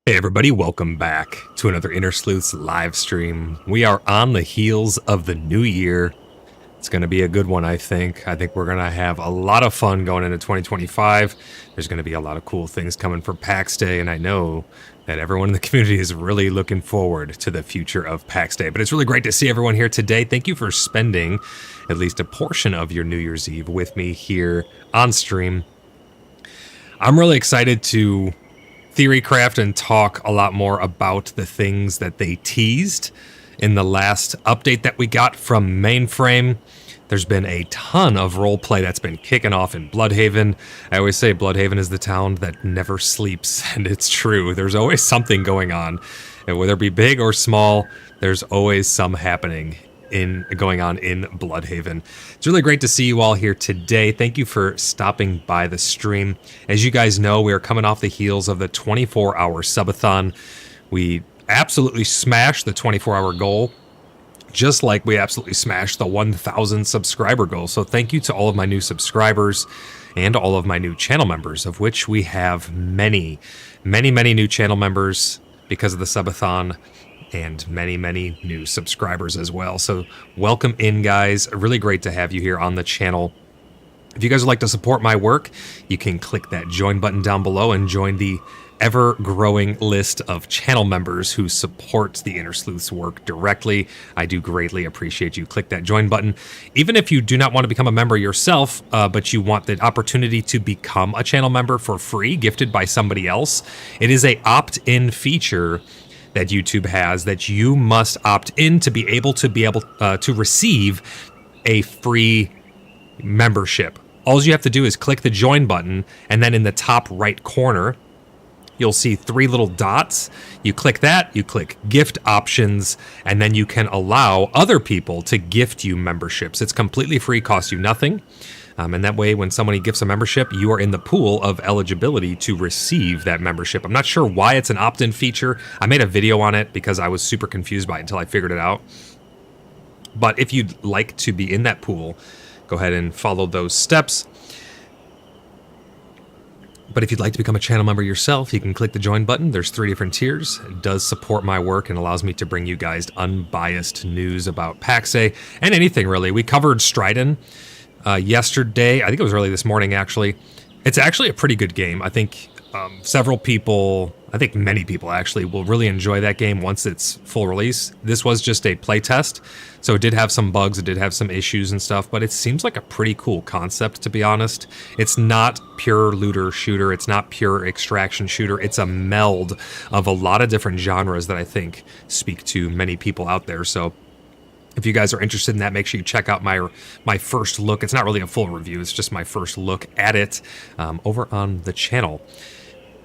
Hey everybody, welcome back to another Inner Sleuths live stream. We are on the heels of the new year. It's going to be a good one, I think. I think we're going to have a lot of fun going into 2025. There's going to be a lot of cool things coming for PAX Day, and I know that everyone in the community is really looking forward to the future of PAX Day. But it's really great to see everyone here today. Thank you for spending at least a portion of your New Year's Eve with me here on stream. I'm really excited to theorycraft and talk a lot more about the things that they teased in the last update that we got from Mainframe. There's been a ton of roleplay that's been kicking off in Bloodhaven. I always say Bloodhaven is the town that never sleeps, and it's true. There's always something going on. And whether it be big or small, there's always some happening going on in Bloodhaven. It's really great to see you all here today. Thank you for stopping by the stream. As you guys know, we are coming off the heels of the 24-hour subathon. We absolutely smashed the 24-hour goal, just like we absolutely smashed the 1,000 subscriber goal. So thank you to all of my new subscribers and all of my new channel members, of which we have many new channel members because of the subathon, and many new subscribers as well. So welcome in, guys. Really great to have you here on the channel. If you guys would like to support my work, you can click that join button down below and join the ever-growing list of channel members who support the Inner Sleuth's work directly. I do greatly appreciate you. Click that join button. Even if you do not want to become a member yourself, but you want the opportunity to become a channel member for free, gifted by somebody else, it is a opt-in feature that YouTube has that you must opt in to be able to receive a free membership. All you have to do is click the join button, and then in the top right corner, you'll see 3 little dots. You click that, you click gift options, and then you can allow other people to gift you memberships. It's completely free, costs you nothing. And that way, when somebody gifts a membership, you are in the pool of eligibility to receive that membership. I'm not sure why it's an opt-in feature. I made a video on it because I was super confused by it until I figured it out. But if you'd like to be in that pool, go ahead and follow those steps. But if you'd like to become a channel member yourself, you can click the join button. There's 3 different tiers. It does support my work and allows me to bring you guys unbiased news about PAX Day and anything really. We covered Stridon yesterday. I think it was early this morning, actually. It's actually a pretty good game. I think many people actually will really enjoy that game once it's full release. This was just a play test, so it did have some bugs, it did have some issues and stuff, but it seems like a pretty cool concept, to be honest. It's not pure looter shooter, it's not pure extraction shooter, it's a meld of a lot of different genres that I think speak to many people out there. So if you guys are interested in that, make sure you check out my first look. It's not really a full review, it's just my first look at it over on the channel.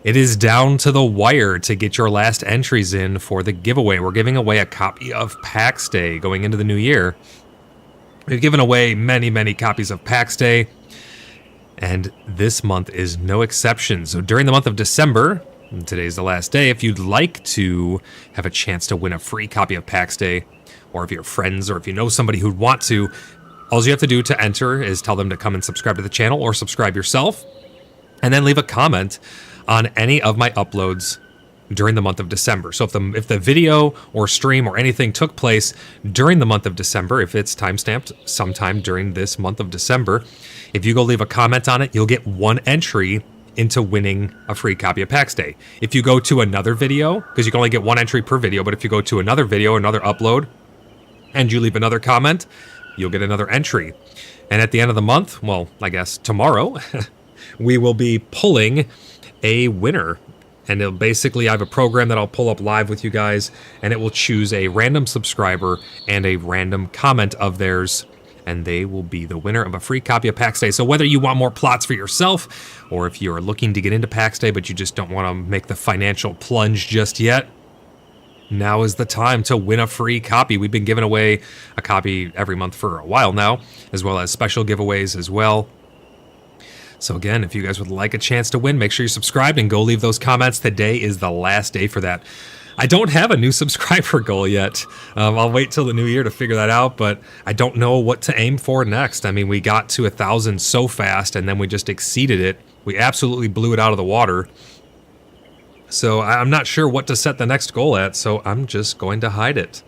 It is down to the wire to get your last entries in for the giveaway. We're giving away a copy of PAX Day going into the new year. We've given away many, many copies of PAX Day, and this month is no exception. So during the month of December, and today's the last day, if you'd like to have a chance to win a free copy of PAX Day, or if you're friends, or if you know somebody who'd want to, all you have to do to enter is tell them to come and subscribe to the channel or subscribe yourself, and then leave a comment on any of my uploads during the month of December. So if the video or stream or anything took place during the month of December, if it's timestamped sometime during this month of December, if you go leave a comment on it, you'll get 1 entry into winning a free copy of PAX Day. If you go to another video, because you can only get 1 entry per video, but if you go to another video, another upload, and you leave another comment, you'll get another entry. And at the end of the month, well, I guess tomorrow, we will be pulling a winner. And it'll basically, I have a program that I'll pull up live with you guys, and it will choose a random subscriber and a random comment of theirs, and they will be the winner of a free copy of PAX Day. So whether you want more plots for yourself, or if you're looking to get into PAX Day but you just don't want to make the financial plunge just yet, now is the time to win a free copy. We've been giving away a copy every month for a while now, as well as special giveaways as well. So again, if you guys would like a chance to win, make sure you're subscribed and go leave those comments. Today is the last day for that. I don't have a new subscriber goal yet. I'll wait till the new year to figure that out, but I don't know what to aim for next. I mean, we got to 1,000 so fast, and then we just exceeded it. We absolutely blew it out of the water. So I'm not sure what to set the next goal at, so I'm just going to hide it.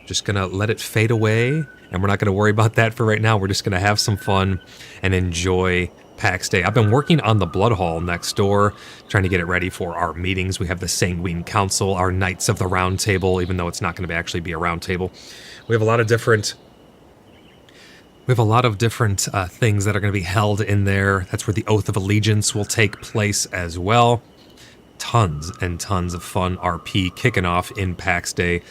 Just going to let it fade away, and we're not going to worry about that for right now. We're just going to have some fun and enjoy PAX Day. I've been working on the Blood Hall next door, trying to get it ready for our meetings. We have the Sanguine Council, our Knights of the Round Table, even though it's not going to actually be a round table. We have a lot of different things that are going to be held in there. That's where the Oath of Allegiance will take place as well. Tons and tons of fun RP kicking off in PAX Day.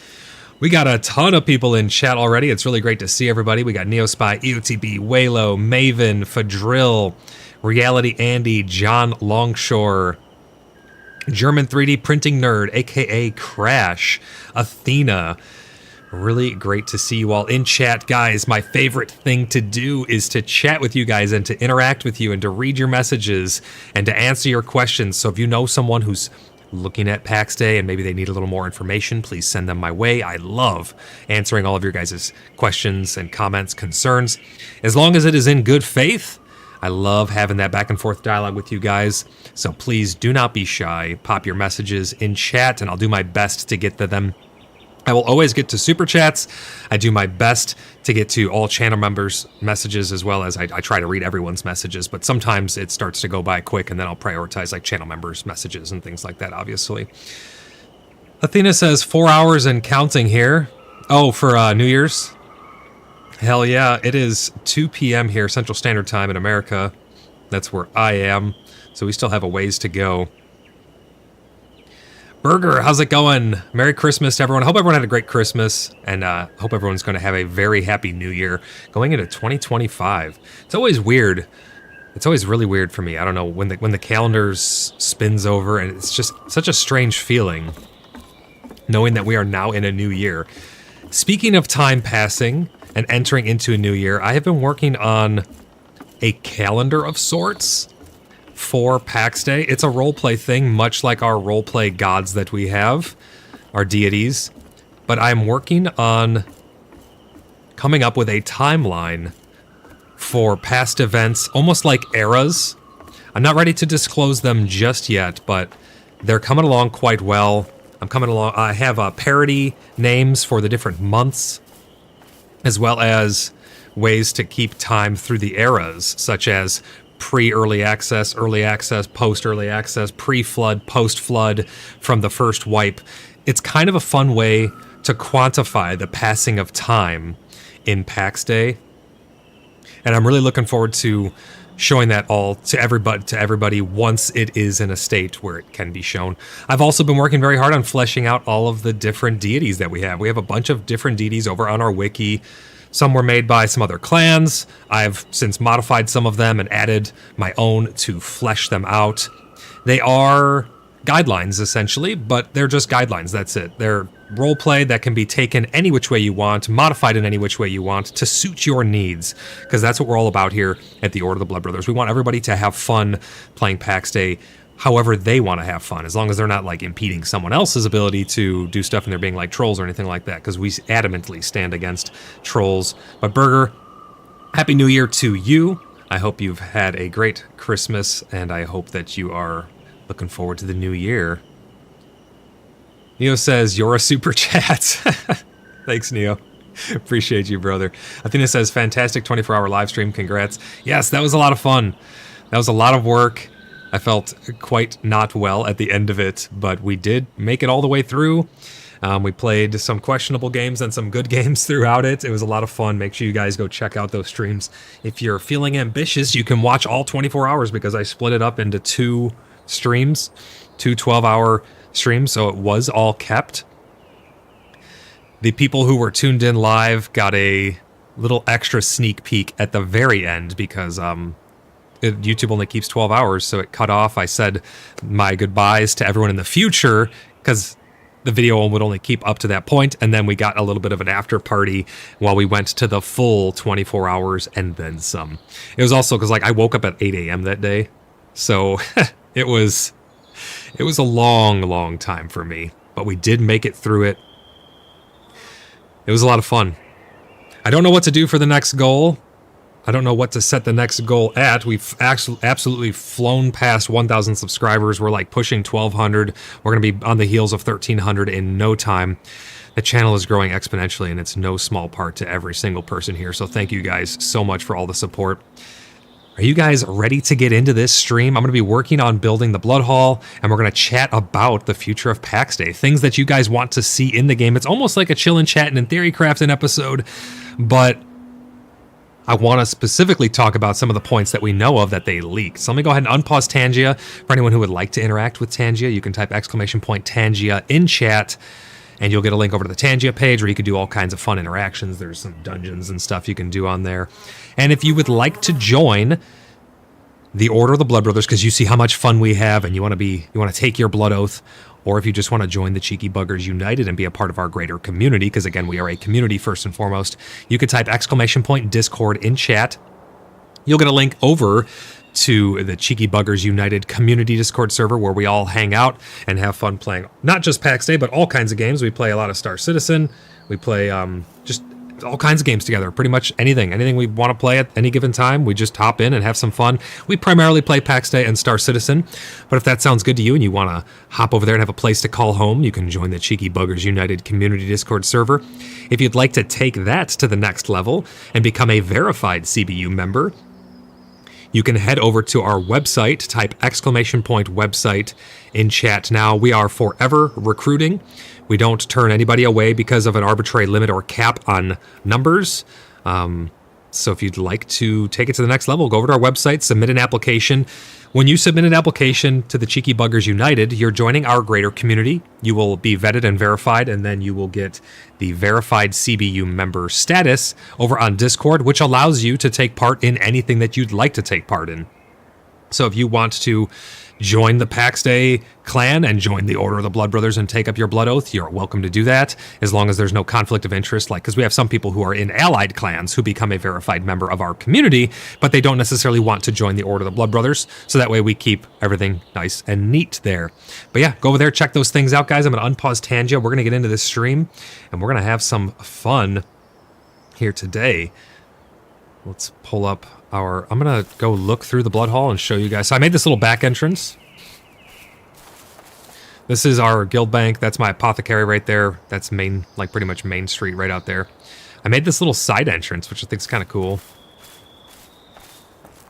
We got a ton of people in chat already. It's really great to see everybody. We got Neospy, EOTB, Waylo, Maven, Fadril, Reality Andy, John Longshore, German 3D Printing Nerd, aka Crash, Athena. Really great to see you all in chat, guys. My favorite thing to do is to chat with you guys and to interact with you and to read your messages and to answer your questions. So if you know someone who's looking at PAX Day and maybe they need a little more information, please send them my way. I love answering all of your guys' questions and comments, concerns. As long as it is in good faith, I love having that back and forth dialogue with you guys. So please do not be shy. Pop your messages in chat and I'll do my best to get to them I will always get to super chats. I do my best to get to all channel members' messages, as well as I try to read everyone's messages, but sometimes it starts to go by quick, and then I'll prioritize like channel members' messages and things like that, obviously. Athena says 4 hours and counting here. Oh, for New Year's? Hell yeah, it is 2 p.m. here, Central Standard Time in America. That's where I am, so we still have a ways to go. Burger, how's it going? Merry Christmas to everyone. I hope everyone had a great Christmas, and hope everyone's going to have a very happy New Year going into 2025. It's always weird. It's always really weird for me. I don't know, when the calendar spins over, and it's just such a strange feeling knowing that we are now in a new year. Speaking of time passing and entering into a new year, I have been working on a calendar of sorts for PAX Day. It's a roleplay thing, much like our roleplay gods that we have, our deities. But I'm working on coming up with a timeline for past events, almost like eras. I'm not ready to disclose them just yet, but they're coming along quite well. I have parody names for the different months, as well as ways to keep time through the eras, such as pre-early access, post-early access, pre-flood, post-flood, from the first wipe. It's kind of a fun way to quantify the passing of time in PAX Day. And I'm really looking forward to showing that all to everybody once it is in a state where it can be shown. I've also been working very hard on fleshing out all of the different deities that we have. We have a bunch of different deities over on our wiki. Some were made by some other clans. I've since modified some of them and added my own to flesh them out. They are guidelines, essentially, but they're just guidelines, that's it. They're roleplay that can be taken any which way you want, modified in any which way you want, to suit your needs, because that's what we're all about here at the Order of the Blood Brothers. We want everybody to have fun playing PAX Day however they want to have fun, as long as they're not like impeding someone else's ability to do stuff and they're being like trolls or anything like that, because we adamantly stand against trolls. But Burger, Happy New Year to you. I hope you've had a great Christmas, and I hope that you are looking forward to the new year. Neo says, you're a super chat. Thanks, Neo. Appreciate you, brother. Athena says, fantastic 24-hour live stream. Congrats. Yes, that was a lot of fun. That was a lot of work. I felt quite not well at the end of it, but we did make it all the way through. We played some questionable games and some good games throughout it. It was a lot of fun. Make sure you guys go check out those streams. If you're feeling ambitious, you can watch all 24 hours because I split it up into 2 streams, 2 12-hour streams, so it was all kept. The people who were tuned in live got a little extra sneak peek at the very end because YouTube only keeps 12 hours, so it cut off. I said my goodbyes to everyone in the future because the video would only keep up to that point, and then we got a little bit of an after party while we went to the full 24 hours and then some. It was also because I woke up at 8 a.m. that day, so it was a long time for me, but we did make it through it. It was a lot of fun. I don't know what to do for the next goal. I don't know what to set the next goal at. We've absolutely flown past 1,000 subscribers. We're like pushing 1,200. We're going to be on the heels of 1,300 in no time. The channel is growing exponentially, and it's no small part to every single person here. So thank you guys so much for all the support. Are you guys ready to get into this stream? I'm going to be working on building the Blood Hall, and we're going to chat about the future of PAX Day, things that you guys want to see in the game. It's almost like a chill and chatting and theory crafting episode, but I want to specifically talk about some of the points that we know of that they leaked. So let me go ahead and unpause Tangia. For anyone who would like to interact with Tangia, you can type !Tangia in chat, and you'll get a link over to the Tangia page where you can do all kinds of fun interactions. There's some dungeons and stuff you can do on there. And if you would like to join the Order of the Blood Brothers, because you see how much fun we have and you want to take your blood oath, or if you just want to join the Cheeky Buggers United and be a part of our greater community, because again, we are a community first and foremost, you can type !Discord in chat. You'll get a link over to the Cheeky Buggers United community Discord server where we all hang out and have fun playing not just PAX Day, but all kinds of games. We play a lot of Star Citizen. We play just all kinds of games together, pretty much anything we want to play at any given time. We just hop in and have some fun. We primarily play PAX Day and Star Citizen, but if that sounds good to you and you want to hop over there and have a place to call home, you can join the Cheeky Buggers United Community Discord server. If you'd like to take that to the next level and become a verified CBU member, you can head over to our website, type !website in chat now. We are forever recruiting. We don't turn anybody away because of an arbitrary limit or cap on numbers. So if you'd like to take it to the next level, go over to our website, submit an application. When you submit an application to the Cheeky Buggers United, you're joining our greater community. You will be vetted and verified, and then you will get the verified CBU member status over on Discord, which allows you to take part in anything that you'd like to take part in. So if you want to join the PAX Day clan and join the Order of the Blood Brothers and take up your blood oath, you're welcome to do that, as long as there's no conflict of interest, like, because we have some people who are in allied clans who become a verified member of our community, but they don't necessarily want to join the Order of the Blood Brothers, so that way we keep everything nice and neat there. But yeah, go over there, check those things out, guys. I'm going to unpause Tangea. We're going to get into this stream, and we're going to have some fun here today. Let's pull up our... I'm going to go look through the blood hall and show you guys. So I made this little back entrance. This is our guild bank. That's my apothecary right there. That's main, like pretty much Main Street right out there. I made this little side entrance, which I think is kind of cool.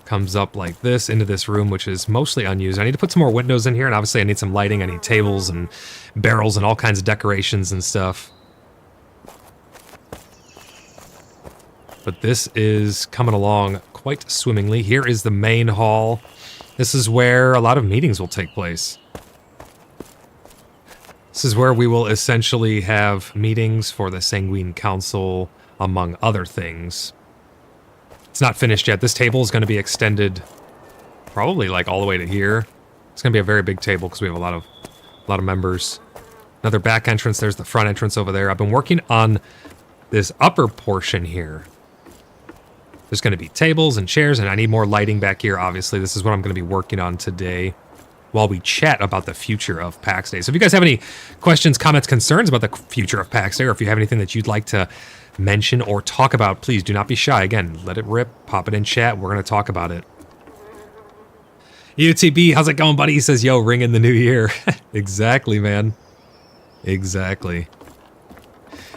Comes up like this into this room, which is mostly unused. I need to put some more windows in here, and obviously I need some lighting. I need tables and barrels and all kinds of decorations and stuff. But this is coming along quite swimmingly. Here is the main hall. This is where a lot of meetings will take place. This is where we will essentially have meetings for the Sanguine Council, among other things. It's not finished yet. This table is going to be extended probably like all the way to here. It's going to be a very big table because we have a lot of members. Another back entrance. There's the front entrance over there. I've been working on this upper portion here. There's going to be tables and chairs, and I need more lighting back here, obviously. This is what I'm going to be working on today while we chat about the future of PAX Day. So if you guys have any questions, comments, concerns about the future of PAX Day, or if you have anything that you'd like to mention or talk about, please do not be shy. Again, let it rip, pop it in chat. We're going to talk about it. UTB, how's it going, buddy? He says, yo, ring in the new year. Exactly, man. Exactly.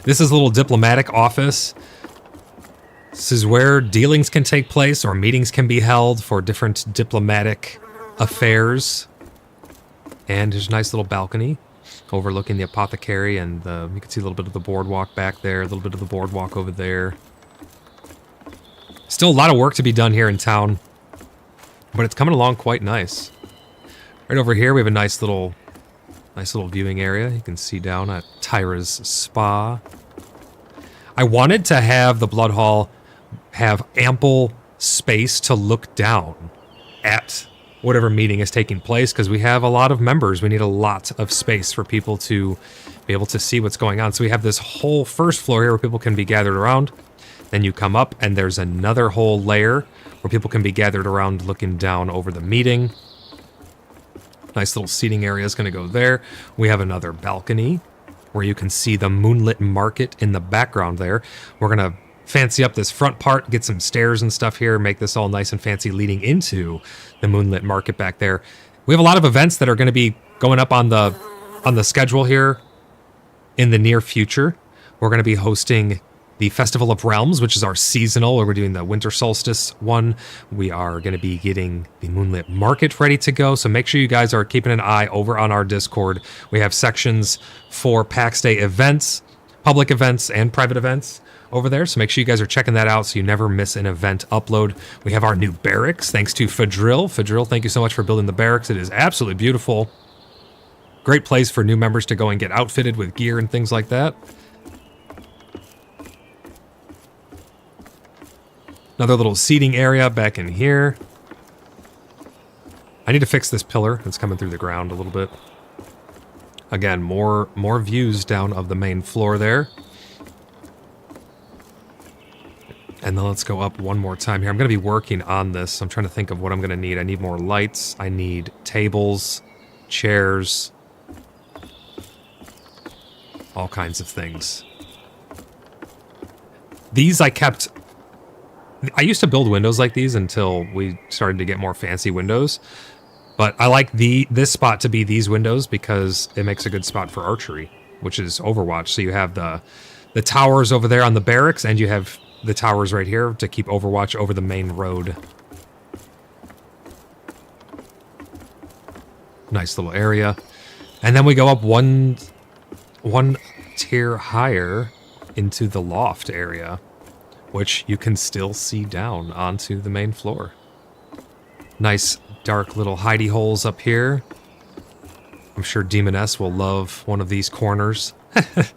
This is a little diplomatic office. This is where dealings can take place or meetings can be held for different diplomatic affairs. And there's a nice little balcony overlooking the apothecary, and you can see a little bit of the boardwalk back there, a little bit of the boardwalk over there. Still a lot of work to be done here in town, but it's coming along quite nice. Right over here we have a nice little viewing area. You can see down at Tyra's Spa. I wanted to have the Blood Hall have ample space to look down at whatever meeting is taking place, because we have a lot of members. We need a lot of space for people to be able to see what's going on. So we have this whole first floor here where people can be gathered around. Then you come up and there's another whole layer where people can be gathered around looking down over the meeting. Nice little seating area is going to go there. We have another balcony where you can see the moonlit market in the background there. We're going to fancy up this front part, get some stairs and stuff here, make this all nice and fancy leading into the moonlit market back there. We have a lot of events that are going to be going up on the schedule here in the near future. We're going to be hosting the Festival of Realms, which is our seasonal, where we're doing the winter solstice one. We are going to be getting the moonlit market ready to go, so make sure you guys are keeping an eye over on our Discord. We have sections for PAX Day events, public events, and private events over there, so make sure you guys are checking that out so you never miss an event upload. We have our new barracks, thanks to Fadril. Fadril, thank you so much for building the barracks. It is absolutely beautiful. Great place for new members to go and get outfitted with gear and things like that. Another little seating area back in here. I need to fix this pillar. It's coming through the ground a little bit. Again, more views down of the main floor there. And then let's go up one more time here. I'm going to be working on this. I'm trying to think of what I'm going to need. I need more lights. I need tables, chairs, all kinds of things. These I kept... I used to build windows like these until we started to get more fancy windows. But I like this spot to be these windows because it makes a good spot for archery, which is Overwatch. So you have the towers over there on the barracks, and you have the towers right here to keep Overwatch over the main road. Nice little area. And then we go up one tier higher into the loft area, which you can still see down onto the main floor. Nice dark little hidey holes up here. I'm sure Demon S will love one of these corners. But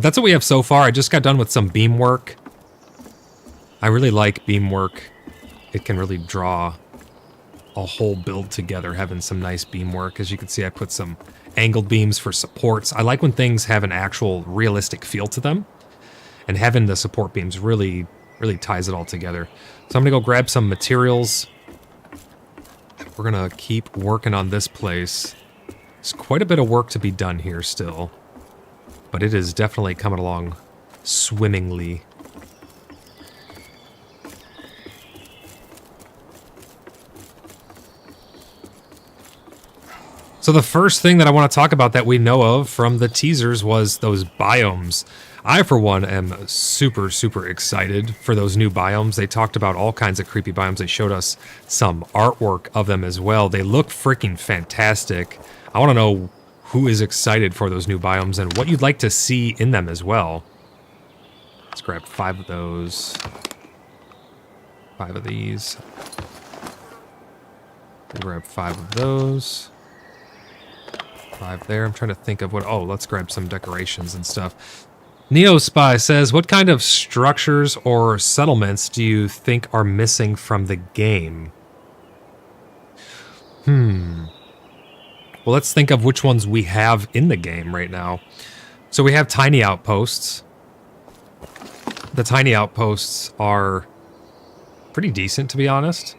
that's what we have so far. I just got done with some beam work. I really like beam work. It can really draw a whole build together, having some nice beam work. As you can see, I put some angled beams for supports. I like when things have an actual realistic feel to them. And having the support beams really ties it all together. So I'm going to go grab some materials. We're going to keep working on this place. There's quite a bit of work to be done here still. But it is definitely coming along swimmingly. So the first thing that I want to talk about that we know of from the teasers was those biomes. I, for one, am super, super excited for those new biomes. They talked about all kinds of creepy biomes. They showed us some artwork of them as well. They look freaking fantastic. I want to know who is excited for those new biomes and what you'd like to see in them as well. Let's grab 5 of those. 5 of these. We'll grab 5 of those. 5 there. I'm trying to think of what... Oh, let's grab some decorations and stuff. Neo Spy says, what kind of structures or settlements do you think are missing from the game? Well, let's think of which ones we have in the game right now. So we have tiny outposts. The tiny outposts are pretty decent, to be honest.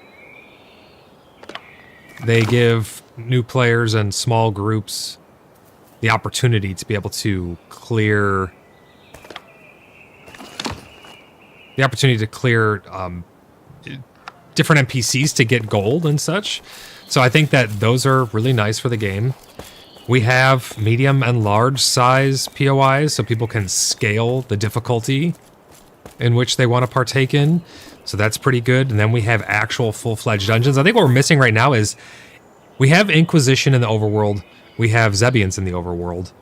They give new players and small groups the opportunity to be able to clear... different NPCs to get gold and such. So I think that those are really nice for the game. We have medium and large size POIs, so people can scale the difficulty in which they want to partake in. So that's pretty good. And then we have actual full-fledged dungeons. I think what we're missing right now is we have Inquisition in the overworld. We have Zebians in the overworld.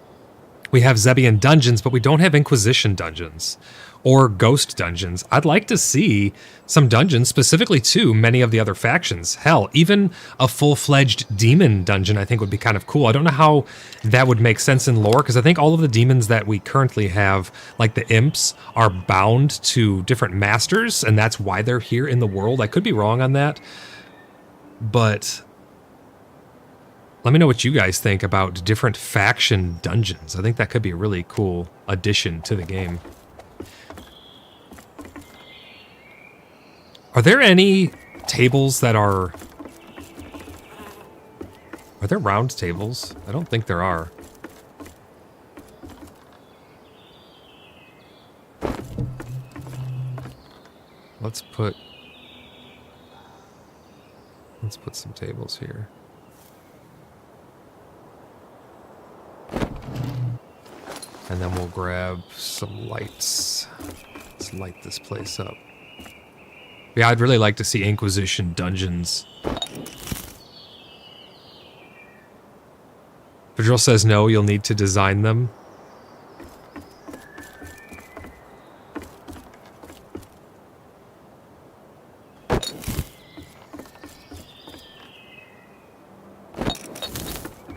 We have Zebian dungeons, but we don't have Inquisition dungeons or ghost dungeons. I'd like to see some dungeons specifically to many of the other factions. Hell, even a full-fledged demon dungeon I think would be kind of cool. I don't know how that would make sense in lore, because I think all of the demons that we currently have, like the imps, are bound to different masters, and that's why they're here in the world. I could be wrong on that, but let me know what you guys think about different faction dungeons. I think that could be a really cool addition to the game. Are there any tables that are... Are there round tables? I don't think there are. Let's put some tables here. And then we'll grab some lights. Let's light this place up. Yeah, I'd really like to see Inquisition dungeons. Vidril says no, you'll need to design them.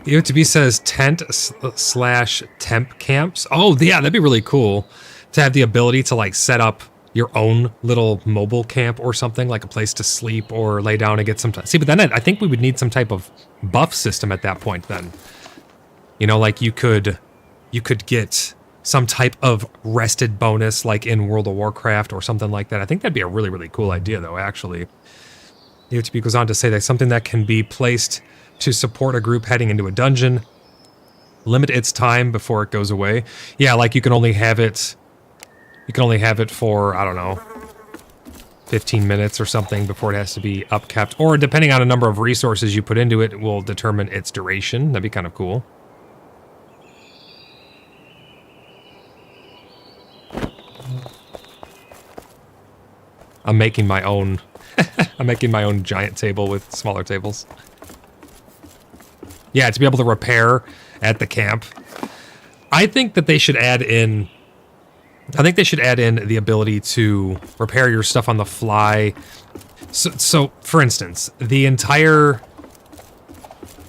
EOTB says tent/temp camps. Oh, yeah, that'd be really cool to have the ability to like set up your own little mobile camp or something, like a place to sleep or lay down and get some time. See, but then I think we would need some type of buff system at that point then. You know, like you could get some type of rested bonus like in World of Warcraft or something like that. I think that'd be a really, really cool idea though, actually. EOTB goes on to say that something that can be placed to support a group heading into a dungeon. Limit its time before it goes away. Yeah, like you can only have it You can only have it for, I don't know, 15 minutes or something before it has to be upkept. Or depending on a number of resources you put into it, it will determine its duration. That'd be kind of cool. I'm making my own I'm making my own giant table with smaller tables. Yeah, to be able to repair at the camp. I think that they should add in the ability to repair your stuff on the fly. So for instance, the entire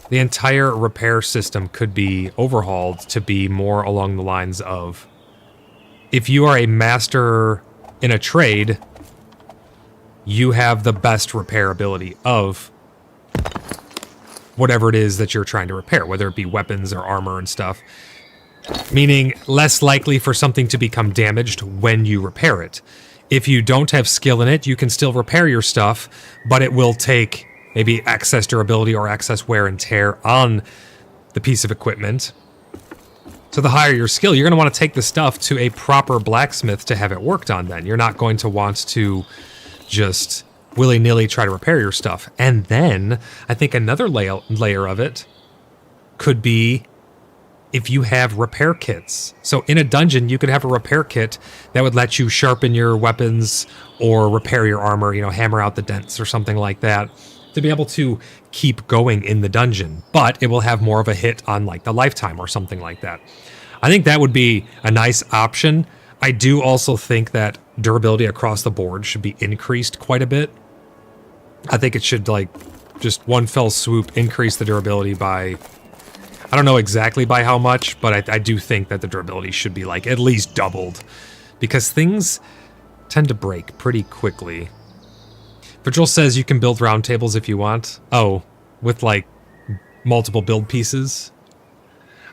repair system could be overhauled to be more along the lines of, if you are a master in a trade, you have the best repair ability of whatever it is that you're trying to repair, whether it be weapons or armor and stuff. Meaning less likely for something to become damaged when you repair it. If you don't have skill in it, you can still repair your stuff, but it will take maybe excess durability or excess wear and tear on the piece of equipment. So the higher your skill, you're going to want to take the stuff to a proper blacksmith to have it worked on then. You're not going to want to just willy-nilly try to repair your stuff. And then I think another layer of it could be if you have repair kits. So in a dungeon, you could have a repair kit that would let you sharpen your weapons or repair your armor, you know, hammer out the dents or something like that, to be able to keep going in the dungeon. But it will have more of a hit on like the lifetime or something like that. I think that would be a nice option. I do also think that durability across the board should be increased quite a bit. I think it should, like, just one fell swoop increase the durability by, I don't know exactly by how much, but I do think that the durability should be, like, at least doubled. Because things tend to break pretty quickly. Virgil says you can build round tables if you want. Oh, with, like, multiple build pieces.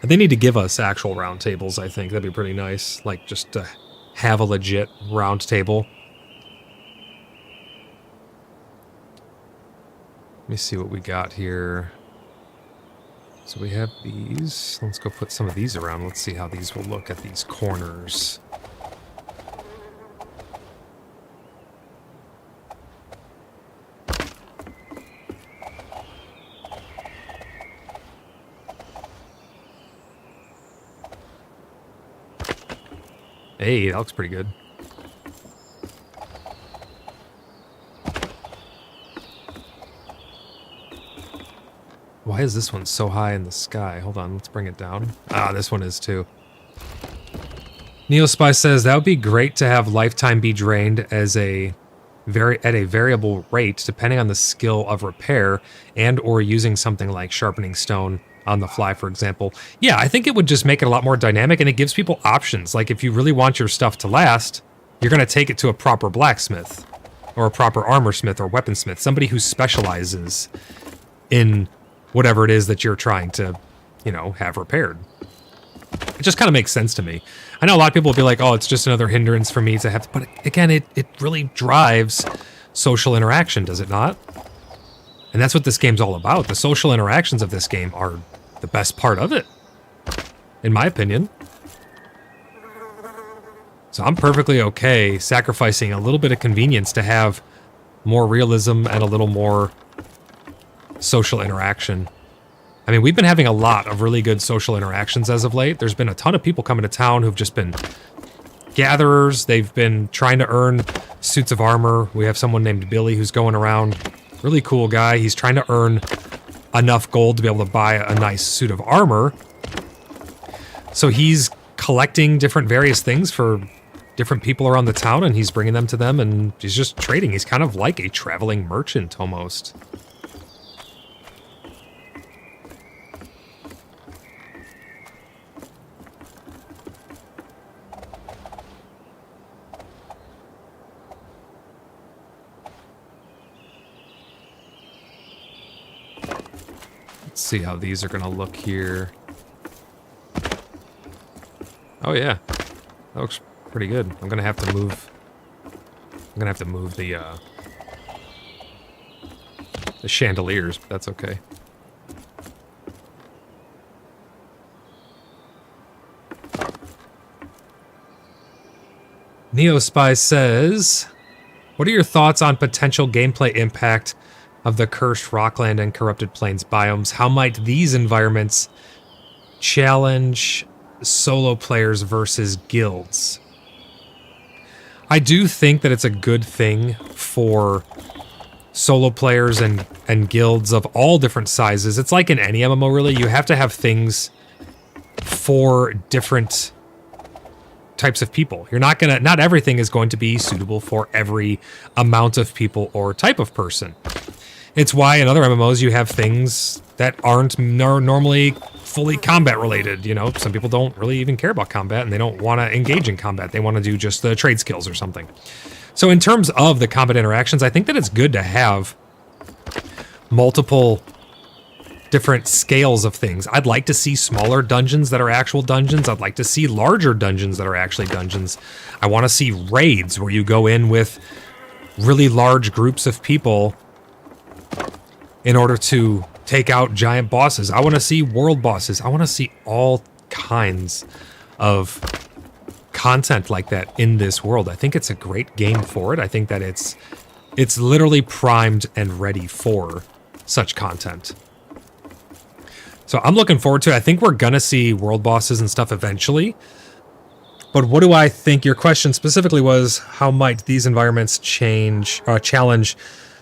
They need to give us actual round tables, I think. That'd be pretty nice. Like, just to have a legit round table. Let me see what we got here. So we have these. Let's go put some of these around. Let's see how these will look at these corners. Hey, that looks pretty good. Why is this one so high in the sky? Hold on, let's bring it down. Ah, this one is too. Neospy says that would be great to have lifetime be drained as at a variable rate depending on the skill of repair and or using something like sharpening stone on the fly, for example. Yeah, I think it would just make it a lot more dynamic, and it gives people options. Like, if you really want your stuff to last, you're going to take it to a proper blacksmith or a proper armor smith or weaponsmith, somebody who specializes in whatever it is that you're trying to, you know, have repaired. It just kind of makes sense to me. I know a lot of people will be like, oh, it's just another hindrance for me to have to, but again, it really drives social interaction, does it not? And that's what this game's all about. The social interactions of this game are the best part of it, in my opinion. So I'm perfectly okay sacrificing a little bit of convenience to have more realism and a little more social interaction. I mean, we've been having a lot of really good social interactions as of late. There's been a ton of people coming to town who've just been gatherers. They've been trying to earn suits of armor. We have someone named Billy who's going around. Really cool guy. He's trying to earn enough gold to be able to buy a nice suit of armor. So he's collecting different various things for different people around the town, and he's bringing them to them, and he's just trading. He's kind of like a traveling merchant, almost. Let's see how these are gonna look here. Oh yeah, that looks pretty good. I'm gonna have to move the chandeliers, but that's okay. Neospy says, what are your thoughts on potential gameplay impact of the Cursed Rockland and Corrupted Plains biomes? How might these environments challenge solo players versus guilds? I do think that it's a good thing for solo players and guilds of all different sizes. It's like in any MMO, really. You have to have things for different types of people. Not everything is going to be suitable for every amount of people or type of person. It's why in other MMOs you have things that aren't normally fully combat related. You know, some people don't really even care about combat and they don't want to engage in combat. They want to do just the trade skills or something. So in terms of the combat interactions, I think that it's good to have multiple different scales of things. I'd like to see smaller dungeons that are actual dungeons. I'd like to see larger dungeons that are actually dungeons. I want to see raids where you go in with really large groups of people in order to take out giant bosses. I want to see world bosses. I want to see all kinds of content like that in this world. I think it's a great game for it. I think that it's literally primed and ready for such content. So I'm looking forward to it. I think we're gonna see world bosses and stuff eventually. But what do I think? Your question specifically was, how might these environments challenge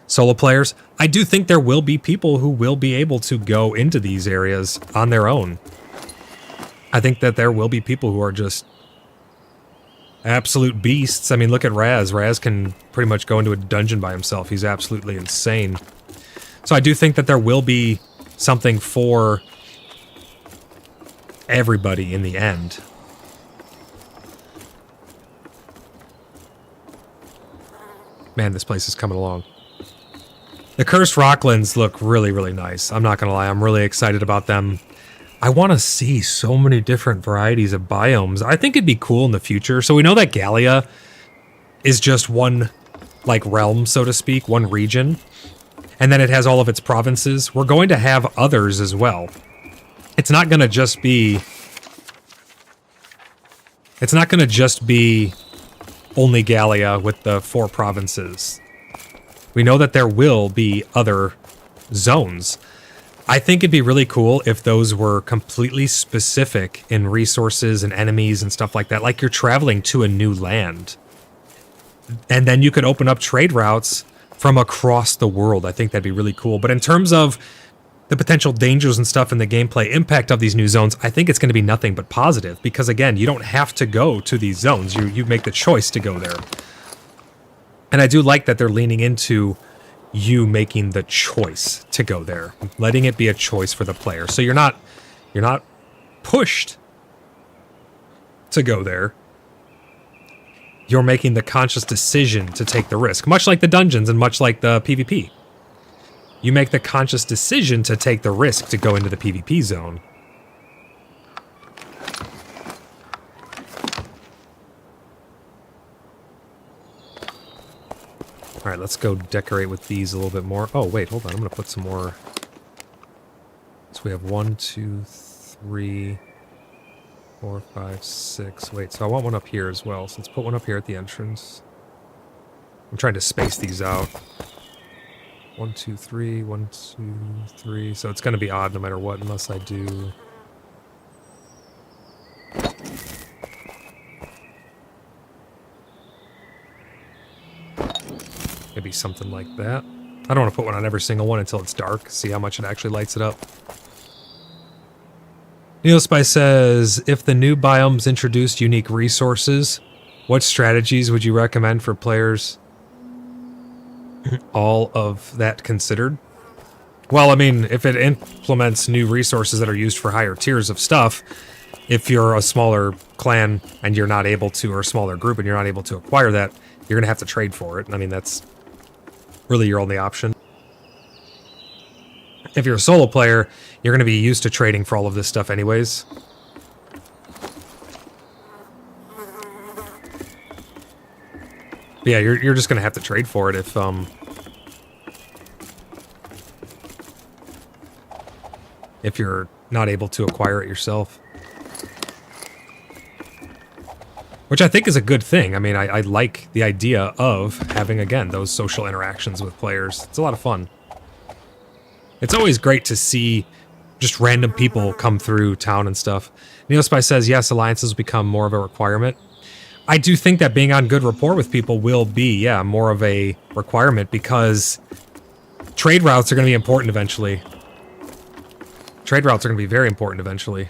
solo players? I do think there will be people who will be able to go into these areas on their own. I think that there will be people who are just absolute beasts. I mean, look at Raz. Raz can pretty much go into a dungeon by himself. He's absolutely insane. So I do think that there will be something for everybody in the end. Man, this place is coming along. The Cursed Rocklands look really, really nice. I'm not gonna lie, I'm really excited about them. I want to see so many different varieties of biomes. I think it'd be cool in the future. So we know that Gallia is just one, like, realm, so to speak, one region. And then it has all of its provinces. We're going to have others as well. It's not going to just be... It's not going to just be only Gallia with the 4 provinces. We know that there will be other zones. I think it'd be really cool if those were completely specific in resources and enemies and stuff like that. Like you're traveling to a new land. And then you could open up trade routes from across the world. I think that'd be really cool. But in terms of the potential dangers and stuff and the gameplay impact of these new zones, I think it's going to be nothing but positive. Because again, you don't have to go to these zones. You make the choice to go there. And I do like that they're leaning into you making the choice to go there. Letting it be a choice for the player. So you're not pushed to go there. You're making the conscious decision to take the risk. Much like the dungeons and much like the PvP. You make the conscious decision to take the risk to go into the PvP zone. Alright, let's go decorate with these a little bit more. Oh, wait, hold on. I'm going to put some more. So we have 1, 2, 3... 4, 5, 6. Wait, so I want one up here as well. So let's put one up here at the entrance. I'm trying to space these out. 1, 2, 3, 1, 2, 3. So it's going to be odd no matter what, unless I do... Maybe something like that. I don't want to put one on every single one until it's dark. See how much it actually lights it up. Neospy says, if the new biomes introduced unique resources, what strategies would you recommend for players? All of that considered? Well, I mean, if it implements new resources that are used for higher tiers of stuff, if you're a smaller clan and you're not able to, or a smaller group and you're not able to acquire that, you're going to have to trade for it. I mean, that's really your only option. If you're a solo player, you're going to be used to trading for all of this stuff anyways. But yeah, you're just going to have to trade for it if you're not able to acquire it yourself. which I think is a good thing. I mean, I like the idea of having, again, those social interactions with players. It's a lot of fun. It's always great to see just random people come through town and stuff. Neospy says, yes, alliances will become more of a requirement. I do think that being on good rapport with people will be, yeah, more of a requirement because trade routes are going to be important eventually. Trade routes are going to be very important eventually.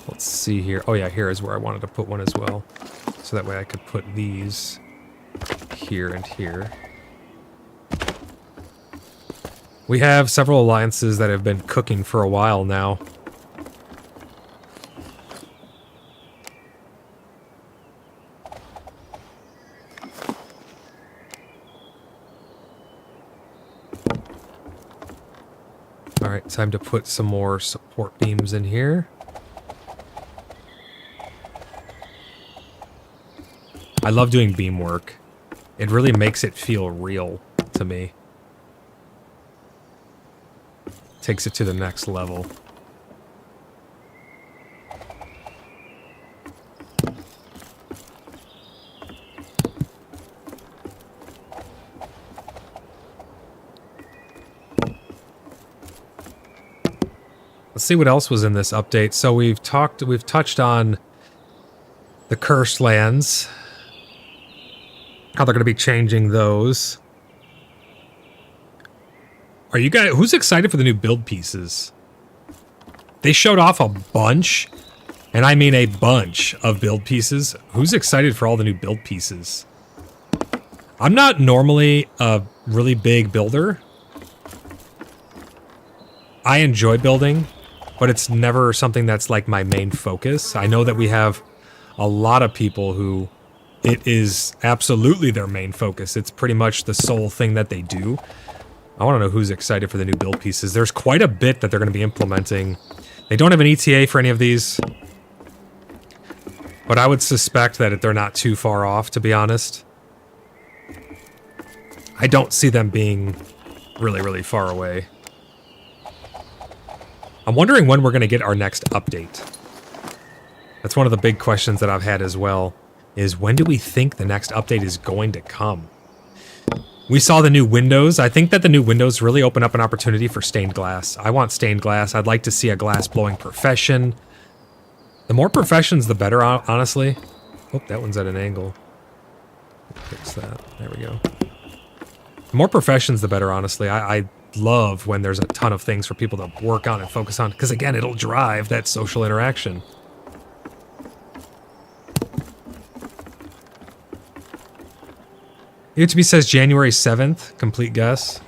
Let's see here. Oh yeah, here is where I wanted to put one as well. So that way I could put these here and here. We have several alliances that have been cooking for a while now. Alright, time to put some more support beams in here. I love doing beam work. It really makes it feel real to me. Takes it to the next level. Let's see what else was in this update. So we've touched on the cursed lands. How they're going to be changing those. Are you guys... Who's excited for the new build pieces? They showed off a bunch, and I mean a bunch of build pieces. Who's excited for all the new build pieces? I'm not normally a really big builder. I enjoy building, but it's never something that's like my main focus. I know that we have a lot of people who it is absolutely their main focus. It's pretty much the sole thing that they do. I want to know who's excited for the new build pieces. There's quite a bit that they're going to be implementing. They don't have an ETA for any of these, but I would suspect that they're not too far off, to be honest. I don't see them being really, really far away. I'm wondering when we're going to get our next update. That's one of the big questions that I've had as well, is when do we think the next update is going to come? We saw the new windows. I think that the new windows really open up an opportunity for stained glass. I want stained glass. I'd like to see a glass blowing profession. The more professions, the better, honestly. Oh, that one's at an angle. Fix that. There we go. The more professions, the better, honestly. I love when there's a ton of things for people to work on and focus on, because again, it'll drive that social interaction. YouTube says January 7th, complete guess.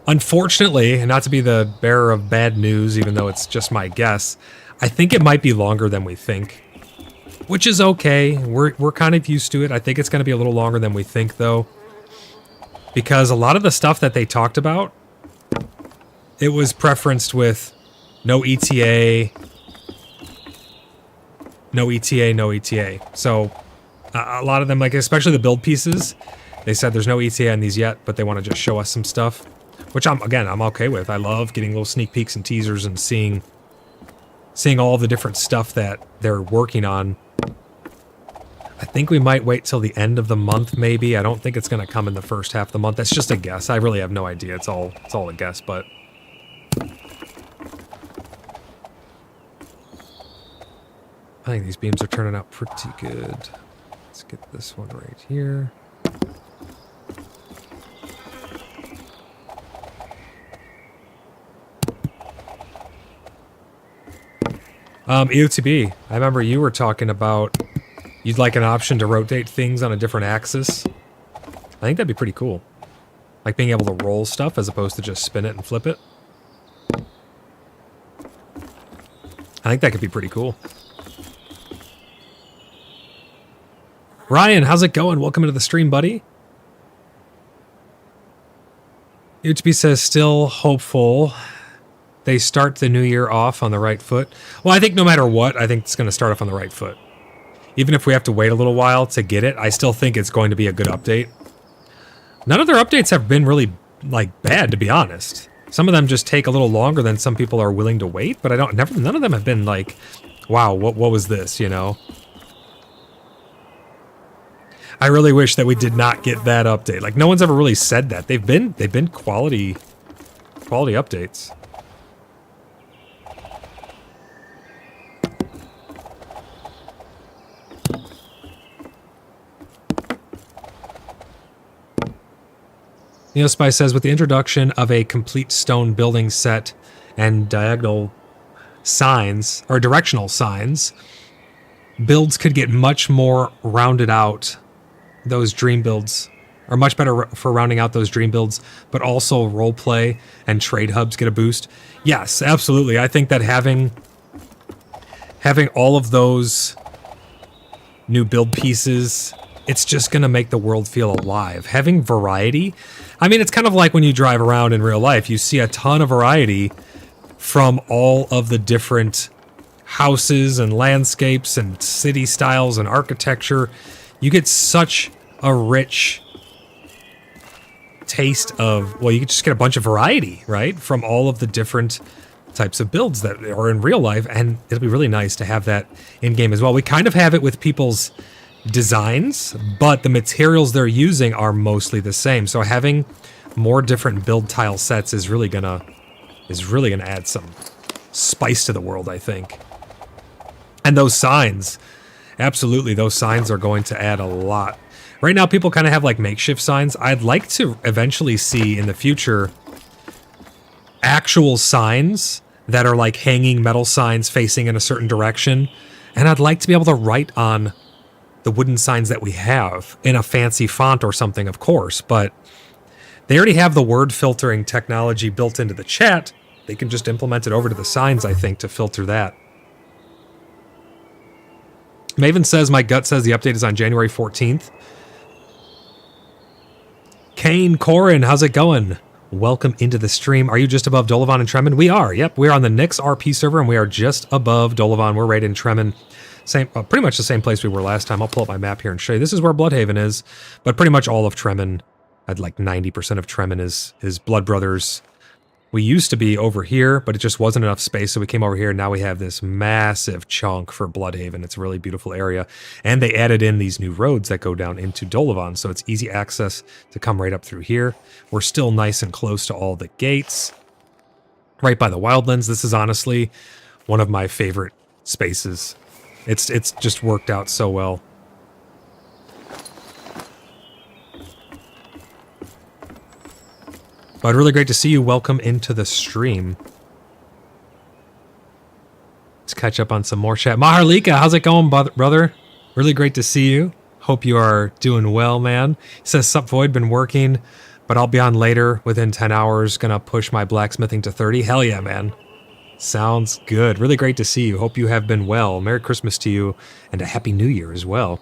Unfortunately, and not to be the bearer of bad news, even though it's just my guess, I think it might be longer than we think, which is okay. We're kind of used to it. I think it's going to be a little longer than we think, though, because a lot of the stuff that they talked about, it was preferenced with no ETA, no ETA, no ETA. So a lot of them, like especially the build pieces, they said there's no ETA on these yet, but they want to just show us some stuff, which I'm okay with. I love getting little sneak peeks and teasers and seeing all the different stuff that they're working on. I think we might wait till the end of the month, maybe. I don't think it's going to come in the first half of the month. That's just a guess. I really have no idea. It's all a guess, but I think these beams are turning out pretty good. Let's get this one right here. EOTB, I remember you were talking about you'd like an option to rotate things on a different axis. I think that'd be pretty cool. Like being able to roll stuff as opposed to just spin it and flip it. I think that could be pretty cool. Ryan, how's it going? Welcome into the stream, buddy. EOTB says still hopeful they start the new year off on the right foot. Well, I think no matter what, I think it's going to start off on the right foot. Even if we have to wait a little while to get it, I still think it's going to be a good update. None of their updates have been really, like, bad, to be honest. Some of them just take a little longer than some people are willing to wait, but none of them have been like, wow, what was this, you know? I really wish that we did not get that update. Like, no one's ever really said that. They've been quality updates. Neospy says, with the introduction of a complete stone building set and diagonal signs, or directional signs, builds could get much more rounded out. Those dream builds are much better for rounding out those dream builds, but also roleplay and trade hubs get a boost. Yes, absolutely. I think that having all of those new build pieces, it's just going to make the world feel alive. Having variety, I mean, it's kind of like when you drive around in real life. You see a ton of variety from all of the different houses and landscapes and city styles and architecture. You get such a rich taste of, well, you just get a bunch of variety, right? From all of the different types of builds that are in real life, and it'll be really nice to have that in-game as well. We kind of have it with people's designs, but the materials they're using are mostly the same. So having more different build tile sets is really gonna add some spice to the world, I think. And those signs, absolutely, those signs are going to add a lot. Right now, people kind of have like makeshift signs. I'd like to eventually see in the future actual signs that are like hanging metal signs facing in a certain direction. And I'd like to be able to write on the wooden signs that we have in a fancy font or something, of course. But they already have the word filtering technology built into the chat. They can just implement it over to the signs, I think, to filter that. Maven says, my gut says the update is on January 14th. Kane Corin, how's it going? Welcome into the stream. Are you just above Dolavan and Tremon? We are. Yep, we are on the Nyx RP server, and we are just above Dolavan. We're right in Tremon. Same, pretty much the same place we were last time. I'll pull up my map here and show you. This is where Bloodhaven is, but pretty much all of Tremon, I'd like 90% of Tremon is Blood Brothers. We used to be over here, but it just wasn't enough space, so we came over here, and now we have this massive chunk for Bloodhaven. It's a really beautiful area, and they added in these new roads that go down into Dolavan, so it's easy access to come right up through here. We're still nice and close to all the gates. Right by the Wildlands. This is honestly one of my favorite spaces. It's just worked out so well. But really great to see you. Welcome into the stream. Let's catch up on some more chat. Maharlika, how's it going, brother? Really great to see you. Hope you are doing well, man. He says, sup, Void, been working, but I'll be on later within 10 hours. Gonna push my blacksmithing to 30. Hell yeah, man. Sounds good. Really great to see you. Hope you have been well. Merry Christmas to you, and a Happy New Year as well.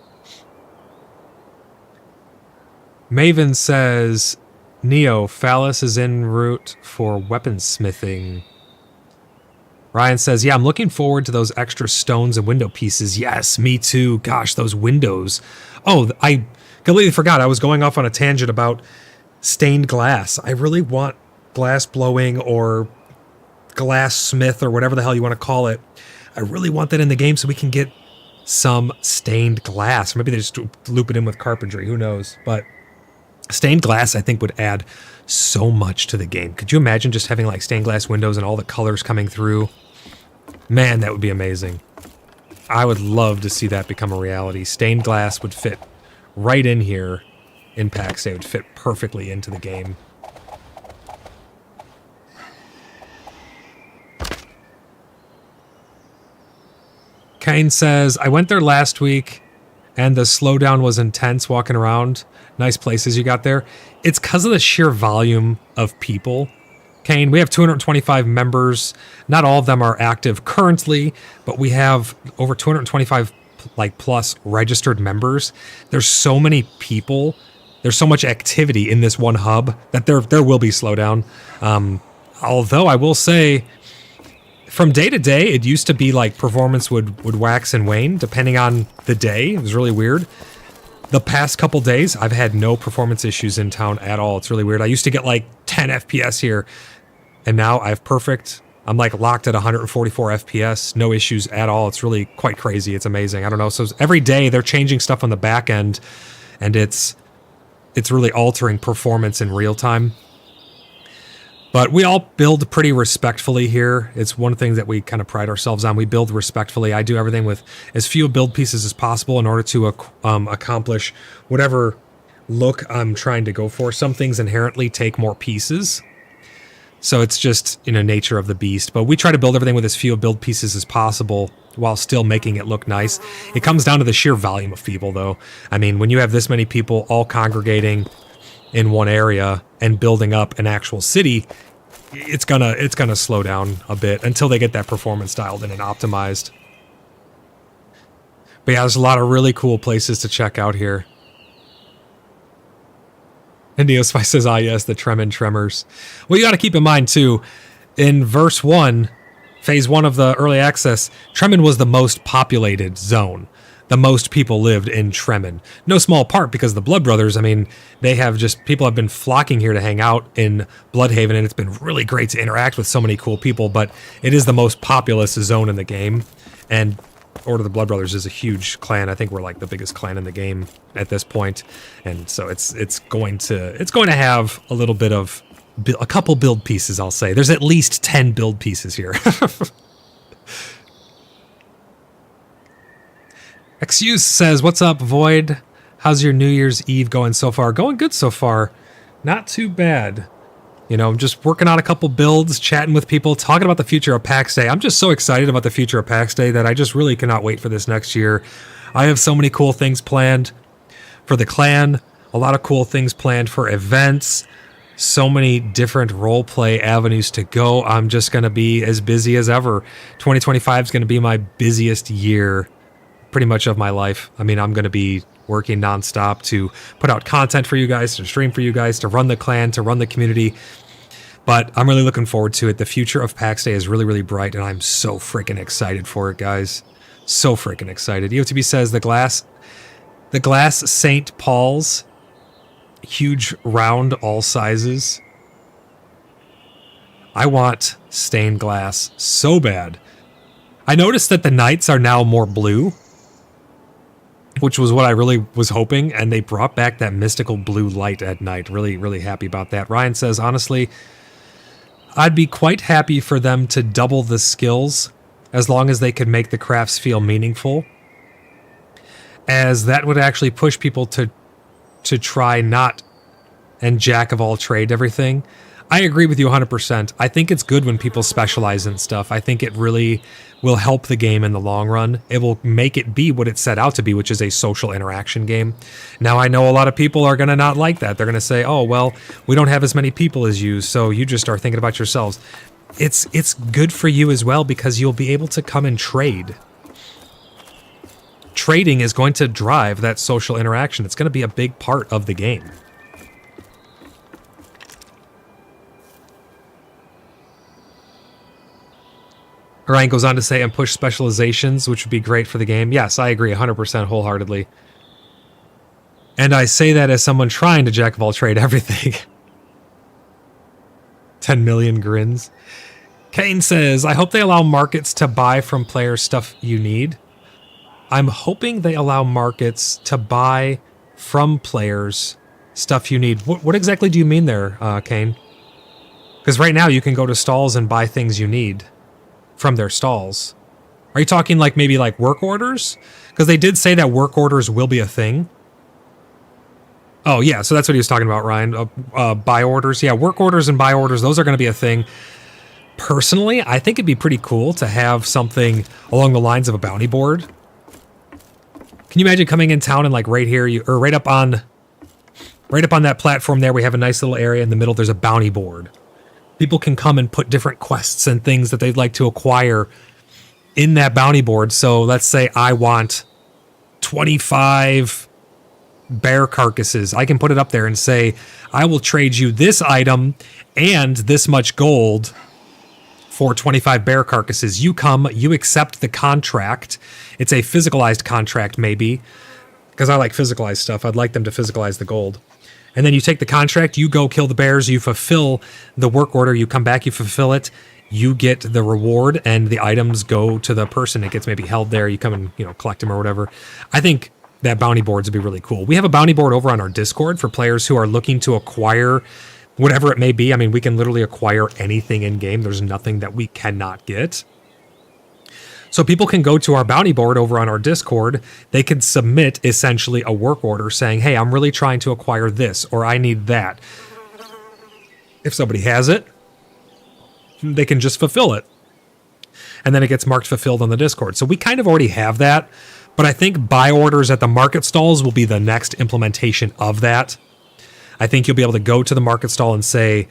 Maven says, Neo, Phallus is en route for weaponsmithing. Ryan says, yeah, I'm looking forward to those extra stones and window pieces. Yes, me too. Gosh, those windows. Oh, I completely forgot. I was going off on a tangent about stained glass. I really want glass blowing or glass smith or whatever the hell you want to call it. I really want that in the game so we can get some stained glass. Maybe they just loop it in with carpentry. Who knows? But stained glass, I think, would add so much to the game. Could you imagine just having like stained glass windows and all the colors coming through? Man, that would be amazing. I would love to see that become a reality. Stained glass would fit right in here in PAX. They would fit perfectly into the game. Kane says, I went there last week and the slowdown was intense walking around. Nice places you got there. It's because of the sheer volume of people. Kane, we have 225 members. Not all of them are active currently, but we have over 225 plus registered members. There's so many people. There's so much activity in this one hub that there will be slowdown. Although I will say, from day to day, it used to be like performance would wax and wane depending on the day. It was really weird. The past couple days, I've had no performance issues in town at all. It's really weird. I used to get like 10 FPS here, and now I have perfect. I'm like locked at 144 FPS, no issues at all. It's really quite crazy. It's amazing. I don't know. So every day they're changing stuff on the back end, and it's really altering performance in real time. But we all build pretty respectfully here. It's one thing that we kind of pride ourselves on. We build respectfully. I do everything with as few build pieces as possible in order to accomplish whatever look I'm trying to go for. Some things inherently take more pieces. So it's just, nature of the beast. But we try to build everything with as few build pieces as possible while still making it look nice. It comes down to the sheer volume of people, though. I mean, when you have this many people all congregating in one area and building up an actual city, it's gonna slow down a bit until they get that performance dialed in and optimized. But yeah, there's a lot of really cool places to check out here. And Neospy says, yes, the Tremors. Well, you got to keep in mind, too, in verse 1, phase 1 of the early access, Tremon was the most populated zone. The most people lived in Tremon. No small part because the Blood Brothers, I mean, people have been flocking here to hang out in Bloodhaven, and it's been really great to interact with so many cool people, but it is the most populous zone in the game, and Order of the Blood Brothers is a huge clan. I think we're like the biggest clan in the game at this point, and so it's going to have a little bit of a couple build pieces. I'll say there's at least 10 build pieces here. Excuse says, "What's up, Void? How's your New Year's Eve going so far?" Going good so far. Not too bad. I'm just working on a couple builds, chatting with people, talking about the future of PAX Day. I'm just so excited about the future of PAX Day that I just really cannot wait for this next year. I have so many cool things planned for the clan, a lot of cool things planned for events, so many different roleplay avenues to go. I'm just going to be as busy as ever. 2025 is going to be my busiest year pretty much of my life. I mean, I'm going to be working nonstop to put out content for you guys, to stream for you guys, to run the clan, to run the community. But I'm really looking forward to it. The future of PAX Day is really, really bright, and I'm so freaking excited for it, guys. So freaking excited. EOTB says the glass St. Paul's, huge, round, all sizes. I want stained glass so bad. I noticed that the nights are now more blue, which was what I really was hoping, and they brought back that mystical blue light at night. Really, really happy about that. Ryan says, honestly, I'd be quite happy for them to double the skills as long as they could make the crafts feel meaningful, as that would actually push people to try not and jack of all trade everything. I agree with you 100%. I think it's good when people specialize in stuff. I think it really will help the game in the long run. It will make it be what it set out to be, which is a social interaction game. Now, I know a lot of people are going to not like that. They're going to say, oh, well, we don't have as many people as you, so you just are thinking about yourselves. It's good for you as well because you'll be able to come and trade. Trading is going to drive that social interaction. It's going to be a big part of the game. Ryan goes on to say, and push specializations, which would be great for the game. Yes, I agree 100% wholeheartedly. And I say that as someone trying to jack of all trade everything. 10 million grins. Kane says, I hope they allow markets to buy from players stuff you need. I'm hoping they allow markets to buy from players stuff you need. What exactly do you mean there, Kane? Because right now you can go to stalls and buy things you need from their stalls. Are you talking like maybe like work orders? Because they did say that work orders will be a thing. Oh yeah, so that's what he was talking about, Ryan. Buy orders. Yeah, work orders and buy orders, those are going to be a thing. Personally, I think it'd be pretty cool to have something along the lines of a bounty board. Can you imagine coming in town and like right here, or right up on that platform there, we have a nice little area in the middle, there's a bounty board. People can come and put different quests and things that they'd like to acquire in that bounty board. So let's say I want 25 bear carcasses. I can put it up there and say, I will trade you this item and this much gold for 25 bear carcasses. You come, you accept the contract. It's a physicalized contract, maybe, because I like physicalized stuff. I'd like them to physicalize the gold. And then you take the contract, you go kill the bears, you fulfill the work order, you come back, you fulfill it, you get the reward, and the items go to the person. It gets maybe held there. You come and, you know, collect them or whatever. I think that bounty boards would be really cool. We have a bounty board over on our Discord for players who are looking to acquire whatever it may be. I mean, we can literally acquire anything in game. There's nothing that we cannot get. So people can go to our bounty board over on our Discord. They can submit essentially a work order saying, hey, I'm really trying to acquire this, or I need that. If somebody has it, they can just fulfill it. And then it gets marked fulfilled on the Discord. So we kind of already have that, but I think buy orders at the market stalls will be the next implementation of that. I think you'll be able to go to the market stall and say,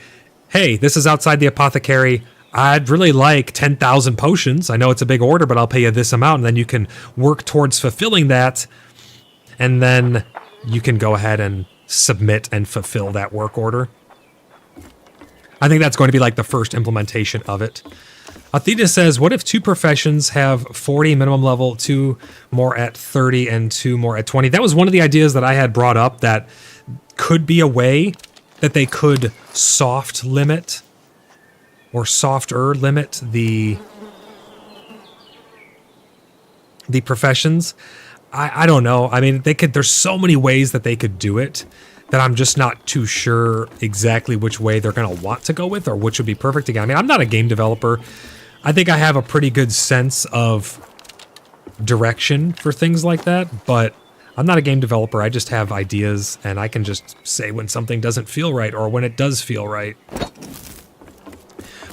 hey, this is outside the apothecary. I'd really like 10,000 potions. I know it's a big order, but I'll pay you this amount. And then you can work towards fulfilling that. And then you can go ahead and submit and fulfill that work order. I think that's going to be like the first implementation of it. Athena says, what if 2 professions have 40 minimum level, 2 more at 30 and 2 more at 20? That was one of the ideas that I had brought up, that could be a way that they could soft limit or softer limit the professions. I don't know. I mean, there's so many ways that they could do it that I'm just not too sure exactly which way they're going to want to go with or which would be perfect again. I mean, I'm not a game developer. I think I have a pretty good sense of direction for things like that, but I'm not a game developer. I just have ideas, and I can just say when something doesn't feel right or when it does feel right.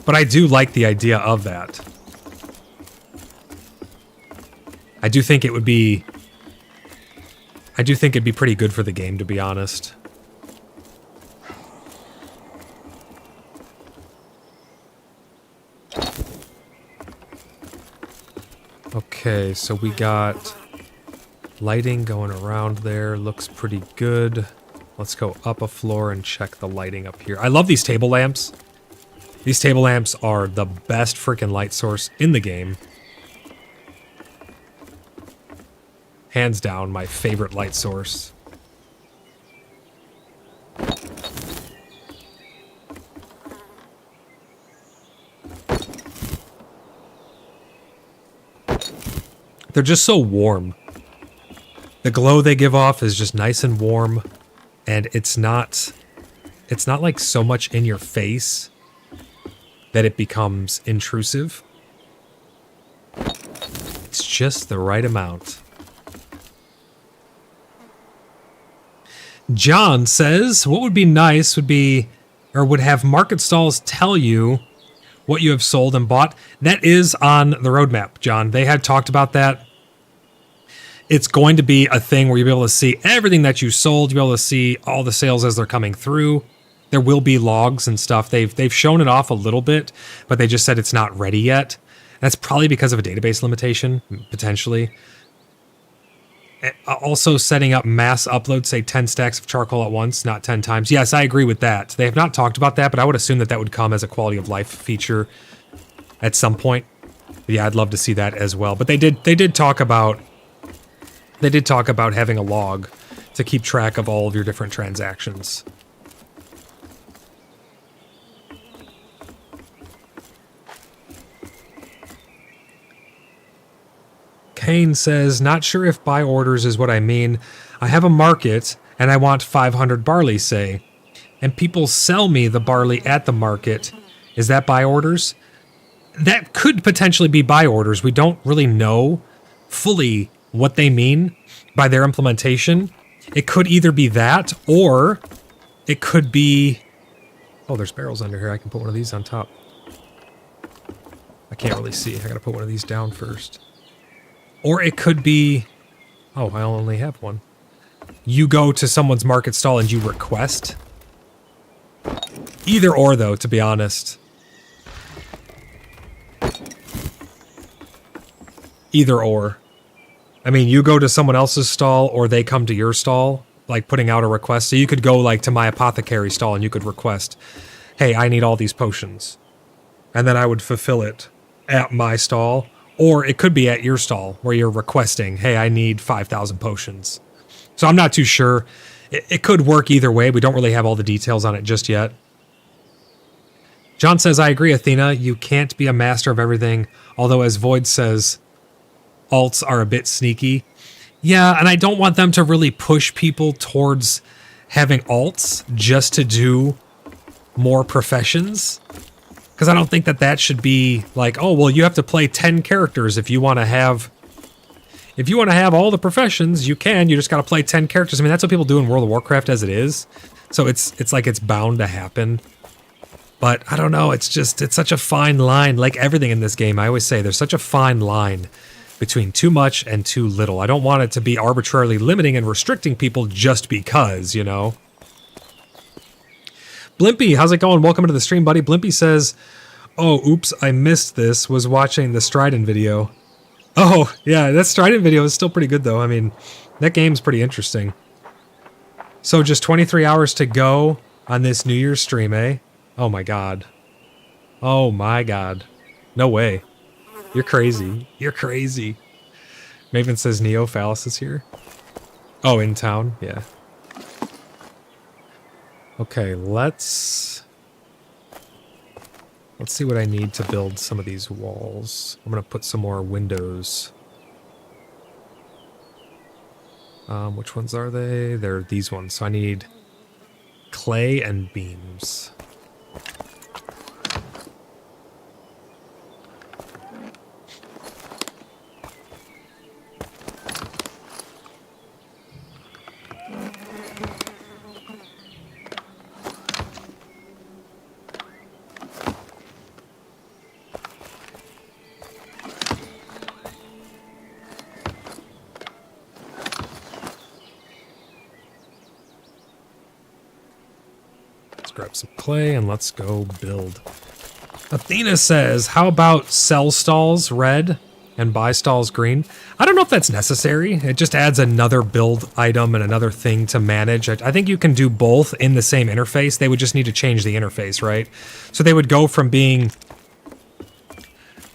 But I do like the idea of that. I do think it'd be pretty good for the game, to be honest. Okay, so we got lighting going around there. Looks pretty good. Let's go up a floor and check the lighting up here. I love these table lamps. These table lamps are the best freaking light source in the game. Hands down, my favorite light source. They're just so warm. The glow they give off is just nice and warm, and it's not like so much in your face that it becomes intrusive. It's just the right amount. John says, what would be nice would be, or would have market stalls tell you what you have sold and bought. That is on the roadmap, John. They had talked about that. It's going to be a thing where you'll be able to see everything that you sold. You'll be able to see all the sales as they're coming through. There will be logs and stuff. They've shown it off a little bit, but they just said it's not ready yet. That's probably because of a database limitation, potentially. Also setting up mass upload, say 10 stacks of charcoal at once, not 10 times. Yes, I agree with that. They have not talked about that, but I would assume that that would come as a quality of life feature at some point. Yeah, I'd love to see that as well. But they did talk about having a log to keep track of all of your different transactions. Kane says, not sure if buy orders is what I mean. I have a market and I want 500 barley, say, and people sell me the barley at the market. Is that buy orders? That could potentially be buy orders. We don't really know fully what they mean by their implementation. It could either be that, or it could be... Oh, there's barrels under here. I can put one of these on top. I can't really see. I gotta put one of these down first. Or it could be... Oh, I only have one. You go to someone's market stall and you request. Either or, though, to be honest. Either or. I mean, you go to someone else's stall or they come to your stall, like putting out a request. So you could go like to my apothecary stall and you could request, hey, I need all these potions. and then I would fulfill it at my stall, or it could be at your stall where you're requesting, hey, I need 5,000 potions. So I'm not too sure. It could work either way. We don't really have all the details on it just yet. John says, I agree, Athena. You can't be a master of everything. Although, as Void says, alts are a bit sneaky. Yeah, and I don't want them to really push people towards having alts just to do more professions. Because I don't think that that should be like, oh, well, you have to play 10 characters if you want to have... If you want to have all the professions, you can. You just got to play 10 characters. I mean, that's what people do in World of Warcraft as it is. So it's like it's bound to happen. But I don't know. It's such a fine line. Like everything in this game, I always say there's such a fine line between too much and too little. I don't want it to be arbitrarily limiting and restricting people just because, you know. Blimpy, how's it going? Welcome to the stream, buddy. Blimpy says, oh, oops, I missed this. Was watching the Strident video. Oh, yeah, that Strident video is still pretty good, though. I mean, that game's pretty interesting. So just 23 hours to go on this New Year's stream, eh? Oh, my God. Oh, my God. No way. You're crazy. You're crazy. Maven says Neo Phallus is here. Oh, in town? Yeah. Okay, let's see what I need to build some of these walls. I'm going to put some more windows. Which ones are they? They're these ones. So I need clay and beams. Grab some clay and let's go build. Athena says, how about sell stalls red and buy stalls green? I don't know if that's necessary. It just adds another build item and another thing to manage. I think you can do both in the same interface. They would just need to change the interface, right? So they would go from being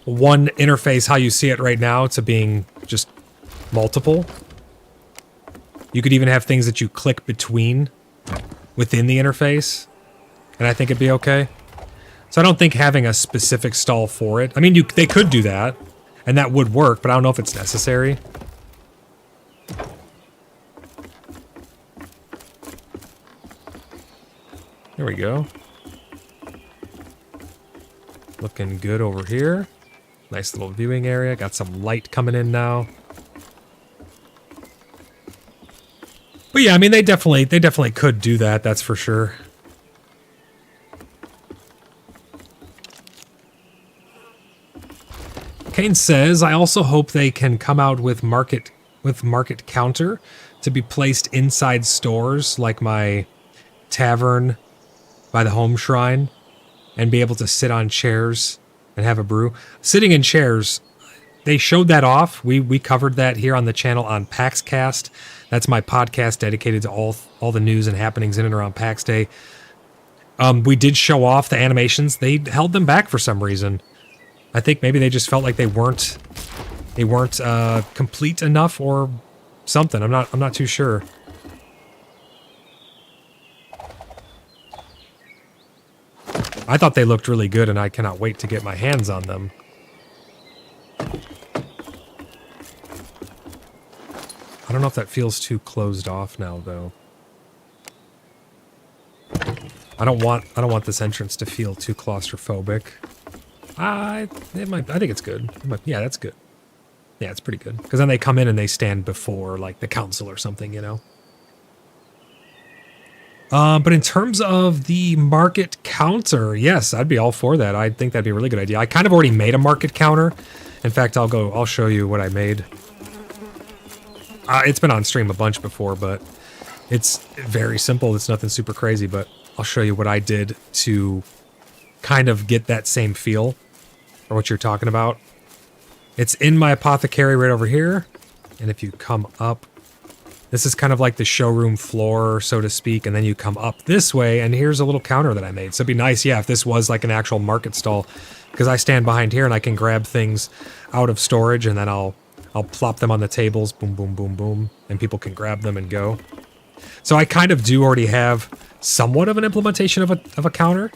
one interface, how you see it right now, to being just multiple. You could even have things that you click between within the interface. And I think it'd be okay. So I don't think having a specific stall for it. I mean, they could do that, and that would work, but I don't know if it's necessary. There we go. Looking good over here. Nice little viewing area. Got some light coming in now. But yeah, I mean, they definitely could do that. That's for sure. Kane says, I also hope they can come out with market counter to be placed inside stores like my tavern by the home shrine and be able to sit on chairs and have a brew. Sitting in chairs, they showed that off. We covered that here on the channel on PAX Cast. That's my podcast dedicated to all the news and happenings in and around PAX Day. We did show off the animations. They held them back for some reason. I think maybe they just felt like they weren't complete enough or something. I'm not too sure. I thought they looked really good, and I cannot wait to get my hands on them. I don't know if that feels too closed off now, though. I don't want this entrance to feel too claustrophobic. I think it's good. Yeah, that's good. Yeah, it's pretty good. Because then they come in and they stand before, like, the council or something, you know? But in terms of the market counter, yes, I'd be all for that. I think that'd be a really good idea. I kind of already made a market counter. In fact, I'll show you what I made. It's been on stream a bunch before, but it's very simple. It's nothing super crazy, but I'll show you what I did to kind of get that same feel, or what you're talking about. It's in my apothecary right over here, and if you come up, this is kind of like the showroom floor, so to speak, and then you come up this way, and here's a little counter that I made. So it'd be nice, yeah, if this was like an actual market stall. because I stand behind here and I can grab things out of storage, and then I'll plop them on the tables, boom, boom, boom, boom, and people can grab them and go. So I kind of do already have somewhat of an implementation of a counter.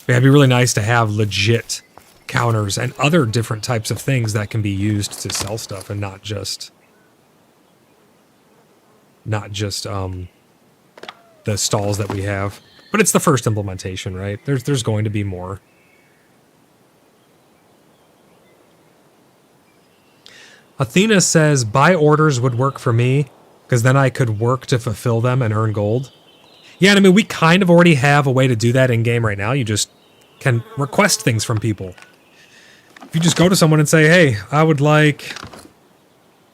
Yeah, it'd be really nice to have legit counters and other different types of things that can be used to sell stuff, and not just the stalls that we have. But it's the first implementation, right? There's going to be more. Athena says, buy orders would work for me, because then I could work to fulfill them and earn gold. Yeah, and I mean, we kind of already have a way to do that in-game right now. You just can request things from people. If you just go to someone and say, hey, I would like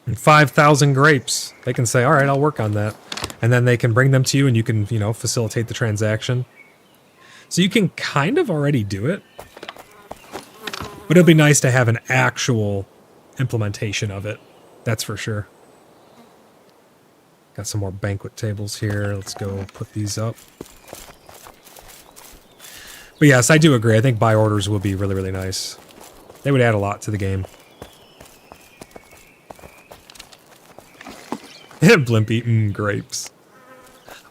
5,000 grapes, they can say, all right, I'll work on that. And then they can bring them to you, and you can, you know, facilitate the transaction. So you can kind of already do it. But it'll be nice to have an actual implementation of it. That's for sure. Got some more banquet tables here. Let's go put these up. But yes, I do agree. I think buy orders will be really, really nice. They would add a lot to the game. Blimp eating grapes.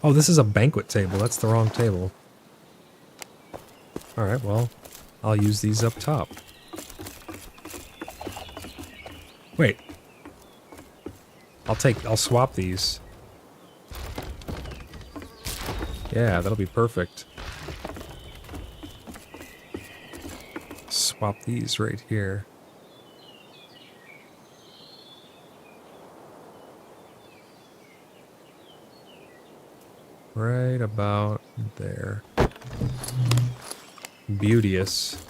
Oh, this is a banquet table. That's the wrong table. Alright, well, I'll use these up top. Wait. I'll swap these. Yeah, that'll be perfect. Swap these right here. Right about there. Beauteous.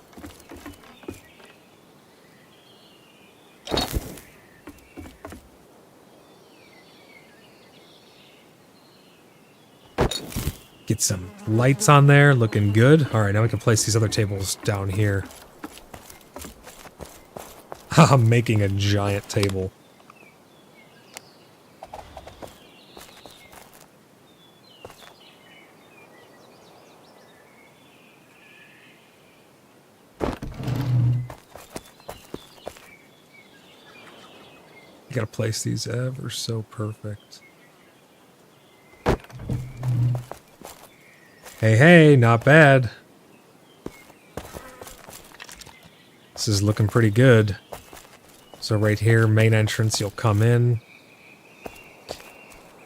Get some lights on there, looking good. All right, now we can place these other tables down here. I'm making a giant table. You gotta place these ever so perfect. Hey, hey, not bad. This is looking pretty good. So right here, main entrance, you'll come in.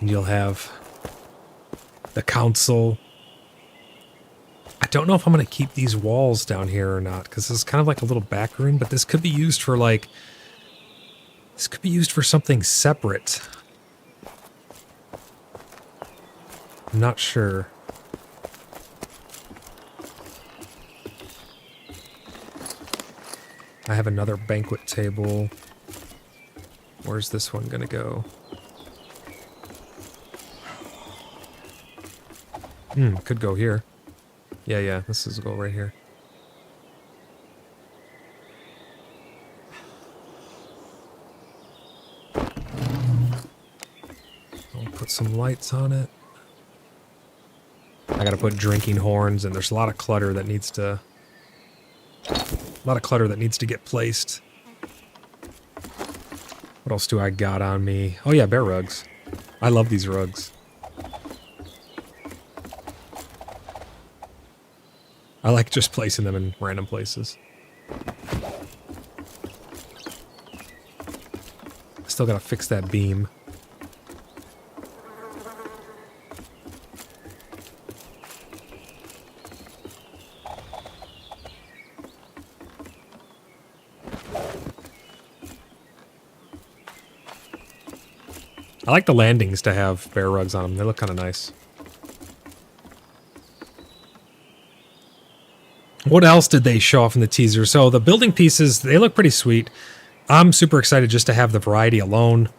And you'll have the council. I don't know if I'm going to keep these walls down here or not, because this is kind of like a little back room, but this could be used for like... This could be used for something separate. I'm not sure. I have another banquet table. Where's this one gonna go? Could go here. Yeah, this is go right here. I'll put some lights on it. I gotta put drinking horns, and there's a lot of clutter that needs to... get placed. What else do I got on me? Oh yeah, bear rugs. I love these rugs. I like just placing them in random places. Still gotta fix that beam. I like the landings to have bear rugs on them. They look kind of nice. What else did they show off in the teaser? So the building pieces, they look pretty sweet. I'm super excited just to have the variety alone.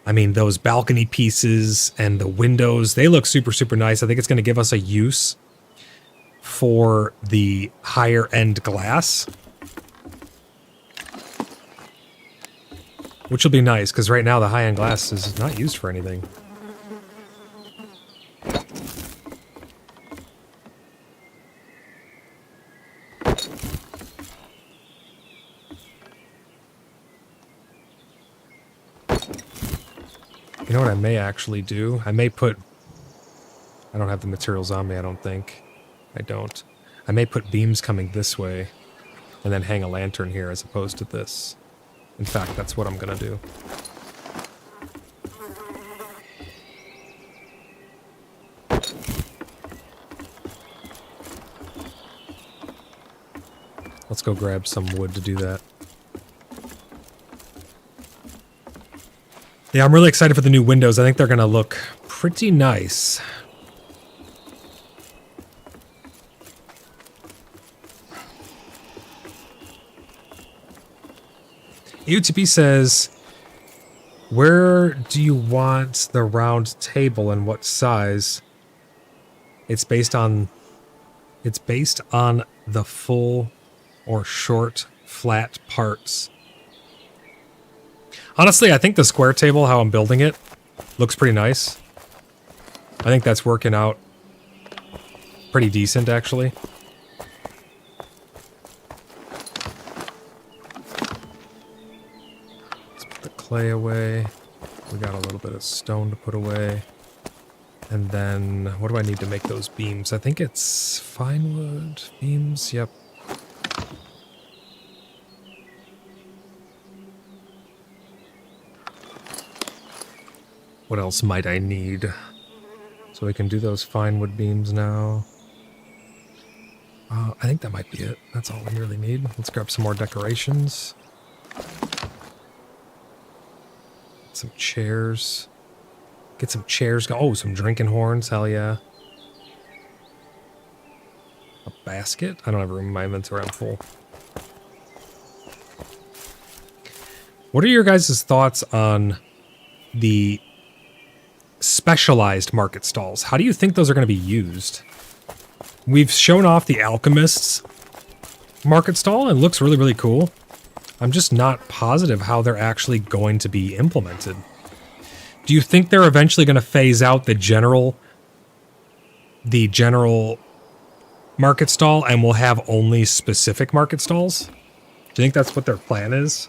I mean, those balcony pieces and the windows, they look super, super nice. I think it's going to give us a use for the higher end glass. Which will be nice, because right now the high-end glass is not used for anything. You know what I may actually do? I may put... I don't have the materials on me, I don't think. I don't. I may put beams coming this way and then hang a lantern here as opposed to this. In fact, that's what I'm gonna do. Let's go grab some wood to do that. Yeah, I'm really excited for the new windows. I think they're gonna look pretty nice. UTP says, where do you want the round table and what size? It's based on the full or short flat parts. Honestly, I think the square table, how I'm building it, looks pretty nice. I think that's working out pretty decent, actually. Clay away. We got a little bit of stone to put away. And then, what do I need to make those beams? I think it's fine wood beams, yep. What else might I need? So we can do those fine wood beams now. I think that might be it. That's all we really need. Let's grab some more decorations. Some chairs. Get some chairs. Oh, some drinking horns. Hell yeah. A basket? I don't have room in my inventory. I'm full. What are your guys' thoughts on the specialized market stalls? How do you think those are going to be used? We've shown off the Alchemist's market stall and it looks really, really cool. I'm just not positive how they're actually going to be implemented. Do you think they're eventually going to phase out the general market stall and we'll have only specific market stalls? Do you think that's what their plan is?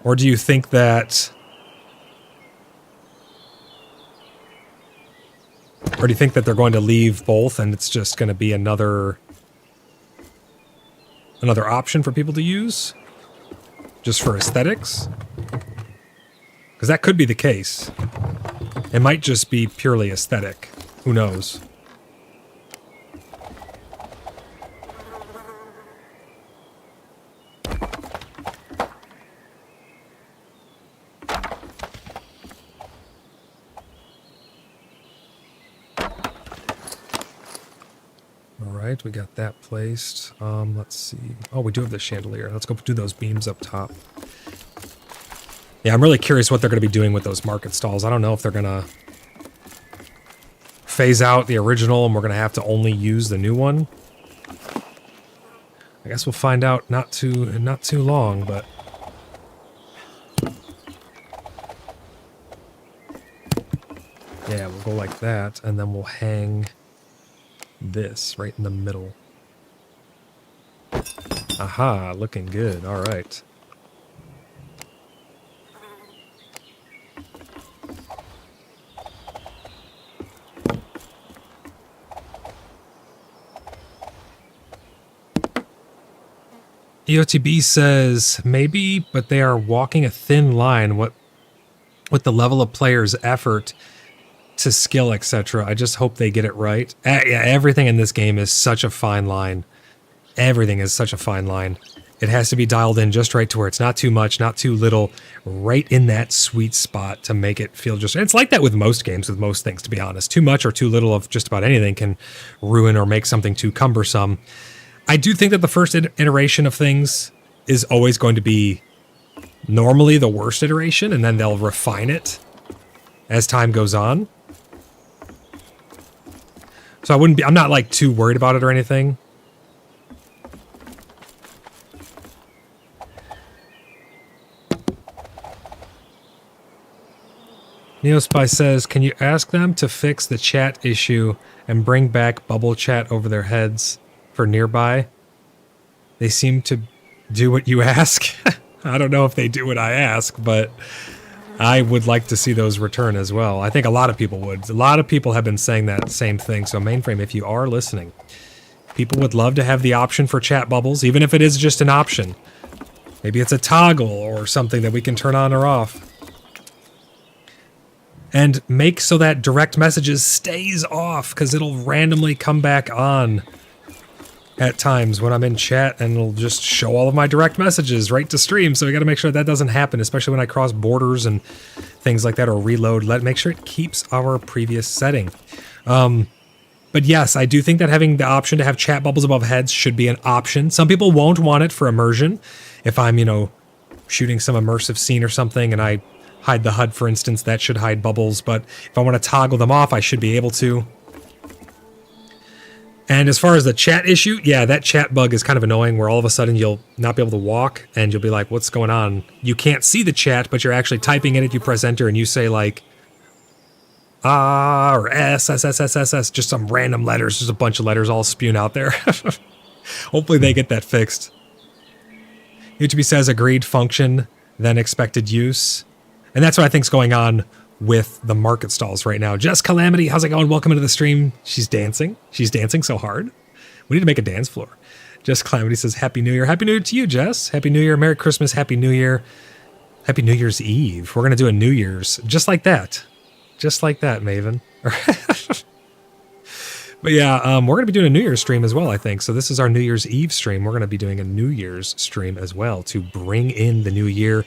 Or do you think that... Or do you think that they're going to leave both and it's just going to be another option for people to use? Just for aesthetics? Because that could be the case. It might just be purely aesthetic. Who knows? Alright, we got that placed. Let's see. Oh, we do have the chandelier. Let's go do those beams up top. Yeah, I'm really curious what they're going to be doing with those market stalls. I don't know if they're going to phase out the original and we're going to have to only use the new one. I guess we'll find out not too long, but... Yeah, we'll go like that, and then we'll hang this right in the middle. Aha, looking good. All right. EOTB says, maybe, but they are walking a thin line with the level of players' effort to skill, etc. I just hope they get it right. Yeah, everything in this game is such a fine line. Everything is such a fine line. It has to be dialed in just right to where it's not too much, not too little, right in that sweet spot to make it feel just... It's like that with most games, with most things, to be honest. Too much or too little of just about anything can ruin or make something too cumbersome. I do think that the first iteration of things is always going to be normally the worst iteration, and then they'll refine it as time goes on. So I'm not like too worried about it or anything. Neospy says, can you ask them to fix the chat issue and bring back bubble chat over their heads for nearby? They seem to do what you ask. I don't know if they do what I ask, but I would like to see those return as well. I think a lot of people would. A lot of people have been saying that same thing. So Mainframe, if you are listening, people would love to have the option for chat bubbles, even if it is just an option. Maybe it's a toggle or something that we can turn on or off. And make so that direct messages stays off, because it'll randomly come back on at times when I'm in chat, and it'll just show all of my direct messages right to stream. So we got to make sure that doesn't happen, especially when I cross borders and things like that, or reload. Make sure it keeps our previous setting. But yes, I do think that having the option to have chat bubbles above heads should be an option. Some people won't want it for immersion. If I'm, shooting some immersive scene or something and I hide the HUD, for instance, that should hide bubbles. But if I want to toggle them off, I should be able to. And as far as the chat issue, yeah, that chat bug is kind of annoying where all of a sudden you'll not be able to walk and you'll be like, what's going on? You can't see the chat, but you're actually typing in it. You press enter and you say like, or S, S, S, S, S, S, just some random letters, just a bunch of letters all spewing out there. Hopefully they get that fixed. YouTube says agreed function, then expected use. And that's what I think's going on with the market stalls right now. Jess Calamity, how's it going? Welcome into the stream. She's dancing. She's dancing so hard. We need to make a dance floor. Jess Calamity says, Happy New Year. Happy New Year to you, Jess. Happy New Year. Merry Christmas. Happy New Year. Happy New Year's Eve. We're going to do a New Year's just like that. Just like that, Maven. But yeah, we're going to be doing a New Year's stream as well, I think. So this is our New Year's Eve stream. We're going to be doing a New Year's stream as well to bring in the new year.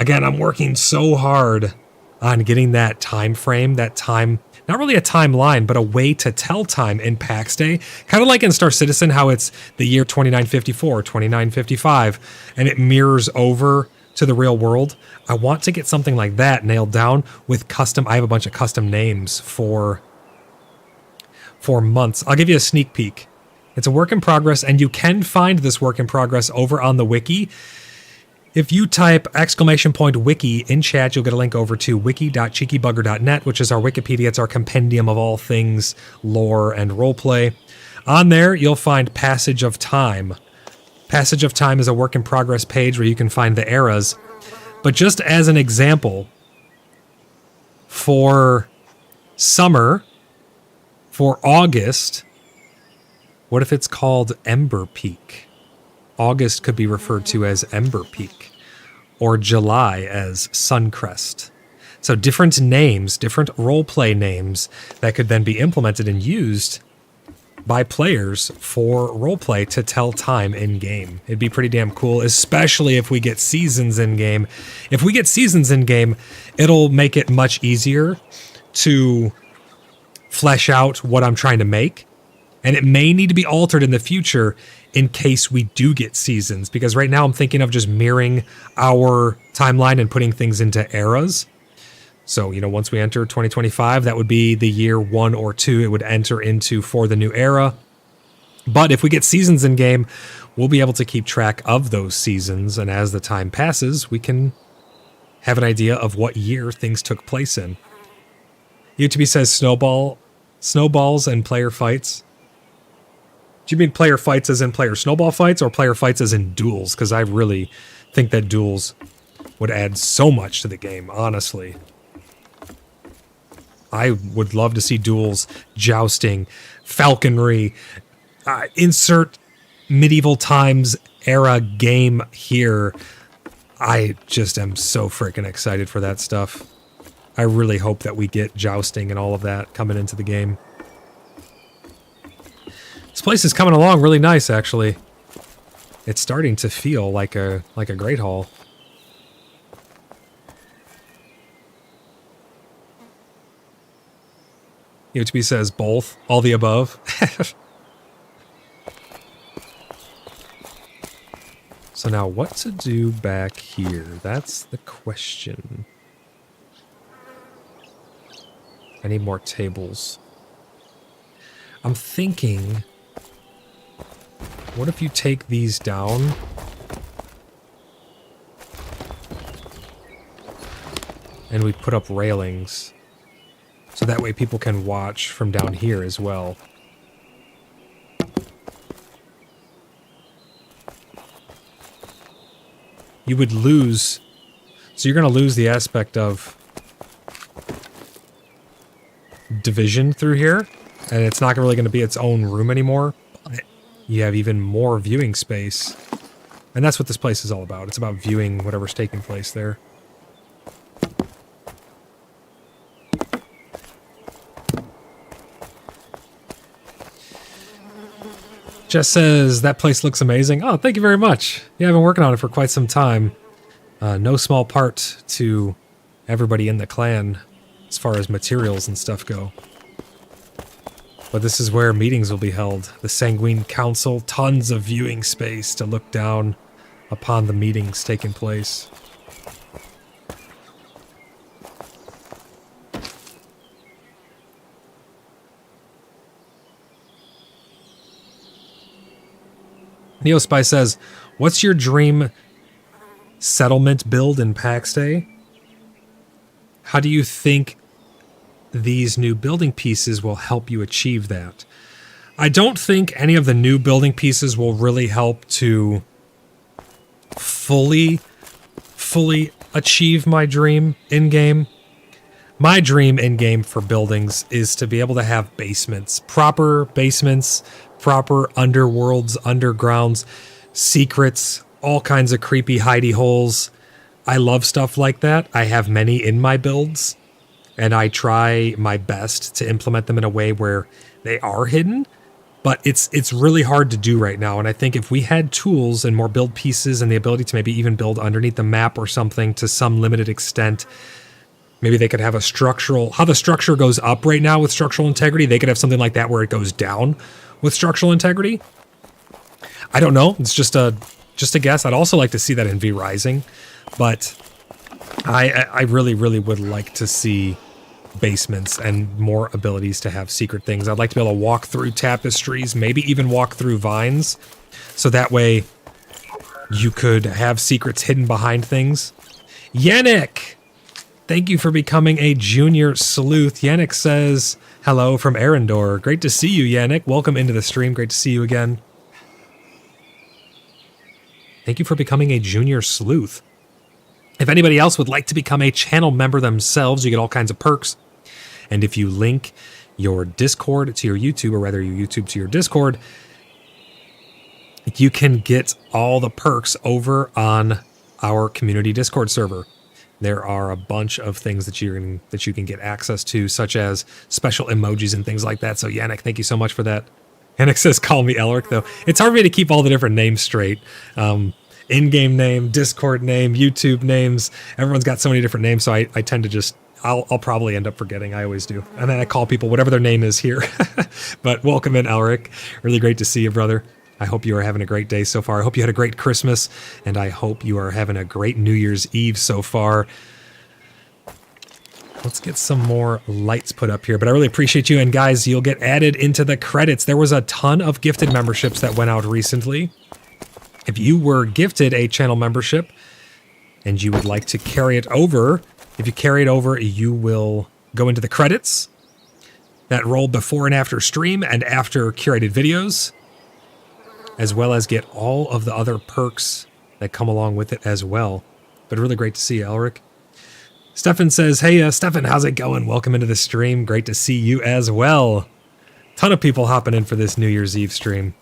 Again, I'm working so hard on getting that time frame, that time, not really a timeline, but a way to tell time in PAX Day. Kind of like in Star Citizen, how it's the year 2954, 2955, and it mirrors over to the real world. I want to get something like that nailed down with custom. I have a bunch of custom names for months. I'll give you a sneak peek. It's a work in progress, and you can find this work in progress over on the wiki. If you type !wiki in chat, you'll get a link over to wiki.cheekybugger.net, which is our Wikipedia. It's our compendium of all things lore and roleplay. On there, you'll find Passage of Time. Passage of Time is a work in progress page where you can find the eras. But just as an example, for summer, for August, what if it's called Ember Peak? August could be referred to as Ember Peak, or July as Suncrest. So different names, different roleplay names that could then be implemented and used by players for roleplay to tell time in-game. It'd be pretty damn cool, especially if we get seasons in-game. If we get seasons in-game, it'll make it much easier to flesh out what I'm trying to make. And it may need to be altered in the future in case we do get seasons, because right now I'm thinking of just mirroring our timeline and putting things into eras. So, once we enter 2025, that would be the year 1 or 2 it would enter into for the new era. But if we get seasons in game, we'll be able to keep track of those seasons, and as the time passes, we can have an idea of what year things took place in. YouTube says snowballs and player fights. Do you mean player fights as in player snowball fights, or player fights as in duels? Because I really think that duels would add so much to the game, honestly. I would love to see duels, jousting, falconry, insert medieval times era game here. I just am so freaking excited for that stuff. I really hope that we get jousting and all of that coming into the game. This place is coming along really nice, actually. It's starting to feel like a great hall. UHB says both, all the above. So now what to do back here? That's the question. I need more tables. I'm thinking, what if you take these down? and we put up railings so that way people can watch from down here as well. You would lose, so you're going to lose the aspect of division through here, and it's not really going to be its own room anymore. You have even more viewing space, and that's what this place is all about. It's about viewing whatever's taking place there. Jess says, that place looks amazing. Oh, thank you very much. Yeah, I've been working on it for quite some time. No small part to everybody in the clan as far as materials and stuff go. But this is where meetings will be held. The Sanguine Council, tons of viewing space to look down upon the meetings taking place. Neospy says, what's your dream settlement build in PAX Day? How do you think these new building pieces will help you achieve that? I don't think any of the new building pieces will really help to fully achieve my dream in-game. My dream in-game for buildings is to be able to have basements, proper underworlds, undergrounds, secrets, all kinds of creepy hidey holes. I love stuff like that. I have many in my builds, and I try my best to implement them in a way where they are hidden, but it's really hard to do right now. And I think if we had tools and more build pieces and the ability to maybe even build underneath the map or something to some limited extent, maybe they could have a structural, how the structure goes up right now with structural integrity, they could have something like that where it goes down with structural integrity. I don't know. It's just a guess. I'd also like to see that in V Rising, but I really would like to see basements and more abilities to have secret things. I'd like to be able to walk through tapestries, maybe even walk through vines, so that way you could have secrets hidden behind things. Yannick! Thank you for becoming a junior sleuth. Yannick says, hello from Arendor. Great to see you, Yannick. Welcome into the stream. Great to see you again. Thank you for becoming a junior sleuth. If anybody else would like to become a channel member themselves, you get all kinds of perks. And if you link your Discord to your YouTube, or rather your YouTube to your Discord, you can get all the perks over on our community Discord server. There are a bunch of things that you can get access to, such as special emojis and things like that. So Yannick, thank you so much for that. Yannick says, call me Elric, though. It's hard for me to keep all the different names straight. In-game name, Discord name, YouTube names. Everyone's got so many different names, so I tend to just, I'll probably end up forgetting. I always do. And then I call people whatever their name is here. But welcome in, Elric. Really great to see you, brother. I hope you are having a great day so far. I hope you had a great Christmas, and I hope you are having a great New Year's Eve so far. Let's get some more lights put up here, but I really appreciate you. And guys, you'll get added into the credits. There was a ton of gifted memberships that went out recently. If you were gifted a channel membership and you would like to carry it over, if you carry it over, you will go into the credits that roll before and after stream and after curated videos, as well as get all of the other perks that come along with it as well. But really great to see you, Elric. Stefan says, hey, Stefan, how's it going? Welcome into the stream. Great to see you as well. Ton of people hopping in for this New Year's Eve stream.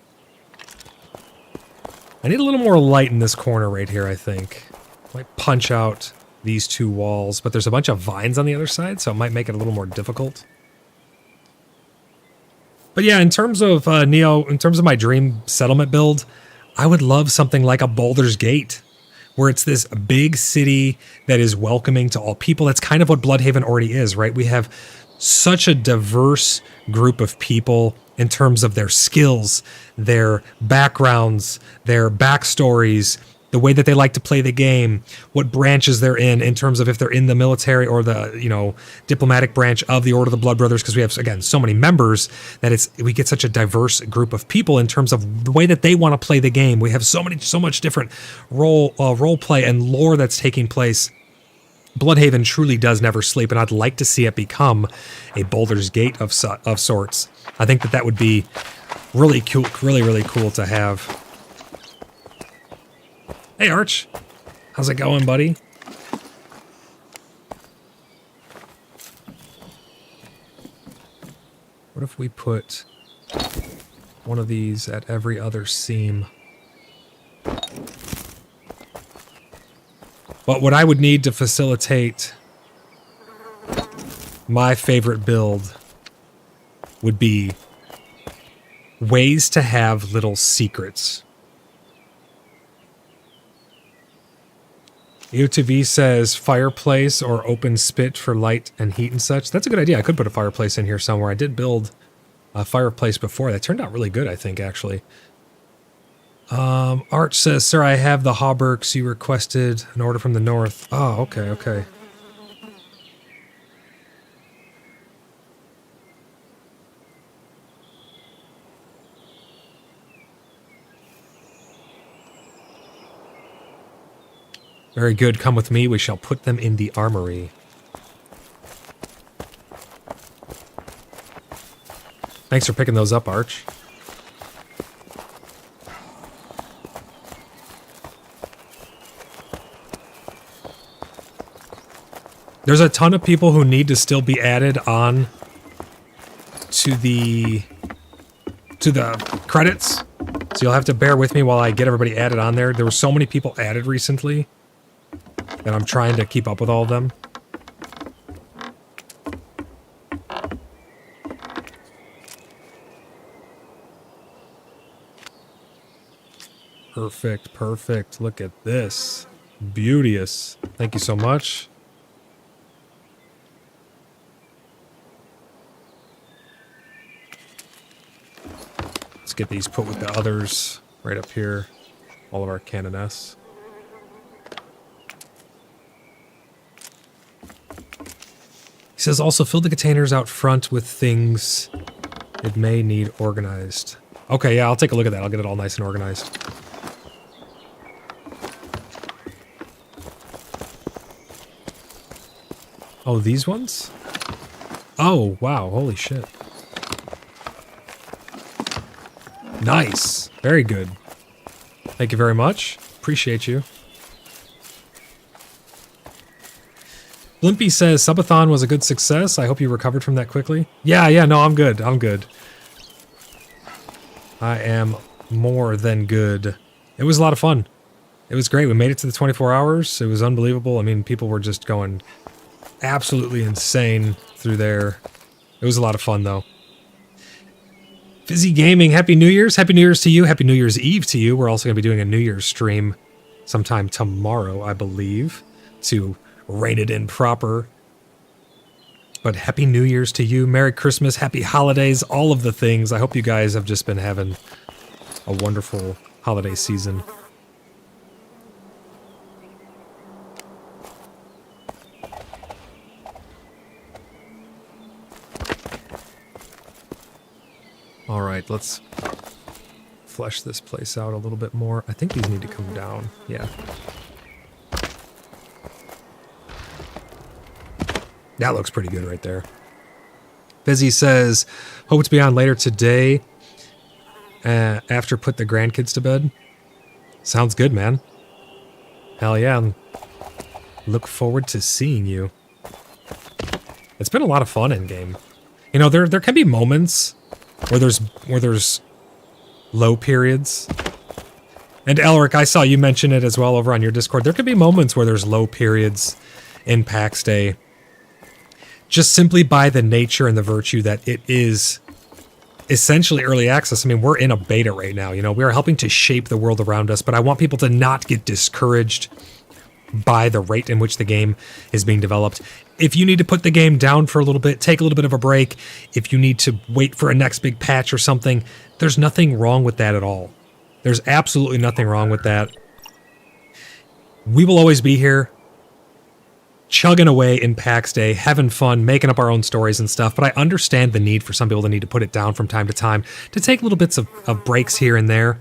I need a little more light in this corner right here, I think. Might punch out these two walls, but there's a bunch of vines on the other side, so it might make it a little more difficult. But yeah, in terms of Neo, in terms of my dream settlement build, I would love something like a Baldur's Gate, where it's this big city that is welcoming to all people. That's kind of what Bloodhaven already is, right? We have such a diverse group of people in terms of their skills, their backgrounds, their backstories, the way that they like to play the game, what branches they're in terms of if they're in the military or the, you know, diplomatic branch of the Order of the Blood Brothers, because we have, again, so many members that we get such a diverse group of people in terms of the way that they want to play the game. We have so much different role play and lore that's taking place Bloodhaven truly does never sleep, and I'd like to see it become a Baldur's Gate of sorts. I think that would be really cool, really cool to have. Hey, Arch. How's it going, buddy? What if we put one of these at every other seam? But what I would need to facilitate my favorite build would be ways to have little secrets. U2V says fireplace or open spit for light and heat and such. That's a good idea. I could put a fireplace in here somewhere. I did build a fireplace before. That turned out really good, I think, actually. Arch says, sir, I have the hauberks you requested an order from the north. Oh, okay, okay. Very good. Come with me. We shall put them in the armory. Thanks for picking those up, Arch. There's a ton of people who need to still be added on to the credits. So you'll have to bear with me while I get everybody added on there. There were so many people added recently that I'm trying to keep up with all of them. Perfect, perfect. Look at this. Beauteous. Thank you so much. Let's get these put with the others right up here. All of our canoness. He says also fill the containers out front with things it may need organized. Okay, yeah, I'll take a look at that. I'll get it all nice and organized. Oh, these ones? Oh, wow. Holy shit. Nice. Very good. Thank you very much. Appreciate you. Blimpy says, Subathon was a good success. I hope you recovered from that quickly. Yeah, no, I'm good. I'm good. I am more than good. It was a lot of fun. It was great. We made it to the 24 hours. It was unbelievable. I mean, people were just going absolutely insane through there. It was a lot of fun, though. Fizzy Gaming, Happy New Year's. Happy New Year's to you. Happy New Year's Eve to you. We're also going to be doing a New Year's stream sometime tomorrow, I believe, to rein it in proper. But Happy New Year's to you. Merry Christmas. Happy holidays. All of the things. I hope you guys have just been having a wonderful holiday season. All right, let's flesh this place out a little bit more. I think these need to come down. Yeah. That looks pretty good right there. Fizzy says, hope to be on later today after put the grandkids to bed. Sounds good, man. Hell yeah. Look forward to seeing you. It's been a lot of fun in game. You know, there can be moments where there's low periods. And Elric, I saw you mention it as well over on your Discord. There could be moments where there's low periods in PAX Day. Just simply by the nature and the virtue that it is essentially early access. I mean, we're in a beta right now. You know, we are helping to shape the world around us, but I want people to not get discouraged by the rate in which the game is being developed. If you need to put the game down for a little bit, take a little bit of a break, if you need to wait for a next big patch or something, there's nothing wrong with that at all. There's absolutely nothing wrong with that. We will always be here, chugging away in PAX Day, having fun, making up our own stories and stuff, but I understand the need for some people to need to put it down from time to time, to take little bits of breaks here and there.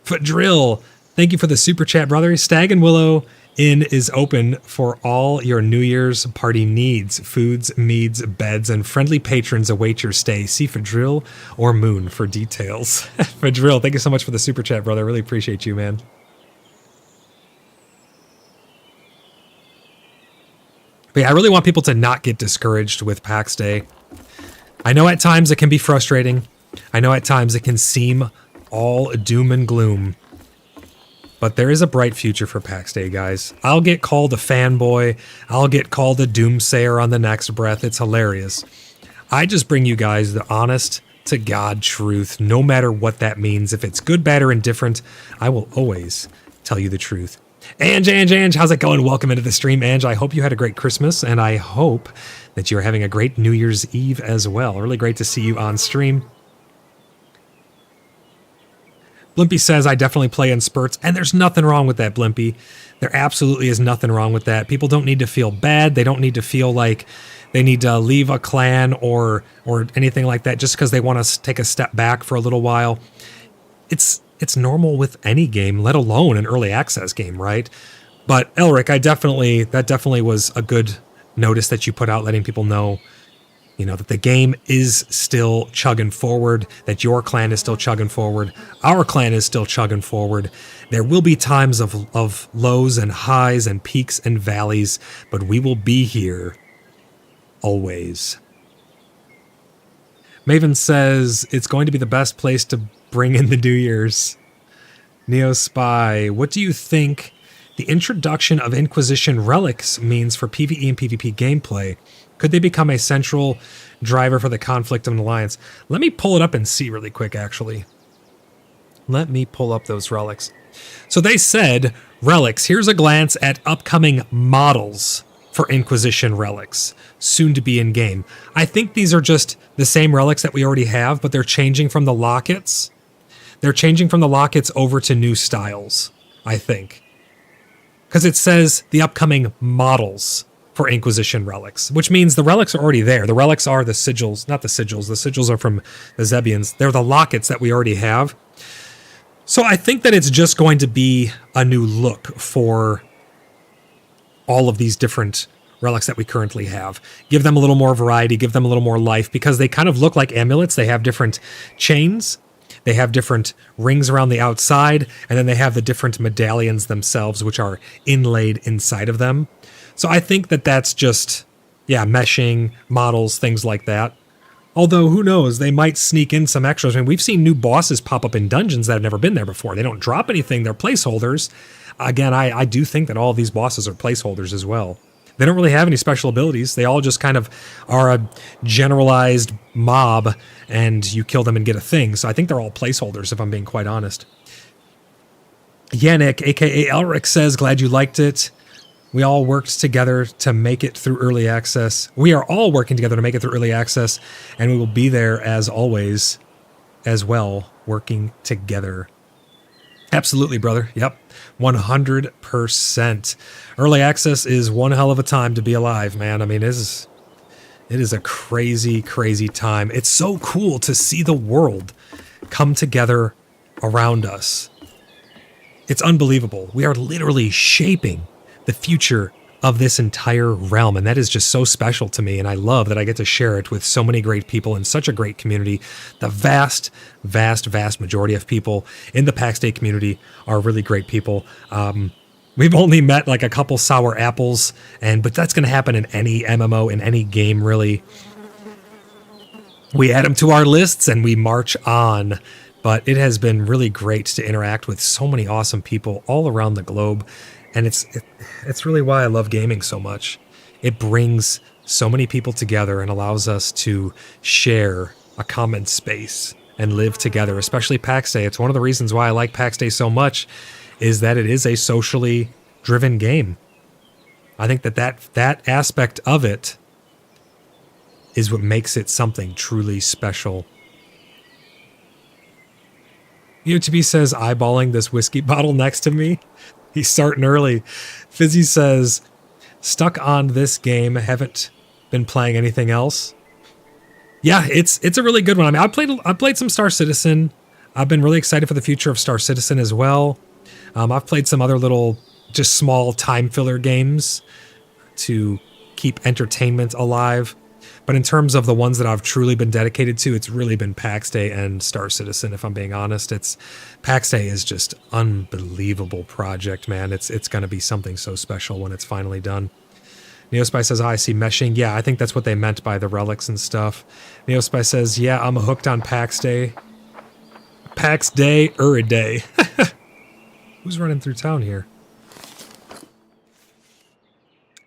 Foot Drill, thank you for the super chat, brother. Stag and Willow Inn is open for all your New Year's party needs. Foods, meads, beds, and friendly patrons await your stay. See Fadril or Moon for details. Fadril, thank you so much for the super chat, brother. I really appreciate you, man. But yeah, I really want people to not get discouraged with PAX Day. I know at times it can be frustrating. I know at times it can seem all doom and gloom. But there is a bright future for PAX Day, guys. I'll get called a fanboy. I'll get called a doomsayer on the next breath. It's hilarious. I just bring you guys the honest to God truth, no matter what that means. If it's good, bad, or indifferent, I will always tell you the truth. Ange, how's it going? Welcome into the stream, Ange. I hope you had a great Christmas, and I hope that you're having a great New Year's Eve as well. Really great to see you on stream. Blimpy says, I definitely play in spurts, and there's nothing wrong with that, Blimpy. There absolutely is nothing wrong with that. People don't need to feel bad. They don't need to feel like they need to leave a clan or anything like that just because they want to take a step back for a little while. It's normal with any game, let alone an early access game, right? But Elric, that definitely was a good notice that you put out, letting people know, you know, that the game is still chugging forward, that your clan is still chugging forward, our clan is still chugging forward. There will be times of lows and highs and peaks and valleys, but we will be here always. Maven says it's going to be the best place to bring in the New Year's. Neo Spy, what do you think the introduction of Inquisition relics means for PvE and PvP gameplay? Could they become a central driver for the conflict of an alliance? Let me pull it up and see really quick, actually. Let me pull up those relics. So they said, relics. Here's a glance at upcoming models for Inquisition relics, soon to be in-game. I think these are just the same relics that we already have, but they're changing from the lockets. They're changing from the lockets over to new styles, I think. Because it says the upcoming models for Inquisition relics, which means the relics are already there. The relics are the sigils, not the sigils. The sigils are from the Zebians. They're the lockets that we already have. So I think that it's just going to be a new look for all of these different relics that we currently have. Give them a little more variety, give them a little more life, because they kind of look like amulets. They have different chains, they have different rings around the outside, and then they have the different medallions themselves, which are inlaid inside of them. So I think that that's just, meshing, models, things like that. Although, who knows, they might sneak in some extras. I mean, we've seen new bosses pop up in dungeons that have never been there before. They don't drop anything, they're placeholders. Again, I do think that all of these bosses are placeholders as well. They don't really have any special abilities. They all just kind of are a generalized mob, and you kill them and get a thing. So I think they're all placeholders, if I'm being quite honest. Yannick, a.k.a. Elric, says, glad you liked it. We all worked together to make it through early access. We are all working together to make it through early access, and we will be there as always as well, working together. Absolutely, brother. Yep. 100%. Early access is one hell of a time to be alive, man. I mean, it is a crazy, crazy time. It's so cool to see the world come together around us. It's unbelievable. We are literally shaping the future of this entire realm, and that is just so special to me, and I love that I get to share it with so many great people in such a great community. The vast, vast, vast majority of people in the PAX Day community are really great people. We've only met like a couple sour apples, but that's going to happen in any MMO, in any game, really. We add them to our lists and we march on, but it has been really great to interact with so many awesome people all around the globe. And it's really why I love gaming so much. It brings so many people together and allows us to share a common space and live together, especially PAX Day. It's one of the reasons why I like PAX Day so much, is that it is a socially driven game. I think that aspect of it is what makes it something truly special. UTB says, eyeballing this whiskey bottle next to me. He's starting early. Fizzy says, stuck on this game, haven't been playing anything else. Yeah, it's a really good one. I mean, I played some Star Citizen. I've been really excited for the future of Star Citizen as well. I've played some other little just small time filler games to keep entertainment alive. But in terms of the ones that I've truly been dedicated to, it's really been PAX Day and Star Citizen, if I'm being honest. PAX Day is just unbelievable project, man. It's going to be something so special when it's finally done. Neospy says, I see meshing. Yeah, I think that's what they meant by the relics and stuff. Neospy says, yeah, I'm hooked on PAX Day. PAX Day, a day. Who's running through town here?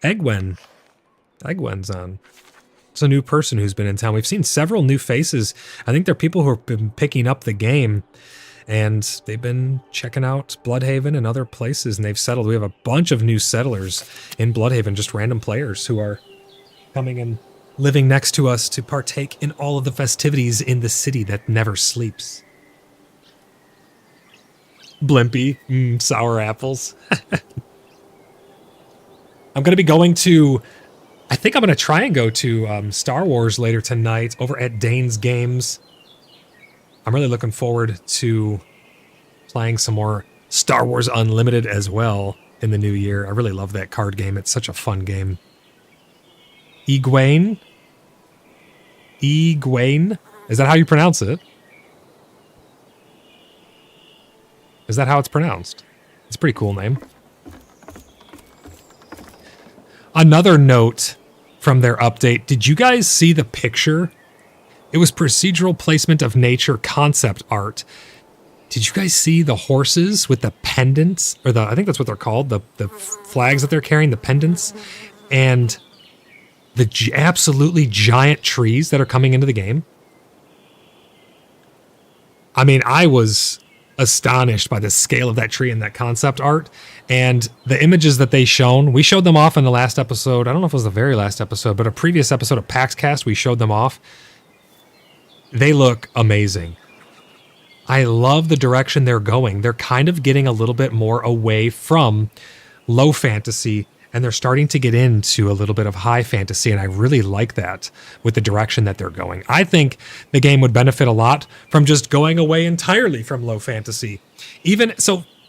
Eggwen's on. It's a new person who's been in town. We've seen several new faces. I think they're people who have been picking up the game, and they've been checking out Bloodhaven and other places, and they've settled. We have a bunch of new settlers in Bloodhaven, just random players who are coming and living next to us to partake in all of the festivities in the city that never sleeps. Blimpy, sour apples. I'm going to be going to... I think I'm going to try and go to Star Wars later tonight over at Dane's Games. I'm really looking forward to playing some more Star Wars Unlimited as well in the new year. I really love that card game. It's such a fun game. Egwene? Is that how you pronounce it? Is that how it's pronounced? It's a pretty cool name. Another note from their update. Did you guys see the picture? It was procedural placement of nature concept art. Did you guys see the horses with the pendants? Or I think that's what they're called. The flags that they're carrying, the pendants. And the absolutely giant trees that are coming into the game. I mean, I was astonished by the scale of that tree and that concept art. And the images that they shown, we showed them off in the last episode. I don't know if it was the very last episode, but a previous episode of PAXcast, we showed them off. They look amazing. I love the direction they're going. They're kind of getting a little bit more away from low fantasy, and they're starting to get into a little bit of high fantasy, and I really like that with the direction that they're going. I think the game would benefit a lot from just going away entirely from low fantasy.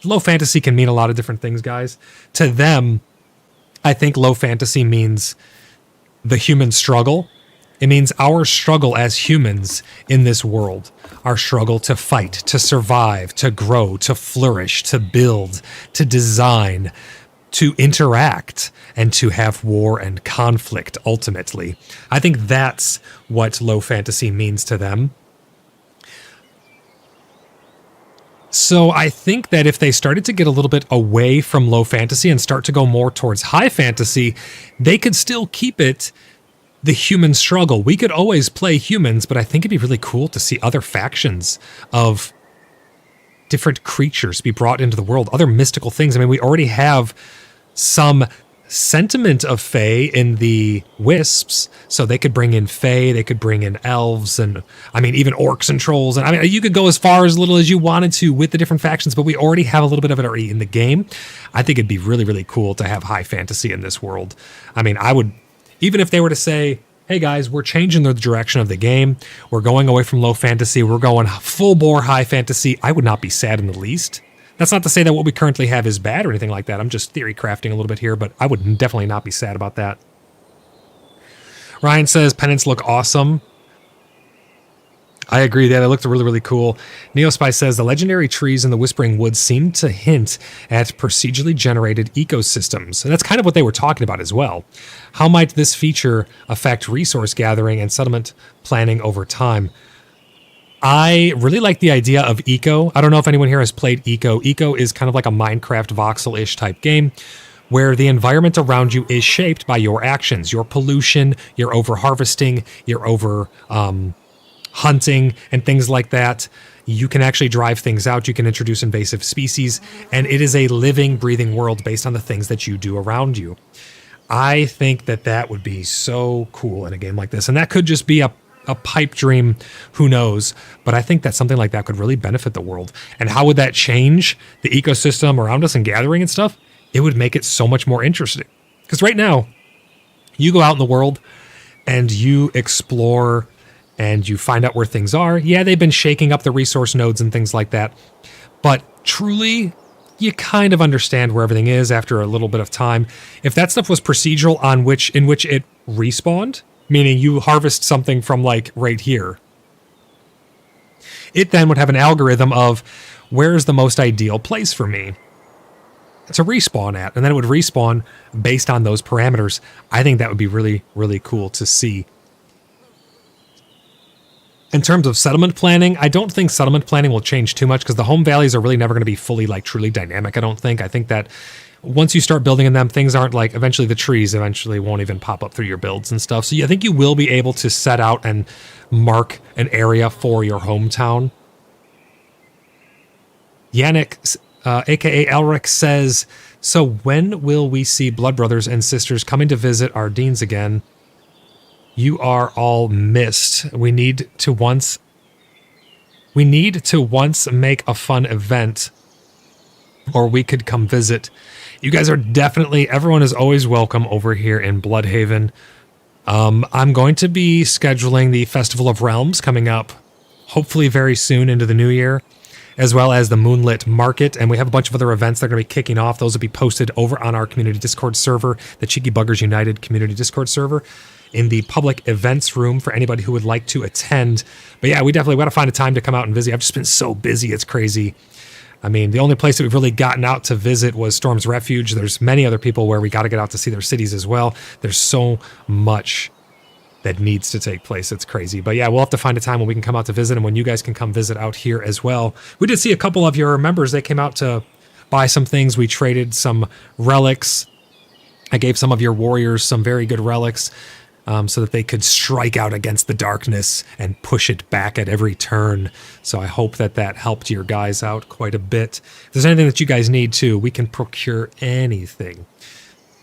Low fantasy can mean a lot of different things, guys. To them, I think low fantasy means the human struggle. It means our struggle as humans in this world. Our struggle to fight, to survive, to grow, to flourish, to build, to design, to interact, and to have war and conflict, ultimately. I think that's what low fantasy means to them. So I think that if they started to get a little bit away from low fantasy and start to go more towards high fantasy, they could still keep it the human struggle. We could always play humans, but I think it'd be really cool to see other factions of different creatures be brought into the world, other mystical things. I mean, we already have some sentiment of Fae in the Wisps, so they could bring in Fae, they could bring in elves, and I mean, even orcs and trolls. And I mean, you could go as far as little as you wanted to with the different factions, but we already have a little bit of it already in the game. I think it'd be really, really cool to have high fantasy in this world. I mean, I would, even if they were to say, hey guys, we're changing the direction of the game, we're going away from low fantasy, we're going full bore high fantasy, I would not be sad in the least. That's not to say that what we currently have is bad or anything like that. I'm just theory crafting a little bit here, but I would definitely not be sad about that. Ryan says, pennants look awesome. I agree that it looked really, really cool. Neospy says, the legendary trees in the Whispering Woods seem to hint at procedurally generated ecosystems. And that's kind of what they were talking about as well. How might this feature affect resource gathering and settlement planning over time? I really like the idea of Eco. I don't know if anyone here has played Eco. Eco is kind of like a Minecraft voxel-ish type game where the environment around you is shaped by your actions, your pollution, your over-harvesting, your hunting, and things like that. You can actually drive things out. You can introduce invasive species, and it is a living, breathing world based on the things that you do around you. I think that that would be so cool in a game like this, and that could just be a pipe dream, who knows, but I think that something like that could really benefit the world. And how would that change the ecosystem around us and gathering and stuff? It would make it so much more interesting. Because right now, you go out in the world and you explore and you find out where things are. Yeah, they've been shaking up the resource nodes and things like that, but truly, you kind of understand where everything is after a little bit of time. If that stuff was procedural in which it respawned, meaning you harvest something from like right here, it then would have an algorithm of where's the most ideal place for me to respawn at, and then it would respawn based on those parameters. I think that would be really, really cool to see. In terms of settlement planning, I don't think settlement planning will change too much because the home valleys are really never going to be fully like truly dynamic, I don't think. I think that once you start building in them, things aren't like eventually the trees eventually won't even pop up through your builds and stuff. So I think you will be able to set out and mark an area for your hometown. Yannick, aka Elric, says, so when will we see blood brothers and sisters coming to visit our deans again? You are all missed. We need to once make a fun event, or we could come visit. You guys are definitely, everyone is always welcome over here in Bloodhaven. I'm going to be scheduling the Festival of Realms coming up hopefully very soon into the new year, as well as the Moonlit Market, and we have a bunch of other events that are going to be kicking off. Those will be posted over on our community Discord server, the Cheeky Buggers United community Discord server, in the public events room for anybody who would like to attend. But yeah, we definitely got to find a time to come out and visit. I've just been so busy, it's crazy. I mean, the only place that we've really gotten out to visit was Storm's Refuge. There's many other people where we got to get out to see their cities as well. There's so much that needs to take place. It's crazy. But yeah, we'll have to find a time when we can come out to visit and when you guys can come visit out here as well. We did see a couple of your members. They came out to buy some things. We traded some relics. I gave some of your warriors some very good relics so that they could strike out against the darkness and push it back at every turn. So I hope that that helped your guys out quite a bit. If there's anything that you guys need too, we can procure anything.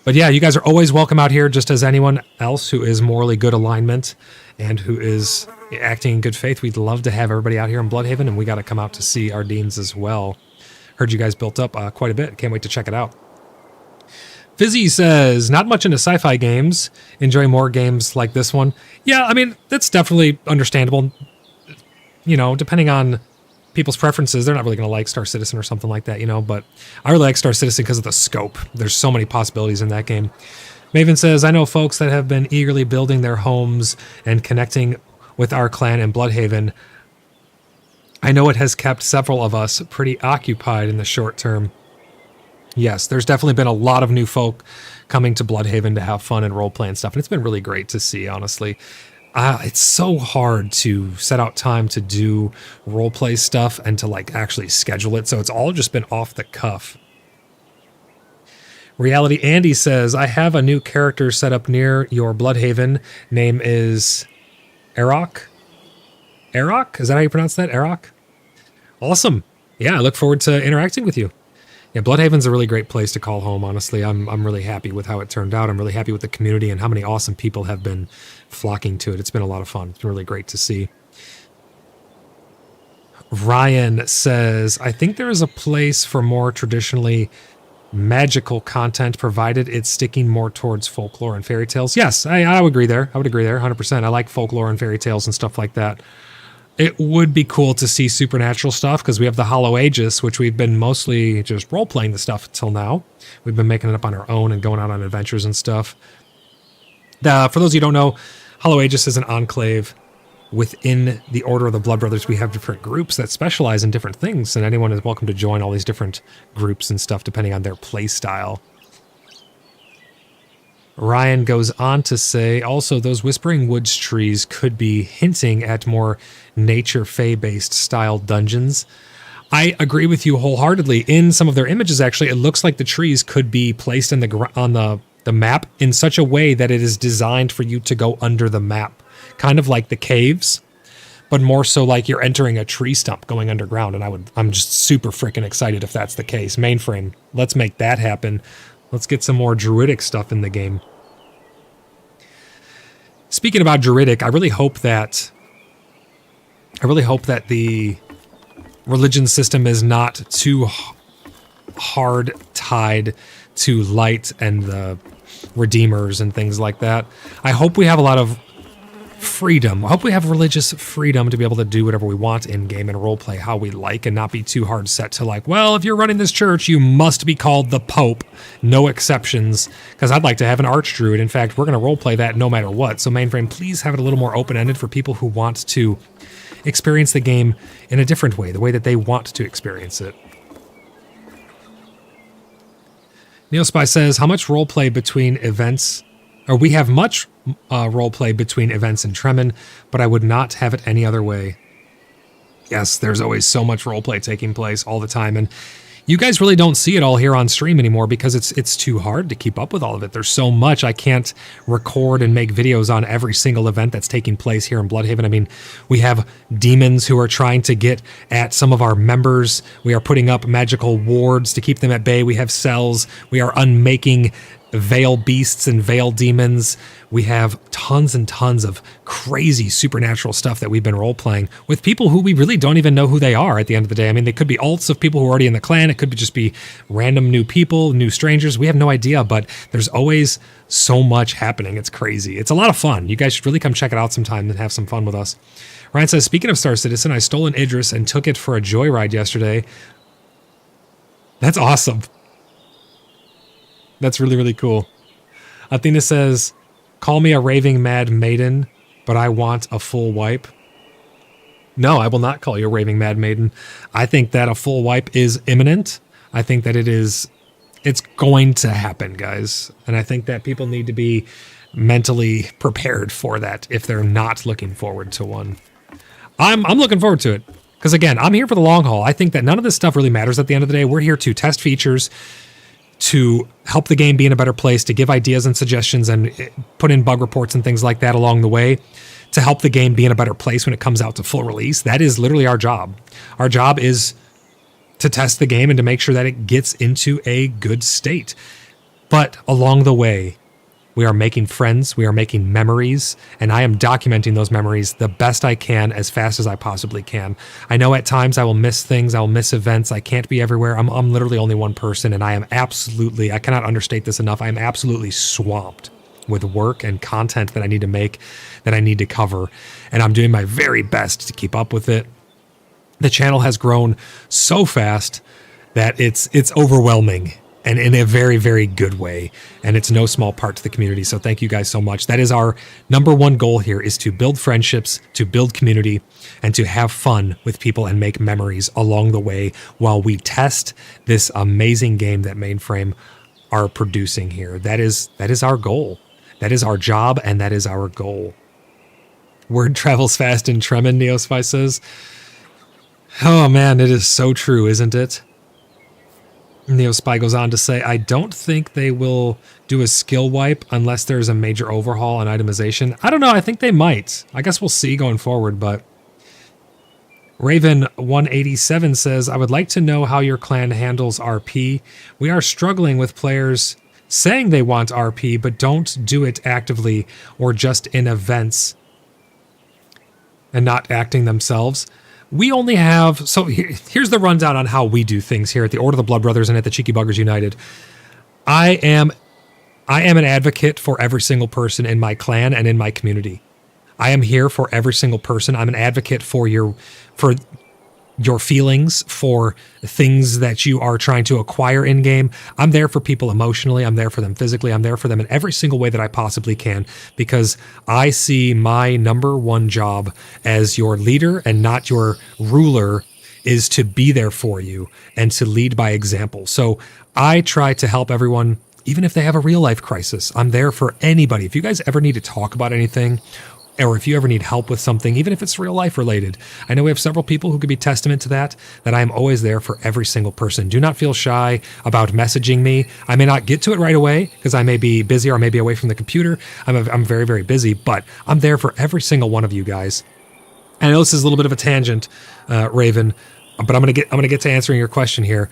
But yeah, you guys are always welcome out here, just as anyone else who is morally good alignment and who is acting in good faith. We'd love to have everybody out here in Bloodhaven, and we got to come out to see our deans as well. Heard you guys built up quite a bit. Can't wait to check it out. Fizzy says, not much into sci-fi games. Enjoy more games like this one. Yeah, I mean, that's definitely understandable. You know, depending on people's preferences, they're not really going to like Star Citizen or something like that, you know, but I really like Star Citizen because of the scope. There's so many possibilities in that game. Maven says, I know folks that have been eagerly building their homes and connecting with our clan in Bloodhaven. I know it has kept several of us pretty occupied in the short term. Yes, there's definitely been a lot of new folk coming to Bloodhaven to have fun and roleplay and stuff, and it's been really great to see, honestly. It's so hard to set out time to do roleplay stuff and to like actually schedule it, so it's all just been off the cuff. Reality Andy says, I have a new character set up near your Bloodhaven. Name is Arok. Arok? Is that how you pronounce that? Arok? Awesome. Yeah, I look forward to interacting with you. Yeah, Bloodhaven's a really great place to call home, honestly. I'm really happy with how it turned out. I'm really happy with the community and how many awesome people have been flocking to it. It's been a lot of fun. It's been really great to see. Ryan says, I think there is a place for more traditionally magical content, provided it's sticking more towards folklore and fairy tales. Yes, I would agree there. I would agree there, 100%. I like folklore and fairy tales and stuff like that. It would be cool to see supernatural stuff because we have the Hollow Aegis, which we've been mostly just role-playing the stuff until now. We've been making it up on our own and going out on adventures and stuff. For those of you who don't know, Hollow Aegis is an enclave within the Order of the Blood Brothers. We have different groups that specialize in different things, and anyone is welcome to join all these different groups and stuff depending on their play style. Ryan goes on to say, also, those Whispering Woods trees could be hinting at more nature fae-based style dungeons. I agree with you wholeheartedly. In some of their images, actually, it looks like the trees could be placed in on the map in such a way that it is designed for you to go under the map. Kind of like the caves, but more so like you're entering a tree stump going underground. And I'm just super freaking excited if that's the case. Mainframe, let's make that happen. Let's get some more druidic stuff in the game. Speaking about druidic, I really hope that the religion system is not too hard tied to light and the redeemers and things like that. I hope we have a lot of freedom. I hope we have religious freedom to be able to do whatever we want in game and roleplay how we like and not be too hard set to like, well, if you're running this church, you must be called the Pope. No exceptions. Because I'd like to have an archdruid. In fact, we're going to roleplay that no matter what. So Mainframe, please have it a little more open-ended for people who want to experience the game in a different way, the way that they want to experience it. Neospy says, how much roleplay between events, or we have much roleplay between events in Tremin, but I would not have it any other way. Yes, there's always so much roleplay taking place all the time, and you guys really don't see it all here on stream anymore because it's too hard to keep up with all of it. There's so much. I can't record and make videos on every single event that's taking place here in Bloodhaven. I mean, we have demons who are trying to get at some of our members. We are putting up magical wards to keep them at bay. We have cells. We are unmaking veil beasts and veil demons. We have tons and tons of crazy supernatural stuff that we've been role-playing with people who we really don't even know who they are at the end of the day. I mean, they could be alts of people who are already in the clan. It could just be random new people, new strangers. We have no idea, but there's always so much happening. It's crazy. It's a lot of fun. You guys should really come check it out sometime and have some fun with us. Ryan says, speaking of Star Citizen, I stole an Idris and took it for a joyride yesterday. That's awesome. That's really, really cool. Athena says, call me a raving mad maiden, but I want a full wipe. No, I will not call you a raving mad maiden. I think that a full wipe is imminent. I think that it's going to happen, guys. And I think that people need to be mentally prepared for that if they're not looking forward to one. I'm looking forward to it. Because again, I'm here for the long haul. I think that none of this stuff really matters at the end of the day. We're here to test features, to help the game be in a better place, to give ideas and suggestions and put in bug reports and things like that along the way, to help the game be in a better place when it comes out to full release. That is literally our job. Our job is to test the game and to make sure that it gets into a good state. But along the way, we are making friends, we are making memories, and I am documenting those memories the best I can as fast as I possibly can. I know at times I will miss things, I will miss events, I can't be everywhere. I'm literally only one person, and I cannot understate this enough, I am absolutely swamped with work and content that I need to make, that I need to cover, and I'm doing my very best to keep up with it. The channel has grown so fast that it's overwhelming. And in a very, very good way. And it's no small part to the community. So thank you guys so much. That is our number one goal here, is to build friendships, to build community, and to have fun with people and make memories along the way while we test this amazing game that Mainframe are producing here. That is our goal. That is our job, and that is our goal. Word travels fast in Tremin, Neospy says. Oh man, it is so true, isn't it? Neospy goes on to say, I don't think they will do a skill wipe unless there's a major overhaul on itemization. I don't know. I think they might. I guess we'll see going forward, but Raven187 says, I would like to know how your clan handles RP. We are struggling with players saying they want RP, but don't do it actively or just in events and not acting themselves. We only have, so here's the rundown on how we do things here at the Order of the Blood Brothers and at the Cheeky Buggers United. I am an advocate for every single person in my clan and in my community. I am here for every single person. I'm an advocate for your feelings, for things that you are trying to acquire in game. I'm there for people emotionally. I'm there for them physically. I'm there for them in every single way that I possibly can, because I see my number one job as your leader and not your ruler is to be there for you and to lead by example. So I try to help everyone, even if they have a real life crisis. I'm there for anybody. If you guys ever need to talk about anything, or if you ever need help with something, even if it's real life related. I know we have several people who could be testament to that I am always there for every single person. Do not feel shy about messaging me. I may not get to it right away because I may be busy or I may be away from the computer. I'm very, very busy, but I'm there for every single one of you guys. I know this is a little bit of a tangent, Raven, but I'm gonna get to answering your question here.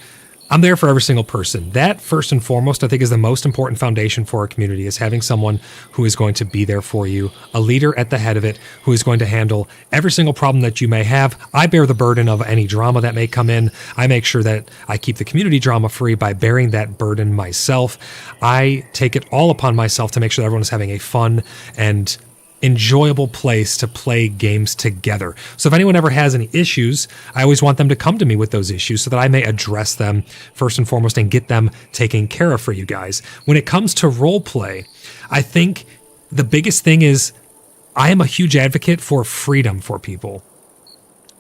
I'm there for every single person. That, first and foremost, I think is the most important foundation for our community, is having someone who is going to be there for you, a leader at the head of it, who is going to handle every single problem that you may have. I bear the burden of any drama that may come in. I make sure that I keep the community drama free by bearing that burden myself. I take it all upon myself to make sure that everyone is having a fun and enjoyable place to play games together. So if anyone ever has any issues, I always want them to come to me with those issues so that I may address them first and foremost and get them taken care of for you guys. When it comes to role play, I think the biggest thing is I am a huge advocate for freedom for people.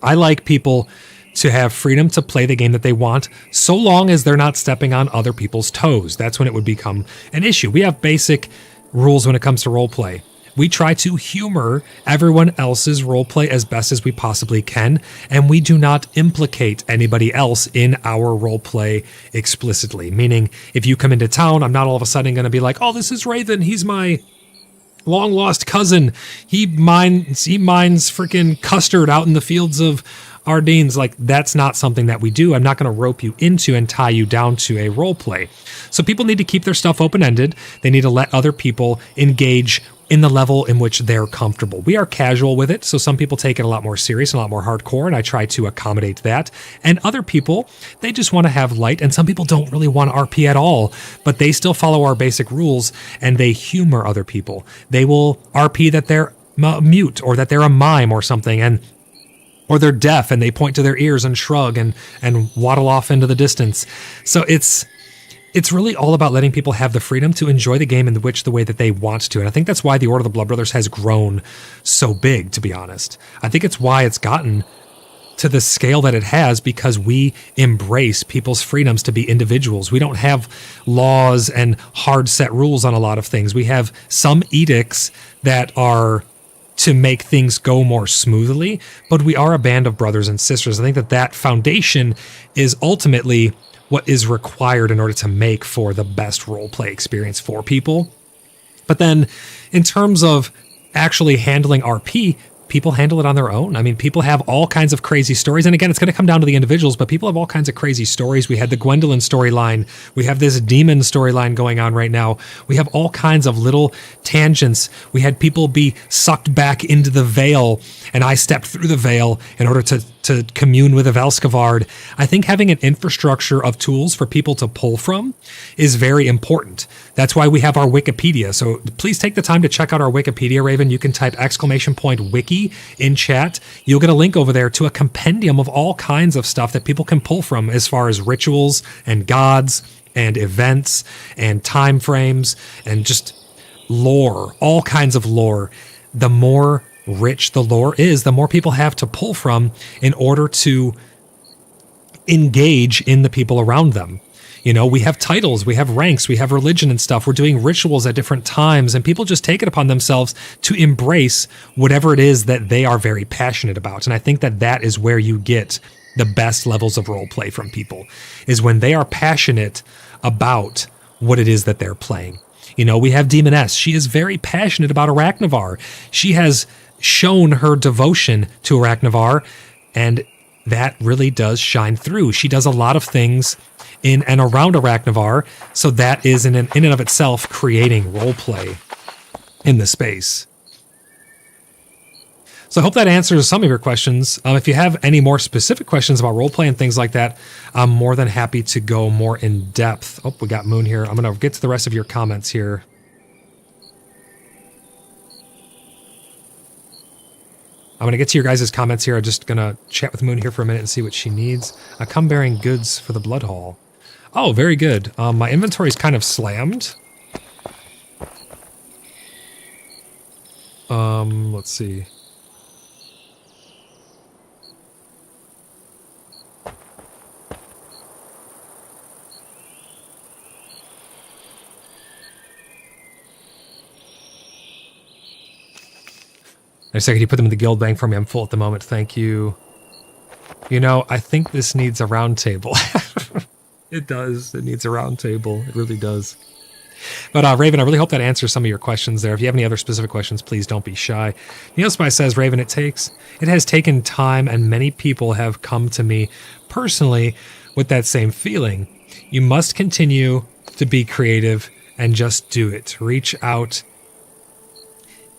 I like people to have freedom to play the game that they want, so long as they're not stepping on other people's toes. That's when it would become an issue. We have basic rules when it comes to role play. We try to humor everyone else's role play as best as we possibly can, and we do not implicate anybody else in our role play explicitly. Meaning, if you come into town, I'm not all of a sudden going to be like, oh, this is Raven, he's my long lost cousin. He mines freaking custard out in the fields of Ardennes. Like, that's not something that we do. I'm not going to rope you into and tie you down to a role play. So people need to keep their stuff open-ended. They need to let other people engage in the level in which they're comfortable. We are casual with it, so some people take it a lot more serious and a lot more hardcore, and I try to accommodate that. And other people, they just want to have light, and some people don't really want to RP at all, but they still follow our basic rules, and they humor other people. They will RP that they're mute, or that they're a mime or something, or they're deaf, and they point to their ears and shrug and waddle off into the distance. So it's really all about letting people have the freedom to enjoy the game in the way that they want to. And I think that's why the Order of the Blood Brothers has grown so big, to be honest. I think it's why it's gotten to the scale that it has, because we embrace people's freedoms to be individuals. We don't have laws and hard set rules on a lot of things. We have some edicts that are to make things go more smoothly, but we are a band of brothers and sisters. I think that foundation is ultimately what is required in order to make for the best role play experience for people. But then in terms of actually handling RP, people handle it on their own. I mean, people have all kinds of crazy stories. And again, it's going to come down to the individuals, but people have all kinds of crazy stories. We had the Gwendolyn storyline. We have this demon storyline going on right now. We have all kinds of little tangents. We had people be sucked back into the veil, and I stepped through the veil in order to commune with a Velskavard. I think having an infrastructure of tools for people to pull from is very important. That's why we have our Wikipedia. So please take the time to check out our Wikipedia, Raven. You can type !wiki in chat. You'll get a link over there to a compendium of all kinds of stuff that people can pull from as far as rituals and gods and events and time frames and just lore, all kinds of lore. The more rich the lore is, the more people have to pull from in order to engage in the people around them. You know, we have titles, we have ranks, we have religion and stuff. We're doing rituals at different times, and people just take it upon themselves to embrace whatever it is that they are very passionate about. And I think that is where you get the best levels of role play from people, is when they are passionate about what it is that they're playing. You know, we have Demoness. She is very passionate about Arachnavar. She has shown her devotion to Arachnavar, and that really does shine through. She does a lot of things in and around Arachnavar, so that is in and of itself creating role play in the space. So I hope that answers some of your questions. If you have any more specific questions about role play and things like that, I'm more than happy to go more in depth. Oh, we got Moon here. I'm going to get to the rest of your comments here. I'm going to get to your guys' comments here. I'm just going to chat with Moon here for a minute and see what she needs. I come bearing goods for the Blood Hall. Oh, very good. My inventory is kind of slammed. Let's see. I said, could you put them in the guild bank for me? I'm full at the moment. Thank you. You know, I think this needs a round table. It does. It needs a round table. It really does. But Raven, I really hope that answers some of your questions there. If you have any other specific questions, please don't be shy. Neospy says, Raven, it has taken time, and many people have come to me personally with that same feeling. You must continue to be creative and just do it. Reach out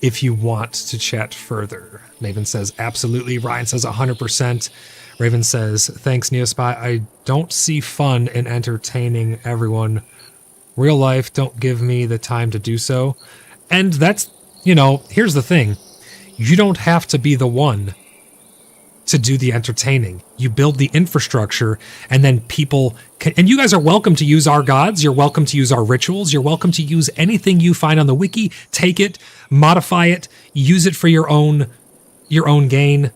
if you want to chat further. Maven says, absolutely. Ryan says, 100%. Raven says, thanks, Neospy. I don't see fun in entertaining everyone. Real life don't give me the time to do so. And that's you know, here's the thing. You don't have to be the one to do the entertaining. You build the infrastructure, and then people can, and you guys are welcome to use our gods. You're welcome to use our rituals. You're welcome to use anything you find on the wiki. Take it, modify it, use it for your own gain.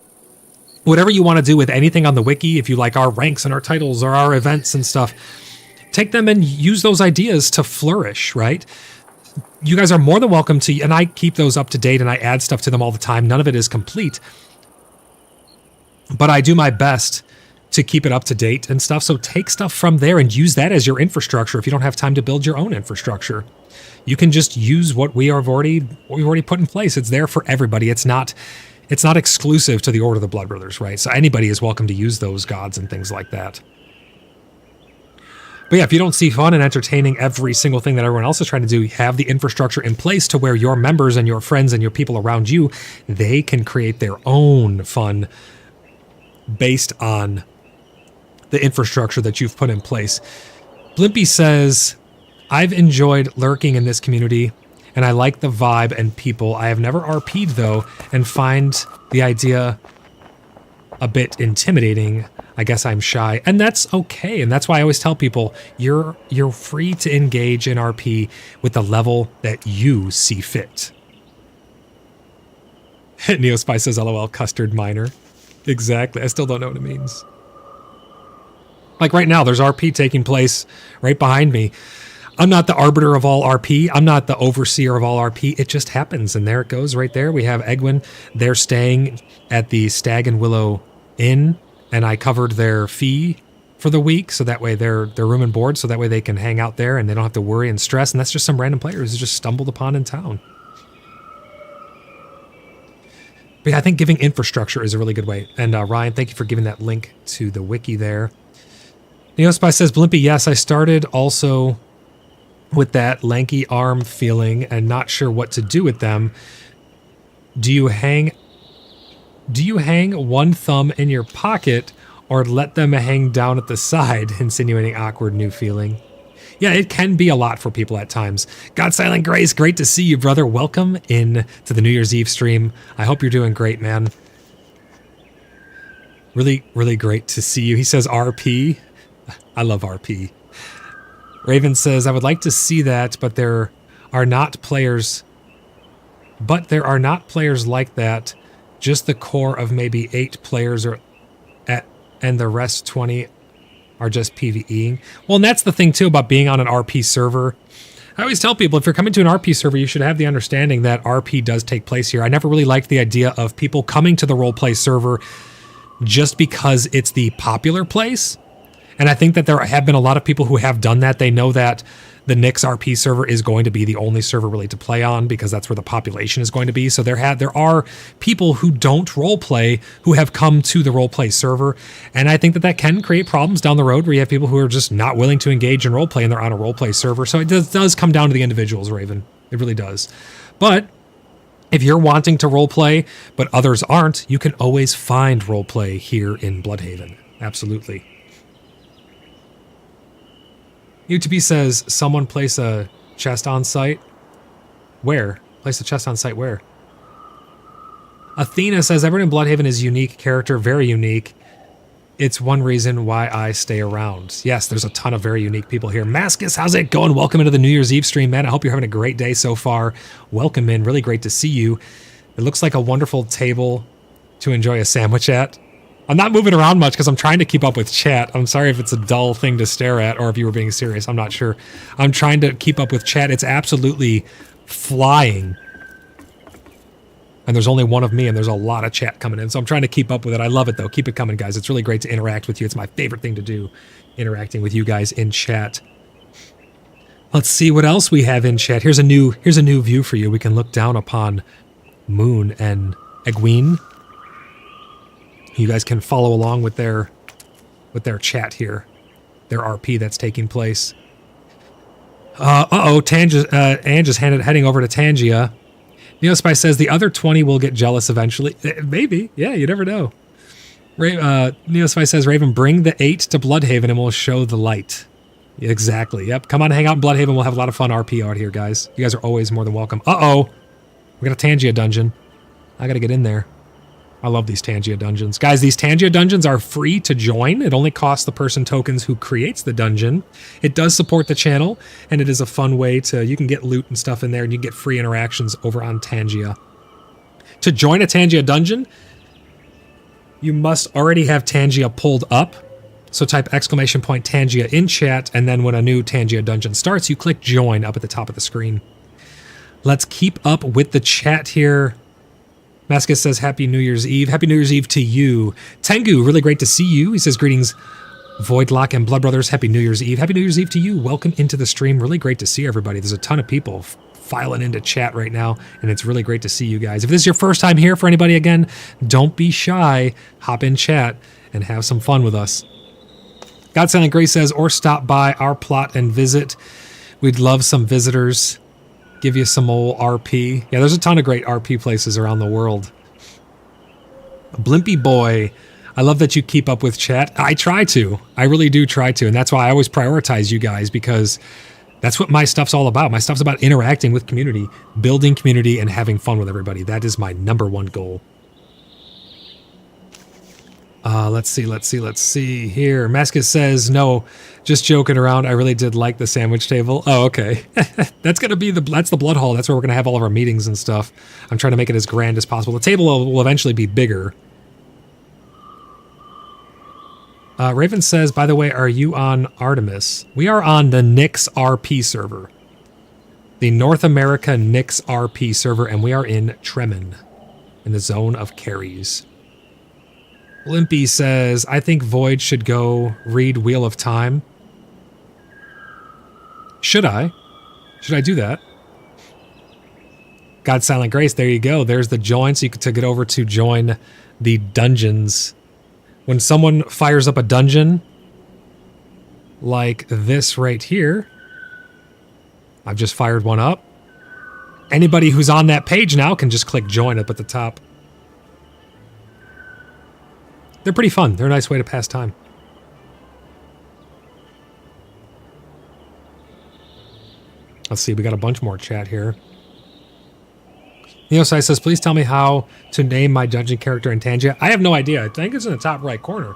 Whatever you want to do with anything on the wiki, if you like our ranks and our titles or our events and stuff, take them and use those ideas to flourish, right? You guys are more than welcome to, and I keep those up to date and I add stuff to them all the time. None of it is complete, but I do my best to keep it up to date and stuff. So take stuff from there and use that as your infrastructure. If you don't have time to build your own infrastructure, you can just use what we've already put in place. It's there for everybody. It's not exclusive to the Order of the Blood Brothers, right? So anybody is welcome to use those gods and things like that. But yeah, if you don't see fun and entertaining every single thing that everyone else is trying to do, have the infrastructure in place to where your members and your friends and your people around you, they can create their own fun based on the infrastructure that you've put in place. Blimpy says, I've enjoyed lurking in this community, and I like the vibe and people. I have never RP'd, though, and find the idea a bit intimidating. I guess I'm shy, and that's okay. And that's why I always tell people, you're free to engage in RP with the level that you see fit. Neospy says, LOL, custard miner. Exactly. I still don't know what it means. Like right now, there's RP taking place right behind me. I'm not the arbiter of all RP. I'm not the overseer of all RP. It just happens, and there it goes right there. We have Egwin. They're staying at the Stag and Willow Inn, and I covered their fee for the week, so that way they're room and board, so that way they can hang out there and they don't have to worry and stress. And that's just some random players who just stumbled upon in town. But yeah, I think giving infrastructure is a really good way. And Ryan, thank you for giving that link to the wiki there. Neospy says, Blimpy, yes, I started also with that lanky arm feeling and not sure what to do with them. Do you hang one thumb in your pocket or let them hang down at the side, insinuating awkward new feeling? Yeah, it can be a lot for people at times. God Silent Grace, great to see you, brother. Welcome in to the New Year's Eve stream. I hope you're doing great, man. Really, really great to see you. He says RP. I love RP. Raven says, I would like to see that, but there are not players like that. Just the core of maybe 8 players and the rest 20 are just PvEing. Well, and that's the thing too about being on an RP server. I always tell people, if you're coming to an RP server, you should have the understanding that RP does take place here. I never really liked the idea of people coming to the roleplay server just because it's the popular place. And I think that there have been a lot of people who have done that. They know that the Nyx RP server is going to be the only server really to play on because that's where the population is going to be. So there are people who don't roleplay who have come to the roleplay server. And I think that can create problems down the road where you have people who are just not willing to engage in roleplay and they're on a roleplay server. So it does come down to the individuals, Raven. It really does. But if you're wanting to roleplay, but others aren't, you can always find roleplay here in Bloodhaven. Absolutely. UTB says, someone place a chest on site. Where? Place a chest on site where? Athena says, everyone in Bloodhaven is unique character, very unique. It's one reason why I stay around. Yes, there's a ton of very unique people here. Mascus, how's it going? Welcome into the New Year's Eve stream, man. I hope you're having a great day so far. Welcome in. Really great to see you. It looks like a wonderful table to enjoy a sandwich at. I'm not moving around much because I'm trying to keep up with chat. I'm sorry if it's a dull thing to stare at or if you were being serious. I'm not sure. I'm trying to keep up with chat. It's absolutely flying. And there's only one of me and there's a lot of chat coming in. So I'm trying to keep up with it. I love it though. Keep it coming, guys. It's really great to interact with you. It's my favorite thing to do, interacting with you guys in chat. Let's see what else we have in chat. Here's a new view for you. We can look down upon Moon and Egwene. You guys can follow along with their chat here, their RP that's taking place. Ange is heading over to Tangia. Neospy says the other 20 will get jealous eventually. Maybe, yeah, you never know. Neospy says, Raven, bring the 8 to Bloodhaven and we'll show the light. Exactly, yep. Come on, hang out in Bloodhaven. We'll have a lot of fun RP out here, guys. You guys are always more than welcome. We got a Tangia dungeon. I got to get in there. I love these Tangia dungeons. Guys, these Tangia dungeons are free to join. It only costs the person tokens who creates the dungeon. It does support the channel, and it is a fun way to... You can get loot and stuff in there, and you get free interactions over on Tangia. To join a Tangia dungeon, you must already have Tangia pulled up. So type ! Tangia in chat, and then when a new Tangia dungeon starts, you click join up at the top of the screen. Let's keep up with the chat here. Mascus says, Happy New Year's Eve. Happy New Year's Eve to you. Tengu, really great to see you. He says, greetings, Voidlock and Blood Brothers. Happy New Year's Eve. Happy New Year's Eve to you. Welcome into the stream. Really great to see everybody. There's a ton of people filing into chat right now, and it's really great to see you guys. If this is your first time here for anybody, again, don't be shy. Hop in chat and have some fun with us. God Silent Grace says, or stop by our plot and visit. We'd love some visitors. Give you some old RP. Yeah, there's a ton of great RP places around the world. Blimpy Boy, I love that you keep up with chat. I try to. I really do try to. And that's why I always prioritize you guys, because that's what my stuff's all about. My stuff's about interacting with community, building community, and having fun with everybody. That is my #1 goal. Let's see here. Mascus says, no, just joking around. I really did like the sandwich table. Oh, okay. That's the blood hall. That's where we're going to have all of our meetings and stuff. I'm trying to make it as grand as possible. The table will eventually be bigger. Raven says, by the way, are you on Artemis? We are on the Nix RP server. The North America Nix RP server, and we are in Tremin, in the zone of carries. Limpy says, I think Void should go read Wheel of Time. Should I? Should I do that? God Silent Grace, there you go. There's the join, so you can get over to join the dungeons. When someone fires up a dungeon, like this right here, I've just fired one up. Anybody who's on that page now can just click join up at the top. They're pretty fun. They're a nice way to pass time. Let's see, we got a bunch more chat here. Neosai says, please tell me how to name my dungeon character in Tangia. I have no idea. I think it's in the top right corner.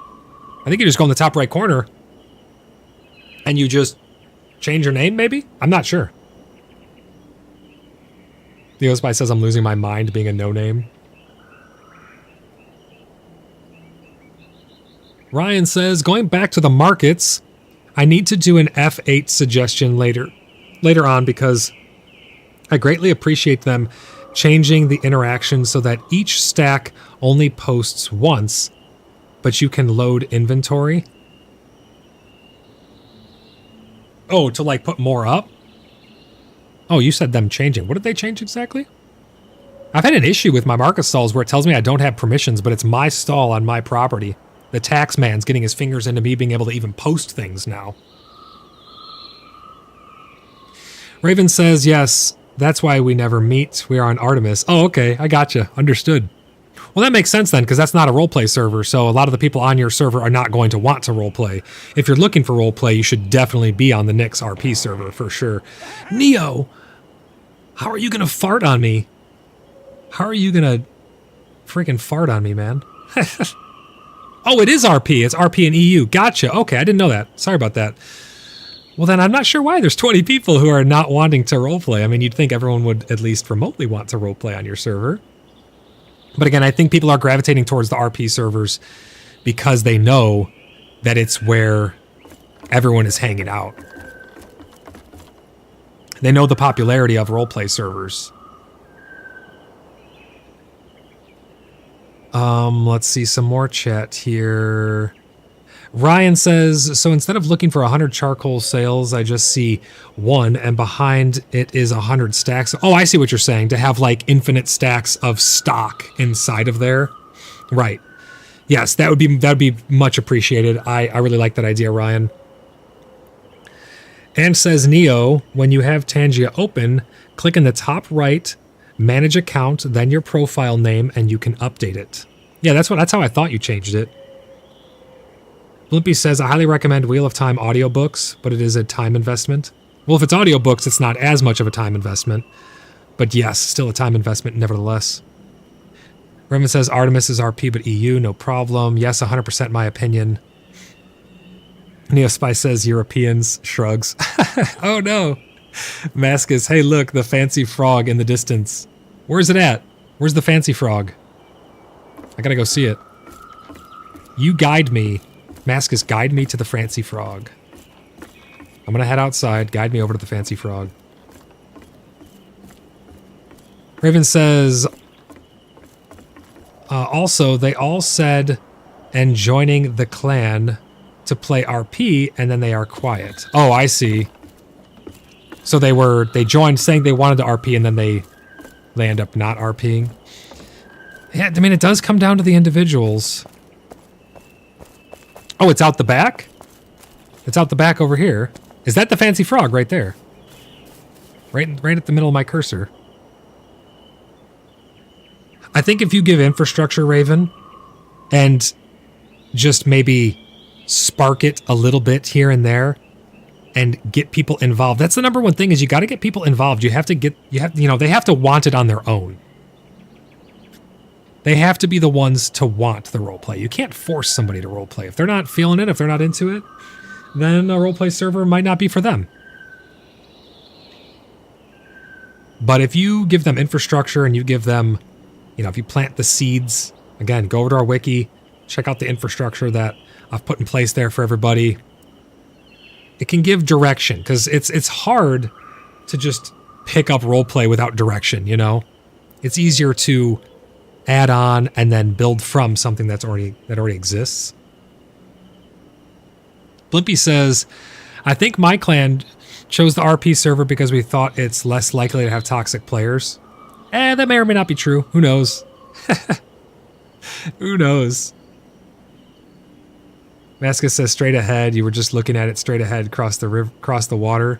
I think you just go in the top right corner and you just change your name, maybe? I'm not sure. Neosai says, I'm losing my mind being a no-name. Ryan says, going back to the markets, I need to do an F8 suggestion later on because I greatly appreciate them changing the interaction so that each stack only posts once, but you can load inventory. Oh, to like put more up? Oh, you said them changing. What did they change exactly? I've had an issue with my market stalls where it tells me I don't have permissions, but it's my stall on my property. The tax man's getting his fingers into me being able to even post things now. Raven says, yes, that's why we never meet. We are on Artemis. Oh, okay. I gotcha. Understood. Well, that makes sense then, because that's not a roleplay server, so a lot of the people on your server are not going to want to roleplay. If you're looking for roleplay, you should definitely be on the Nix RP server for sure. Neo, how are you going to fart on me? How are you going to freaking fart on me, man? Oh, it is RP. It's RP and EU. Gotcha. Okay, I didn't know that. Sorry about that. Well, then I'm not sure why there's 20 people who are not wanting to roleplay. I mean, you'd think everyone would at least remotely want to roleplay on your server. But again, I think people are gravitating towards the RP servers because they know that it's where everyone is hanging out. They know the popularity of roleplay servers. Let's see some more chat here. Ryan says, so instead of looking for 100 charcoal sales, I just see one, and behind it is 100 stacks. Oh, I see what you're saying, to have like infinite stacks of stock inside of there. Right. Yes, that would be much appreciated. I really like that idea, Ryan. And says Neo, when you have Tangia open, click in the top right, manage account, then your profile name, and you can update it. Yeah, that's how I thought you changed it. Blimpy says, I highly recommend Wheel of Time audiobooks, but it is a time investment. Well, if it's audiobooks, it's not as much of a time investment. But yes, still a time investment nevertheless. Raven says Artemis is RP but EU, no problem. Yes, 100% my opinion. Neospy says Europeans, shrugs. Oh no. Mascus, hey look, the fancy frog in the distance. Where's it at? Where's the fancy frog? I gotta go see it. You guide me. Mascus, guide me to the fancy frog. I'm gonna head outside, guide me over to the fancy frog. Raven says, also, they all said, and joining the clan to play RP, and then they are quiet. Oh, I see. So they joined saying they wanted to RP, and then they end up not RPing. Yeah, I mean, it does come down to the individuals. Oh, it's out the back? It's out the back over here. Is that the fancy frog right there? Right at the middle of my cursor. I think if you give infrastructure, Raven, and just maybe spark it a little bit here and there and get people involved. That's the number one thing is you got to get people involved. They have to want it on their own. They have to be the ones to want the roleplay. You can't force somebody to roleplay. If they're not feeling it, if they're not into it, then a roleplay server might not be for them. But if you give them infrastructure and you give them, if you plant the seeds, again, go over to our wiki, check out the infrastructure that I've put in place there for everybody. It can give direction, because it's hard to just pick up roleplay without direction, It's easier to add on and then build from something that already exists. Blimpy says, I think my clan chose the RP server because we thought it's less likely to have toxic players. That may or may not be true. Who knows? Who knows? Mascus says straight ahead. You were just looking at it straight ahead across the river, across the water.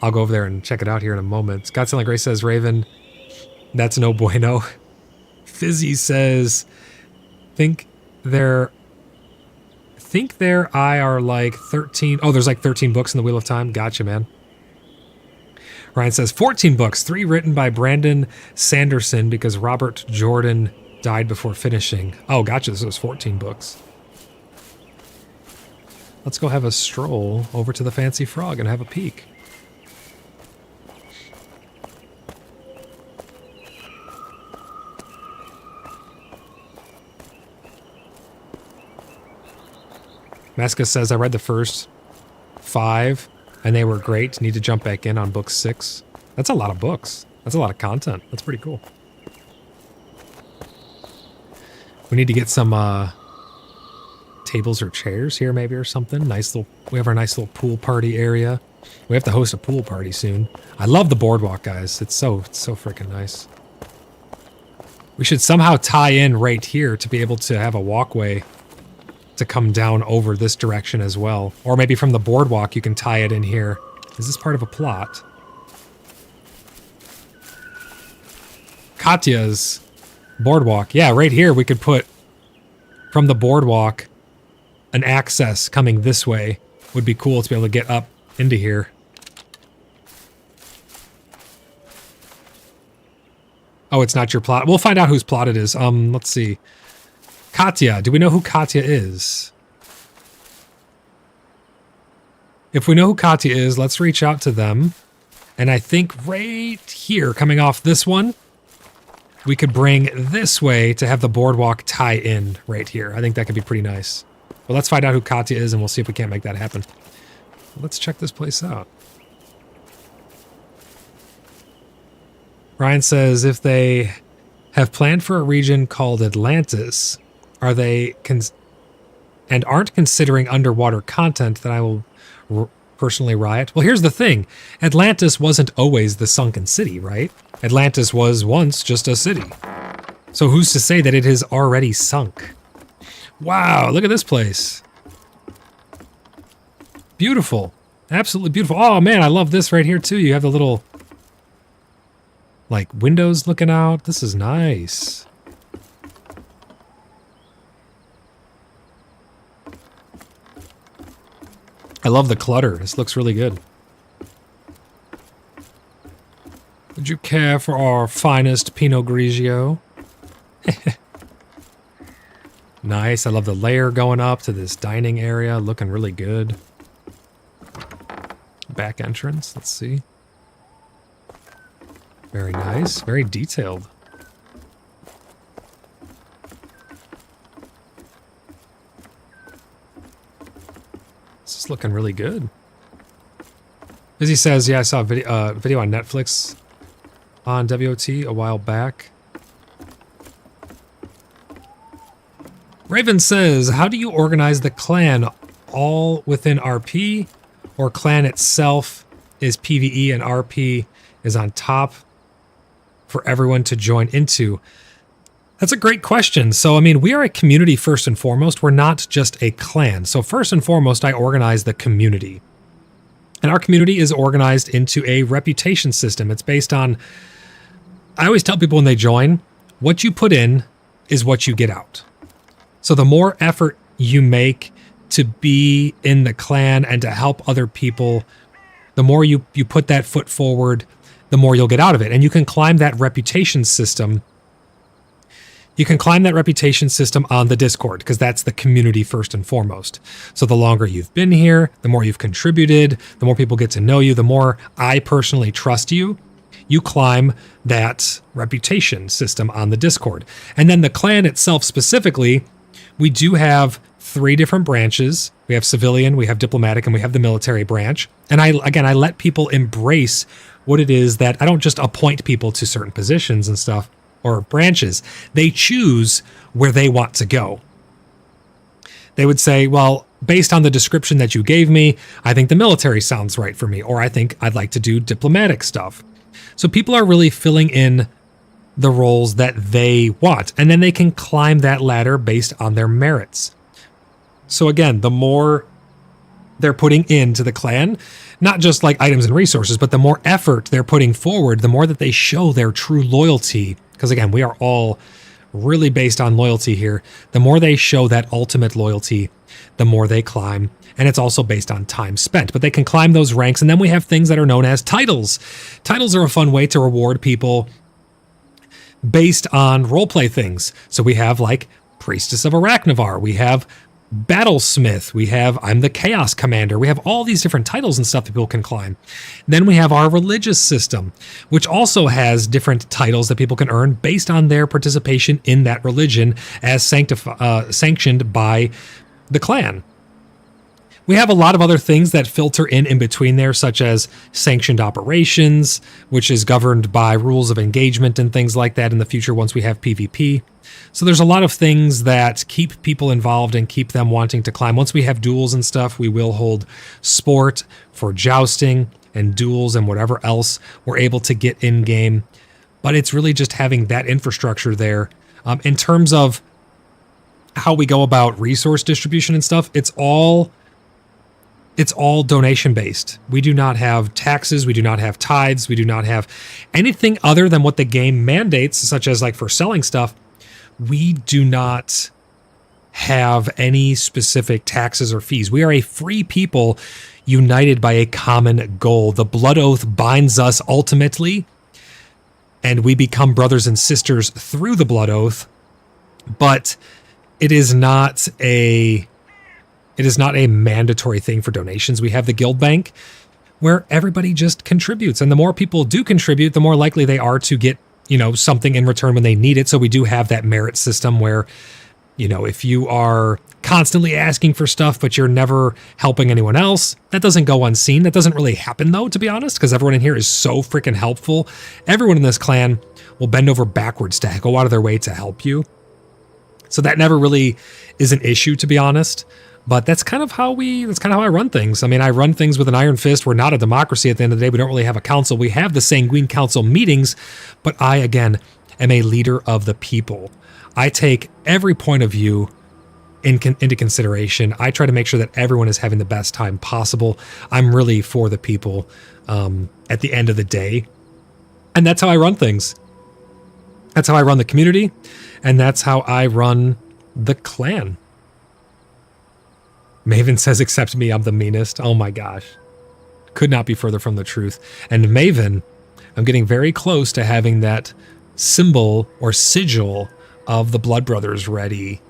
I'll go over there and check it out here in a moment. Scott Like Gray says, Raven, that's no bueno. Fizzy says, think there are like 13. Oh, there's like 13 books in the Wheel of Time. Gotcha, man. Ryan says 14 books, 3 written by Brandon Sanderson because Robert Jordan died before finishing. Oh, gotcha. This was 14 books. Let's go have a stroll over to the Fancy Frog and have a peek. Mascus says, I read the first 5 and they were great. Need to jump back in on book 6. That's a lot of books. That's a lot of content. That's pretty cool. We need to get some tables or chairs here maybe or something. Nice little, we have our nice little pool party area. We have to host a pool party soon. I love the boardwalk, guys. It's so freaking nice. We should somehow tie in right here to be able to have a walkway to come down over this direction as well. Or maybe from the boardwalk you can tie it in here. Is this part of a plot? Katya's boardwalk. Yeah, right here we could put from the boardwalk an access coming this way. Would be cool to be able to get up into here. Oh, it's not your plot. We'll find out whose plot it is. Let's see. Katya. Do we know who Katya is? If we know who Katya is, let's reach out to them. And I think right here, coming off this one, we could bring this way to have the boardwalk tie in right here. I think that could be pretty nice. Well, let's find out who Katya is and we'll see if we can't make that happen. Let's check this place out. Ryan says, if they have planned for a region called Atlantis, are they and aren't considering underwater content, that I will personally riot? Well, here's the thing. Atlantis wasn't always the sunken city, right? Atlantis was once just a city. So who's to say that it has already sunk? Wow, look at this place. Beautiful. Absolutely beautiful. Oh man, I love this right here too. You have the little, like, windows looking out. This is nice. I love the clutter. This looks really good. Would you care for our finest Pinot Grigio? Nice. I love the layer going up to this dining area. Looking really good. Back entrance. Let's see. Very nice. Very detailed. This is looking really good. As he says, yeah, I saw a video on Netflix on WOT a while back. Raven says, how do you organize the clan? All within RP, or clan itself is PvE and RP is on top for everyone to join into? That's a great question. So, I mean, we are a community first and foremost. We're not just a clan. So first and foremost, I organize the community. And our community is organized into a reputation system. It's based on, I always tell people when they join, what you put in is what you get out. So the more effort you make to be in the clan and to help other people, the more you put that foot forward, the more you'll get out of it. And you can climb that reputation system. You can climb that reputation system on the Discord, because that's the community first and foremost. So the longer you've been here, the more you've contributed, the more people get to know you, the more I personally trust you, you climb that reputation system on the Discord. And then the clan itself specifically, we do have 3 different branches. We have civilian, we have diplomatic, and we have the military branch. And I let people embrace what it is that I don't just appoint people to certain positions and stuff or branches. They choose where they want to go. They would say, well, based on the description that you gave me, I think the military sounds right for me, or I think I'd like to do diplomatic stuff. So people are really filling in the roles that they want, and then they can climb that ladder based on their merits. So again, the more they're putting into the clan, not just like items and resources, but the more effort they're putting forward, the more that they show their true loyalty. Because again, we are all really based on loyalty here. The more they show that ultimate loyalty, the more they climb. And it's also based on time spent. But they can climb those ranks. And then we have things that are known as titles. Titles are a fun way to reward people based on roleplay things. So we have like Priestess of Arachnavar. We have Battlesmith. We have I'm the Chaos Commander. We have all these different titles and stuff that people can climb. Then we have our religious system, which also has different titles that people can earn based on their participation in that religion as sanctioned by the clan. We have a lot of other things that filter in between there, such as sanctioned operations, which is governed by rules of engagement and things like that in the future once we have PvP. So there's a lot of things that keep people involved and keep them wanting to climb. Once we have duels and stuff, we will hold sport for jousting and duels and whatever else we're able to get in game. But it's really just having that infrastructure there. In terms of how we go about resource distribution and stuff, it's all donation based. We do not have taxes. We do not have tithes. We do not have anything other than what the game mandates, such as like for selling stuff. We do not have any specific taxes or fees. We are a free people united by a common goal. The blood oath binds us ultimately, and we become brothers and sisters through the blood oath. But it is not a mandatory thing for donations. We have the guild bank where everybody just contributes. And the more people do contribute, the more likely they are to get, something in return when they need it. So we do have that merit system where, if you are constantly asking for stuff, but you're never helping anyone else, that doesn't go unseen. That doesn't really happen though, to be honest, because everyone in here is so freaking helpful. Everyone in this clan will bend over backwards to go out of their way to help you. So that never really is an issue, to be honest. But that's kind of how I run things. I mean, I run things with an iron fist. We're not a democracy at the end of the day. We don't really have a council. We have the Sanguine Council meetings, but I, again, am a leader of the people. I take every point of view into consideration. I try to make sure that everyone is having the best time possible. I'm really for the people at the end of the day. And that's how I run things. That's how I run the community. And that's how I run the clan. Maven says, accept me, I'm the meanest. Oh my gosh. Could not be further from the truth. And Maven, I'm getting very close to having that symbol or sigil of the Blood Brothers ready.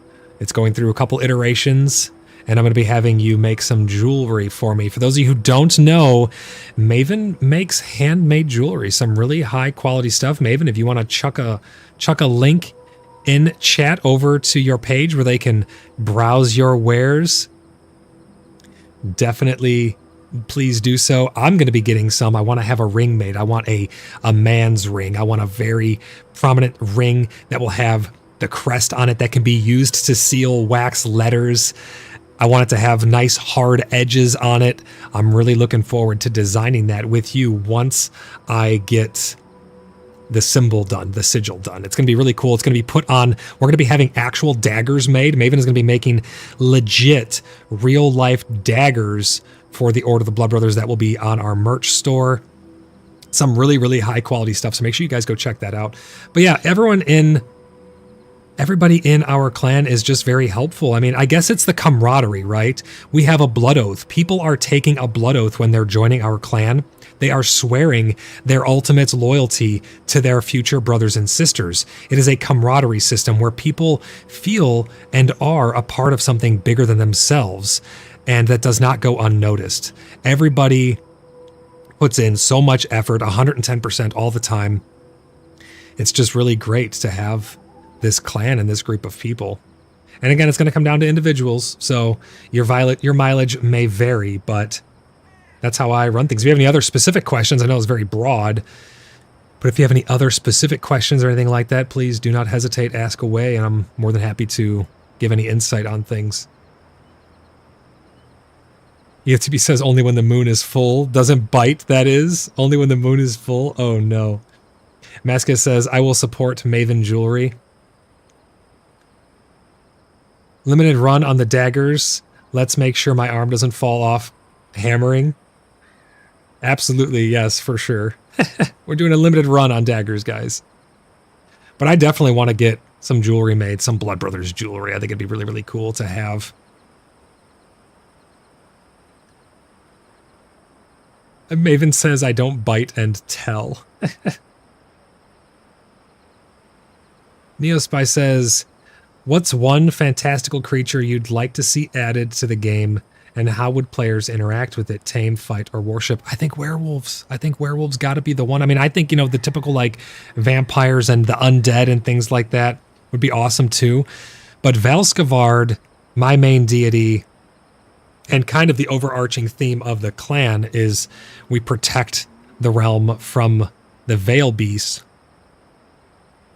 It's going through a couple iterations, and I'm going to be having you make some jewelry for me. For those of you who don't know, Maven makes handmade jewelry, some really high quality stuff. Maven, if you want to chuck a link in chat over to your page where they can browse your wares, definitely please do so. I'm going to be getting some. I want to have a ring made. I want a man's ring. I want a very prominent ring that will have the crest on it that can be used to seal wax letters. I want it to have nice hard edges on it. I'm really looking forward to designing that with you once I get the symbol done, the sigil done. It's going to be really cool. It's going to be put on, we're going to be having actual daggers made. Maven is going to be making legit real life daggers for the Order of the Blood Brothers that will be on our merch store. Some really, really high quality stuff. So make sure you guys go check that out. But yeah, everybody in our clan is just very helpful. I mean, I guess it's the camaraderie, right? We have a blood oath. People are taking a blood oath when they're joining our clan. They are swearing their ultimate loyalty to their future brothers and sisters. It is a camaraderie system where people feel and are a part of something bigger than themselves, and that does not go unnoticed. Everybody puts in so much effort, 110% all the time. It's just really great to have this clan and this group of people. And again, it's going to come down to individuals, so your mileage may vary, but that's how I run things. If you have any other specific questions, I know it's very broad, but if you have any other specific questions or anything like that, please do not hesitate, ask away, and I'm more than happy to give any insight on things. EFTB says only when the moon is full. Doesn't bite, that is. Only when the moon is full. Oh no. Masca says, I will support Maven Jewelry. Limited run on the daggers. Let's make sure my arm doesn't fall off hammering. Absolutely, yes, for sure. We're doing a limited run on daggers, guys. But I definitely want to get some jewelry made, some Blood Brothers jewelry. I think it'd be really, really cool to have. Maven says I don't bite and tell. Neospy says, what's one fantastical creature you'd like to see added to the game, and how would players interact with it? Tame, fight, or worship? I think werewolves. I think werewolves got to be the one. I mean, I think, the typical like vampires and the undead and things like that would be awesome too. But Valskavard, my main deity, and kind of the overarching theme of the clan is we protect the realm from the Veil Beasts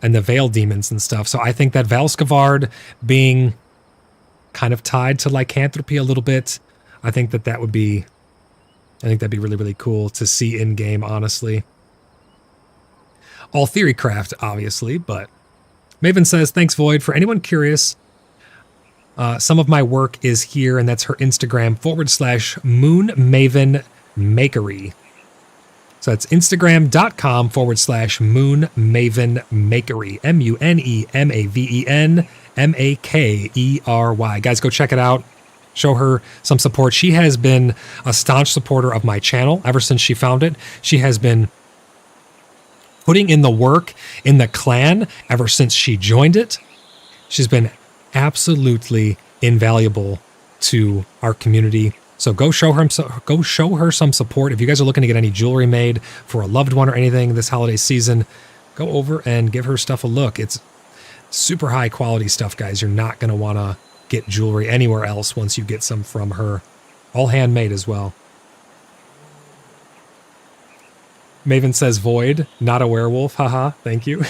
and the Veil Demons and stuff. So I think that Valskavard being kind of tied to lycanthropy a little bit, I think that'd be really, really cool to see in game, honestly. All Theorycraft, obviously, but Maven says, thanks, Void. For anyone curious, some of my work is here, and that's her Instagram /MoonMavenMakery. So that's Instagram.com /MoonMavenMakery. MUNEMAVENMAKERY. Guys, go check it out. Show her some support. She has been a staunch supporter of my channel ever since she found it. She has been putting in the work in the clan ever since she joined it. She's been absolutely invaluable to our community. So go show her some support. If you guys are looking to get any jewelry made for a loved one or anything this holiday season, go over and give her stuff a look. It's super high quality stuff, guys. You're not going to want to get jewelry anywhere else once you get some from her. All handmade as well. Maven says Void, not a werewolf. Haha, thank you.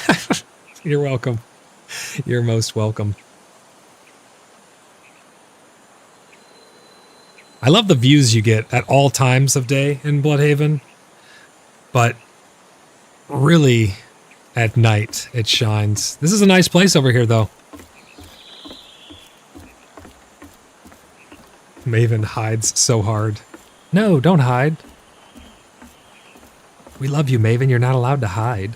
You're welcome. You're most welcome. I love the views you get at all times of day in Bloodhaven, but really at night it shines. This is a nice place over here, though. Maven hides so hard. No, don't hide. We love you, Maven. You're not allowed to hide.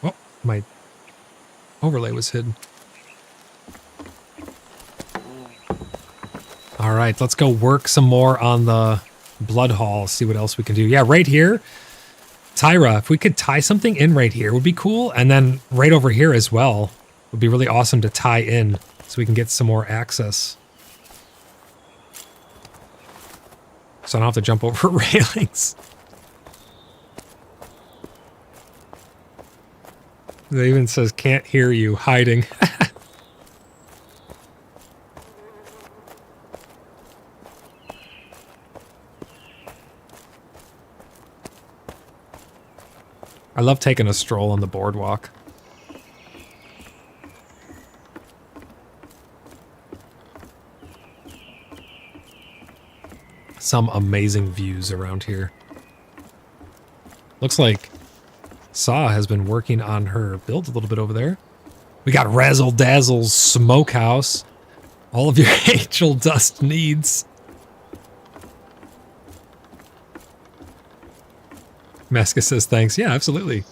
Oh, my overlay was hidden. All right, let's go work some more on the Blood Hall, see what else we can do. Yeah, right here, Tyra, if we could tie something in right here would be cool. And then right over here as well would be really awesome to tie in so we can get some more access. So I don't have to jump over railings. It even says, can't hear you, hiding. I love taking a stroll on the boardwalk. Some amazing views around here. Looks like Saw has been working on her build a little bit over there. We got Razzle Dazzle's Smokehouse. All of your angel dust needs. Meska says thanks. Yeah, absolutely.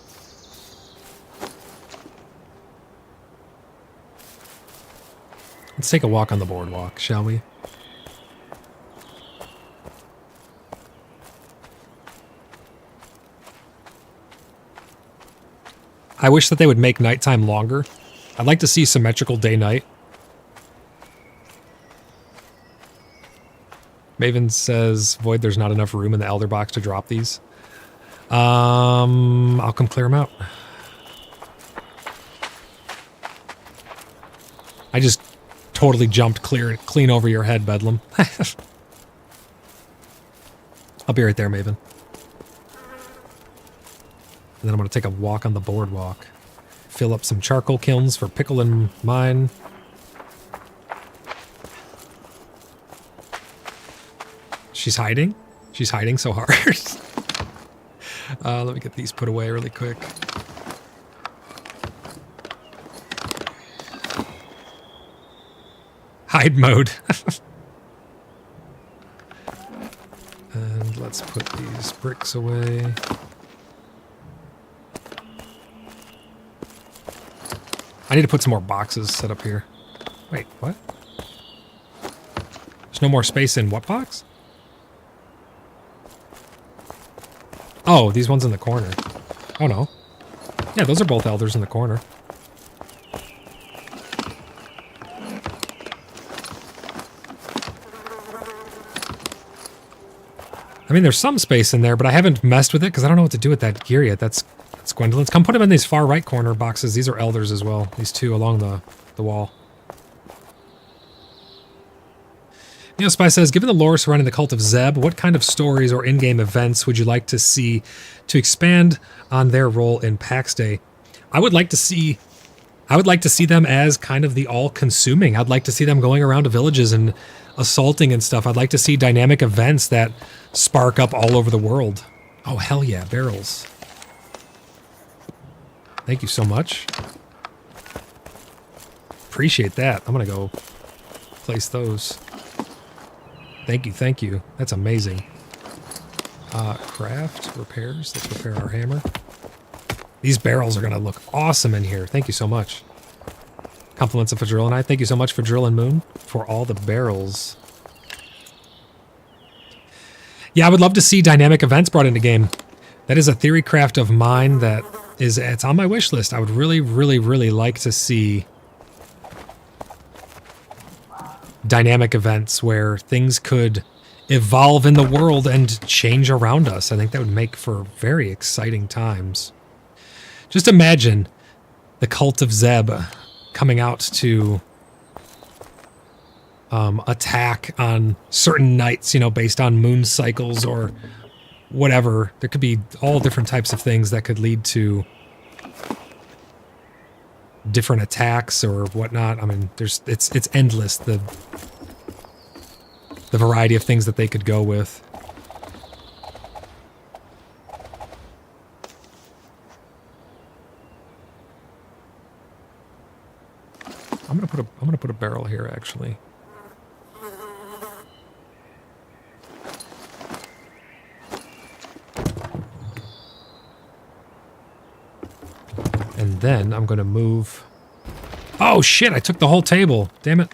Let's take a walk on the boardwalk, shall we? I wish that they would make nighttime longer. I'd like to see symmetrical day-night. Maven says, Void, there's not enough room in the Elder Box to drop these. I'll come clear them out. I just totally jumped clean over your head, Bedlam. I'll be right there, Maven. And then I'm going to take a walk on the boardwalk. Fill up some charcoal kilns for Pickle and mine. She's hiding? She's hiding so hard. Let me get these put away really quick. Hide mode. And let's put these bricks away. I need to put some more boxes set up here. Wait, what? There's no more space in what box? Oh, these ones in the corner. Oh, no. Yeah, those are both elders in the corner. I mean, there's some space in there, but I haven't messed with it because I don't know what to do with that gear yet. That's Gwendolyn's. Come put them in these far right corner boxes. These are elders as well. These two along the wall. Neospy says, given the lore surrounding the cult of Zeb, what kind of stories or in-game events would you like to see to expand on their role in PAX Day? I would like to see them as kind of the all-consuming. I'd like to see them going around to villages and assaulting and stuff. I'd like to see dynamic events that spark up all over the world. Oh, hell yeah, barrels. Thank you so much. Appreciate that. I'm going to go place those. Thank you, thank you. That's amazing. Craft, repairs. Let's repair our hammer. These barrels are going to look awesome in here. Thank you so much. Compliments of Fadrill and I. Thank you so much, Fadrill and Moon, for all the barrels. Yeah, I would love to see dynamic events brought into game. That is a theory craft of mine that it's on my wish list. I would really, really, really like to see dynamic events where things could evolve in the world and change around us. I think that would make for very exciting times. Just imagine the cult of Zeb coming out to attack on certain nights, you know, based on moon cycles or whatever. There could be all different types of things that could lead to different attacks or whatnot. I mean, it's endless, the variety of things that they could go with. I'm gonna put a barrel here actually. And then I'm gonna move. Oh shit, I took the whole table. Damn it.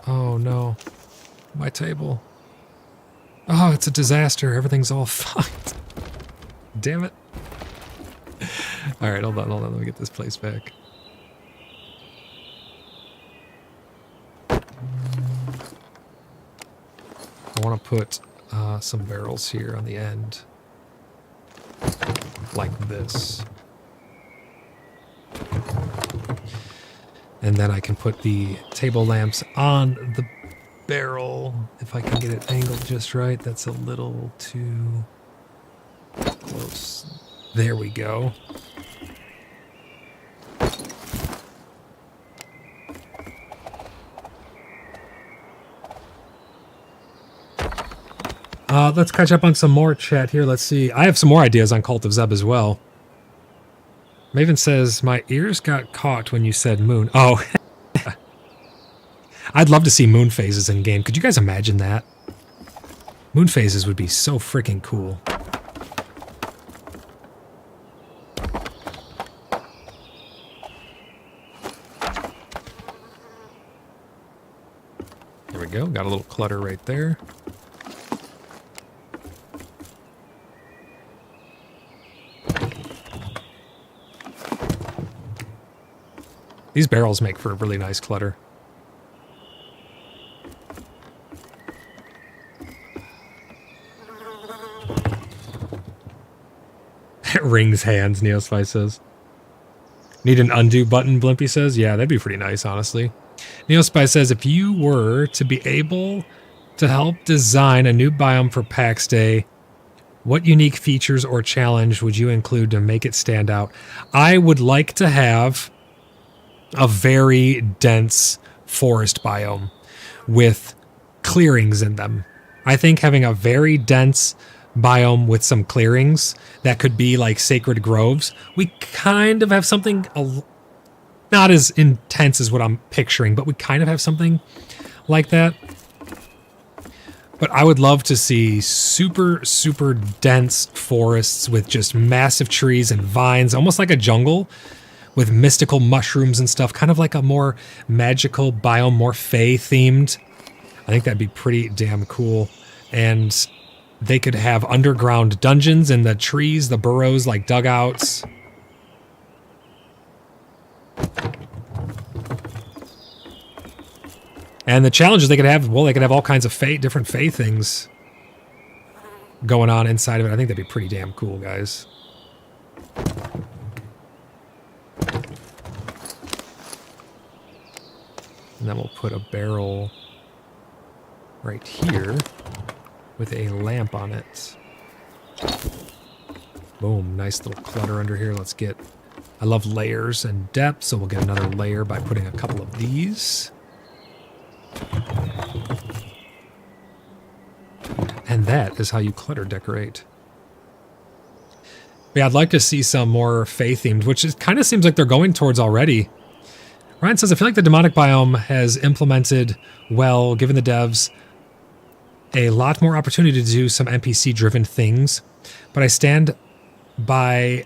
Oh no. My table. Oh, it's a disaster. Everything's all fucked. Damn it. Alright, hold on. Let me get this place back. I want to put some barrels here on the end. Like this. And then I can put the table lamps on the barrel. If I can get it angled just right. That's a little too close. There we go. Let's catch up on some more chat here. Let's see. I have some more ideas on Cult of Zeb as well. Maven says, my ears got caught when you said moon. Oh. I'd love to see moon phases in game. Could you guys imagine that? Moon phases would be so freaking cool. There we go. Got a little clutter right there. These barrels make for a really nice clutter. It rings hands, Neospy says. Need an undo button, Blimpy says. Yeah, that'd be pretty nice, honestly. Neospy says, if you were to be able to help design a new biome for PAX Day, what unique features or challenge would you include to make it stand out? I would like to have a very dense forest biome with clearings in them. I think having a very dense biome with some clearings that could be like sacred groves. We kind of have something not as intense as what I'm picturing, but we kind of have something like that. But I would love to see super, super dense forests with just massive trees and vines, almost like a jungle, with mystical mushrooms and stuff, kind of like a more magical biome, more fae themed. I think that'd be pretty damn cool. And they could have underground dungeons in the trees, the burrows, like dugouts. And the challenges they could have, well, they could have all kinds of different fae things going on inside of it. I think that'd be pretty damn cool, guys. And then we'll put a barrel right here with a lamp on it. Boom, nice little clutter under here. Let's get, I love layers and depth, so we'll get another layer by putting a couple of these. And that is how you clutter decorate. But yeah, I'd like to see some more fae themed, which kind of seems like they're going towards already. Ryan says, I feel like the demonic biome has implemented well, given the devs a lot more opportunity to do some NPC-driven things, but I stand by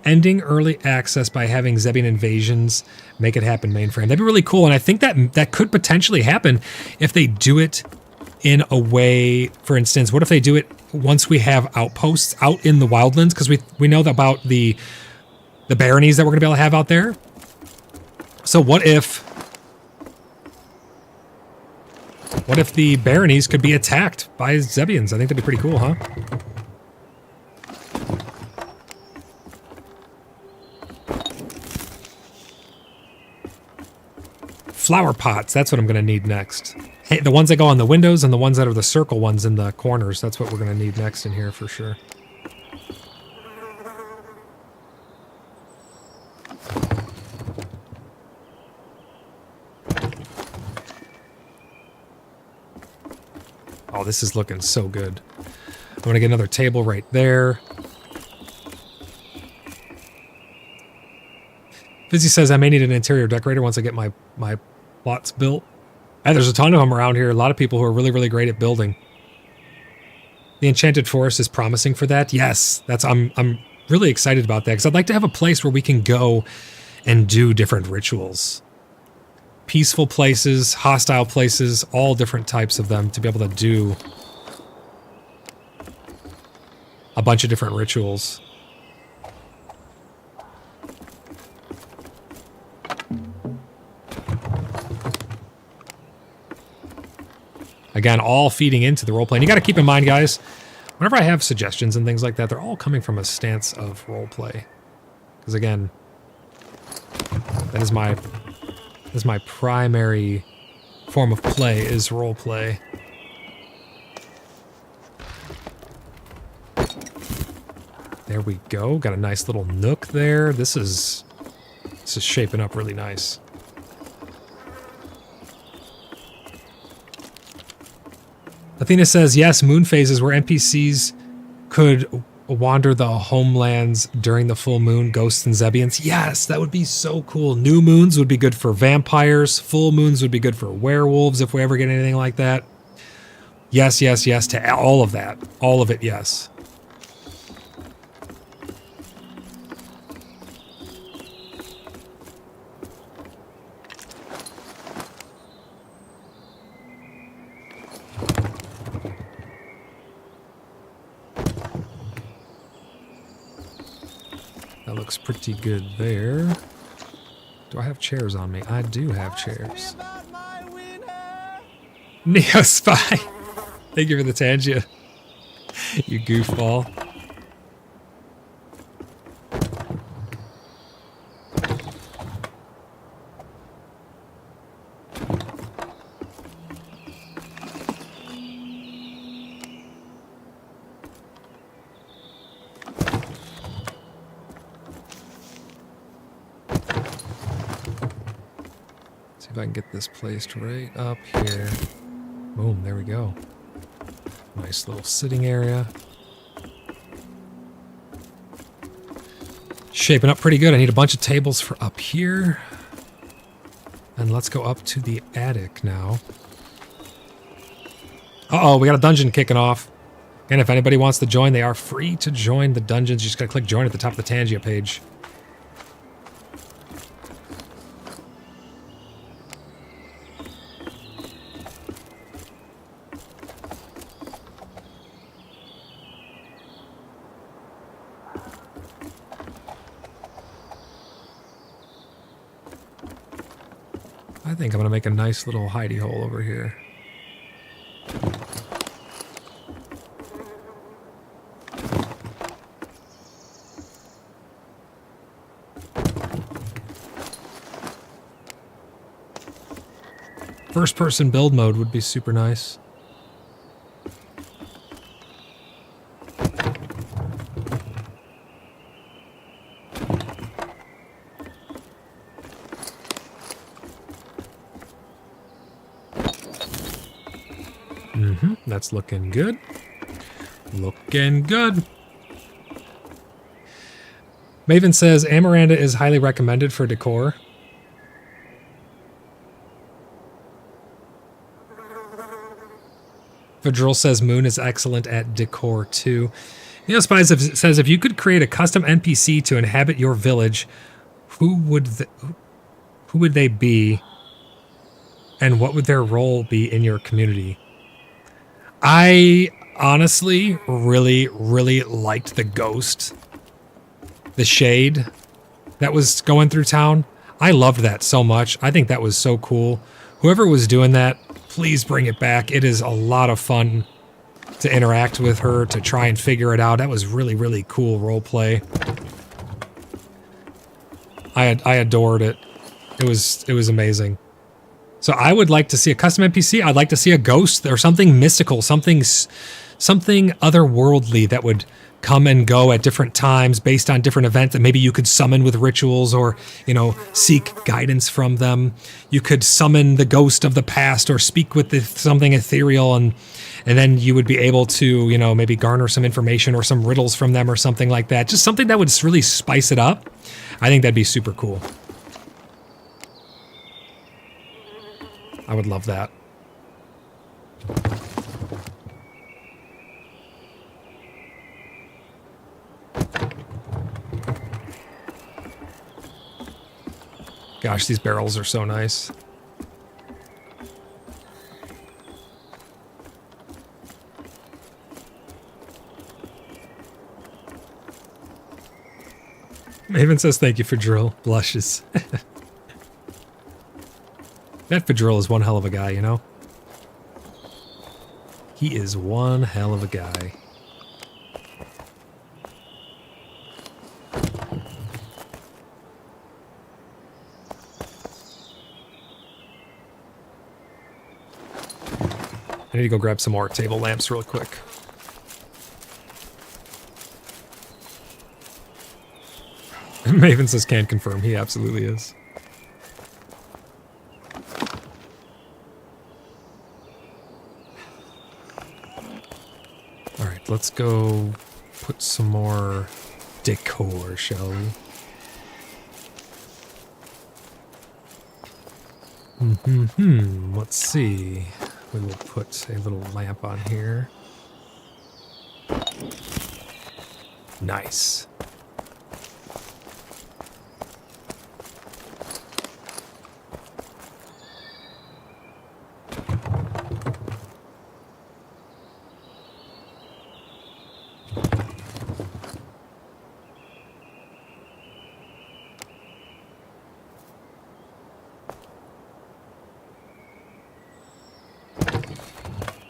ending early access by having Zebian invasions make it happen mainframe. That'd be really cool, and I think that could potentially happen if they do it in a way, for instance, what if they do it once we have outposts out in the wildlands, because we know about the baronies that we're going to be able to have out there. So what if the baronies could be attacked by Zebians? I think that'd be pretty cool, huh? Flower pots, that's what I'm going to need next. Hey, the ones that go on the windows and the ones that are the circle ones in the corners, that's what we're going to need next in here for sure. Oh, this is looking so good. I'm going to get another table right there. Fizzy says I may need an interior decorator once I get my plots built. And there's a ton of them around here. A lot of people who are really, really great at building. The Enchanted Forest is promising for that. Yes, I'm really excited about that because I'd like to have a place where we can go and do different rituals. peaceful places, hostile places, all different types of them to be able to do a bunch of different rituals. Again, all feeding into the roleplay. And you got to keep in mind, guys, whenever I have suggestions and things like that, they're all coming from a stance of roleplay. Because again, that is my primary form of play is roleplay. There we go. Got a nice little nook there. This is shaping up really nice. Athena says, yes, moon phases where NPCs could wander the homelands during the full moon, ghosts and Zebians. Yes, that would be so cool. New moons would be good for vampires. Full moons would be good for werewolves if we ever get anything like that. Yes, yes, yes to all of that. All of it, yes. That looks pretty good there. Do I have chairs on me? I do have chairs. Neo Spy! Thank you for the Tangia. You goofball. If I can get this placed right up here. Boom, there we go. Nice little sitting area. Shaping up pretty good. I need a bunch of tables for up here. And let's go up to the attic now. Uh-oh, we got a dungeon kicking off. And if anybody wants to join, they are free to join the dungeons. You just gotta click join at the top of the Tangia page. I think I'm going to make a nice little hidey hole over here. First person build mode would be super nice. That's looking good. Looking good. Maven says, Amaranda is highly recommended for decor. Vidril says, Moon is excellent at decor too. Neo Spies says, if you could create a custom NPC to inhabit your village, who would they be? And what would their role be in your community? I honestly really, really liked the ghost, the shade that was going through town. I loved that so much. I think that was so cool. Whoever was doing that, please bring it back. It is a lot of fun to interact with her, to try and figure it out. That was really, really cool roleplay. I adored it. It was amazing. So I would like to see a custom NPC. I'd like to see a ghost or something mystical, something otherworldly that would come and go at different times based on different events that maybe you could summon with rituals or, you know, seek guidance from them. You could summon the ghost of the past or speak with something ethereal and then you would be able to, you know, maybe garner some information or some riddles from them or something like that. Just something that would really spice it up. I think that'd be super cool. I would love that. Gosh, these barrels are so nice. Maven says thank you for drill. Blushes. That Fadrill is one hell of a guy, you know? He is one hell of a guy. I need to go grab some more table lamps real quick. Maven says can confirm. He absolutely is. Alright, let's go put some more decor, shall we? Let's see. We will put a little lamp on here. Nice.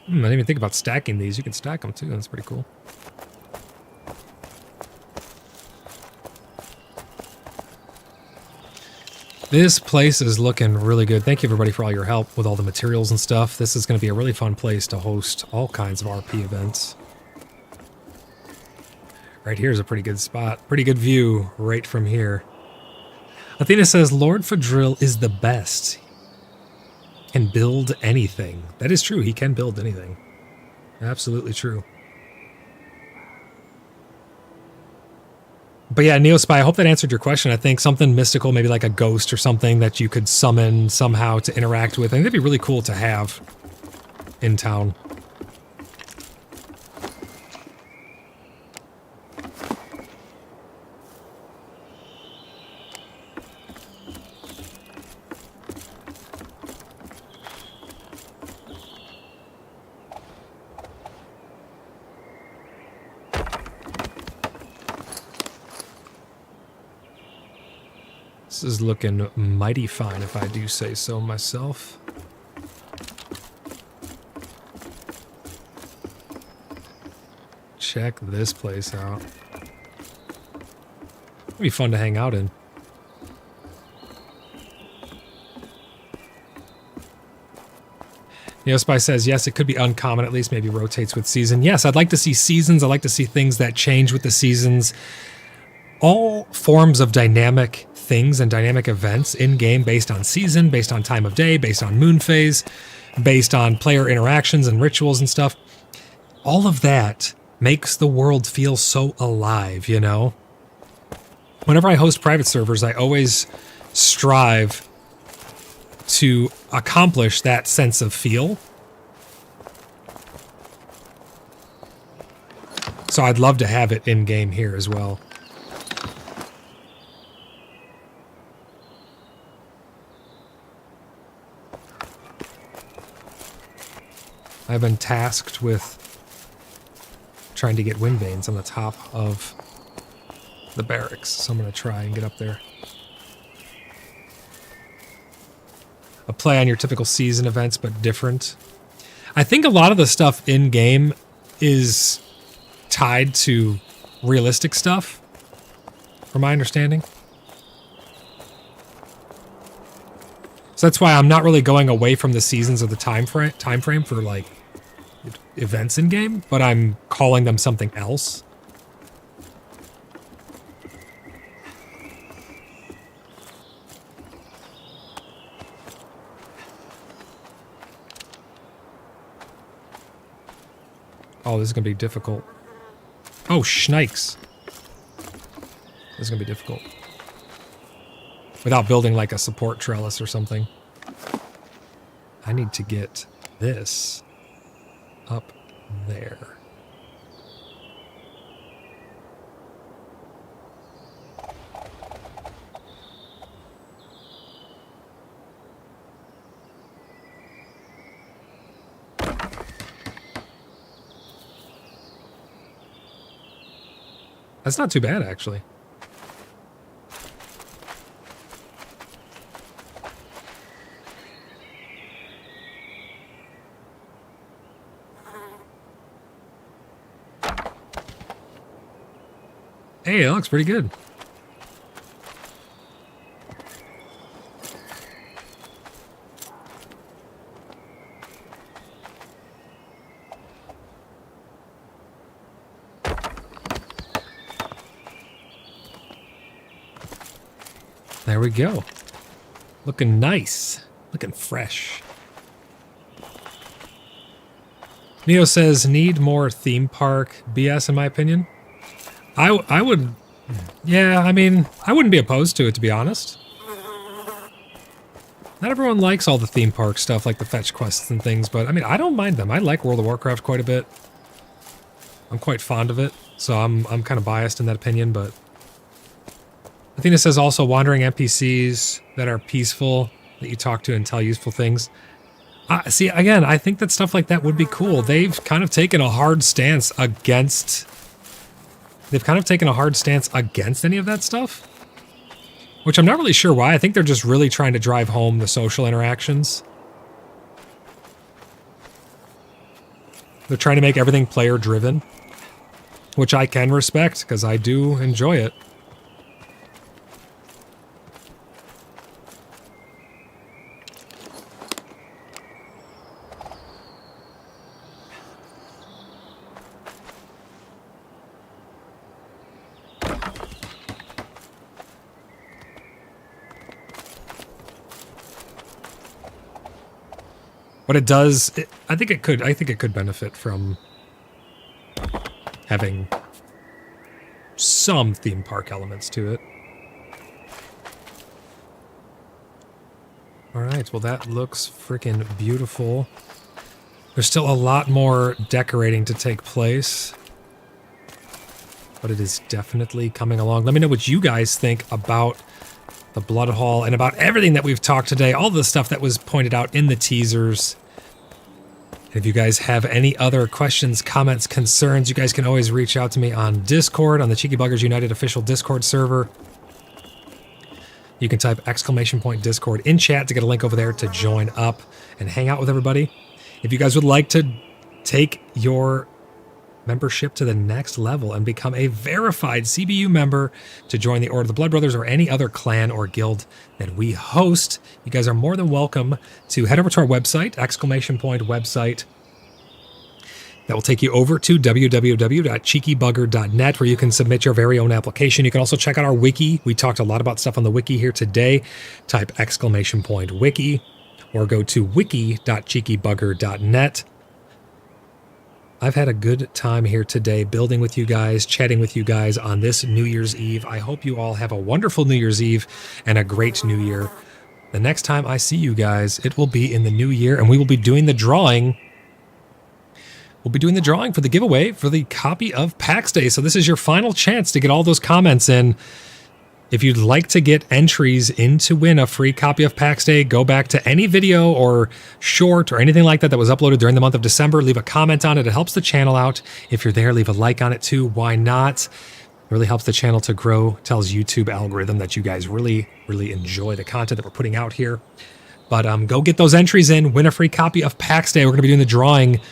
I didn't even think about stacking these. You can stack them too. That's pretty cool. This place is looking really good. Thank you everybody for all your help with all the materials and stuff. This is going to be a really fun place to host all kinds of RP events. Right here is a pretty good spot. Pretty good view right from here. Athena says, Lord Fadrill is the best. Can build anything. That is true. He can build anything. Absolutely true. But yeah, Neospy, I hope that answered your question. I think something mystical, maybe like a ghost or something that you could summon somehow to interact with. I think that'd be really cool to have in town. This is looking mighty fine, if I do say so myself. Check this place out. It'd be fun to hang out in. Neospy says, yes, it could be uncommon, at least maybe rotates with season. Yes, I'd like to see seasons. I'd like to see things that change with the seasons. All forms of dynamic things and dynamic events in-game based on season, based on time of day, based on moon phase, based on player interactions and rituals and stuff. All of that makes the world feel so alive, you know? Whenever I host private servers, I always strive to accomplish that sense of feel. So I'd love to have it in-game here as well. I've been tasked with trying to get wind vanes on the top of the barracks, so I'm going to try and get up there. A play on your typical season events, but different. I think a lot of the stuff in-game is tied to realistic stuff, from my understanding. So that's why I'm not really going away from the seasons or the time frame for like events in game, but I'm calling them something else. Oh, this is gonna be difficult. Oh, shnikes. This is gonna be difficult. Without building like a support trellis or something. I need to get this up there. That's not too bad, actually. Hey, that looks pretty good. There we go. Looking nice. Looking fresh. Neo says, need more theme park BS in my opinion. I would, yeah, I mean, I wouldn't be opposed to it, to be honest. Not everyone likes all the theme park stuff, like the fetch quests and things, but I mean, I don't mind them. I like World of Warcraft quite a bit. I'm quite fond of it, so I'm kind of biased in that opinion, but Athena says also wandering NPCs that are peaceful, that you talk to and tell useful things. See, again, I think that stuff like that would be cool. They've kind of taken a hard stance against... They've kind of taken a hard stance against any of that stuff, which I'm not really sure why. I think they're just really trying to drive home the social interactions. They're trying to make everything player-driven, which I can respect, because I do enjoy it. But it does, I think it could benefit from having some theme park elements to it. All right, well that looks freaking beautiful. There's still a lot more decorating to take place, but it is definitely coming along. Let me know what you guys think about the Blood Hall and about everything that we've talked today, all the stuff that was pointed out in the teasers. If you guys have any other questions, comments, concerns, you guys can always reach out to me on Discord, on the Cheeky Buggers United official Discord server. You can type !Discord in chat to get a link over there to join up and hang out with everybody. If you guys would like to take your membership to the next level and become a verified CBU member to join the Order of the Blood Brothers or any other clan or guild that we host, you guys are more than welcome to head over to our website, website. That will take you over to www.cheekybugger.net, where you can submit your very own application. You can also check out our wiki. We talked a lot about stuff on the wiki here today. Type !Wiki or go to wiki.cheekybugger.net. I've had a good time here today building with you guys, chatting with you guys on this New Year's Eve. I hope you all have a wonderful New Year's Eve and a great New Year. The next time I see you guys, it will be in the new year, and we will be doing the drawing. We'll be doing the drawing for the giveaway for the copy of PAX Day. So this is your final chance to get all those comments in. If you'd like to get entries in to win a free copy of PAX Day, go back to any video or short or anything like that that was uploaded during the month of December. Leave a comment on it. It helps the channel out. If you're there, leave a like on it too. Why not? It really helps the channel to grow. Tells YouTube algorithm that you guys really, really enjoy the content that we're putting out here. But go get those entries in. Win a free copy of PAX Day. We're going to be doing the drawing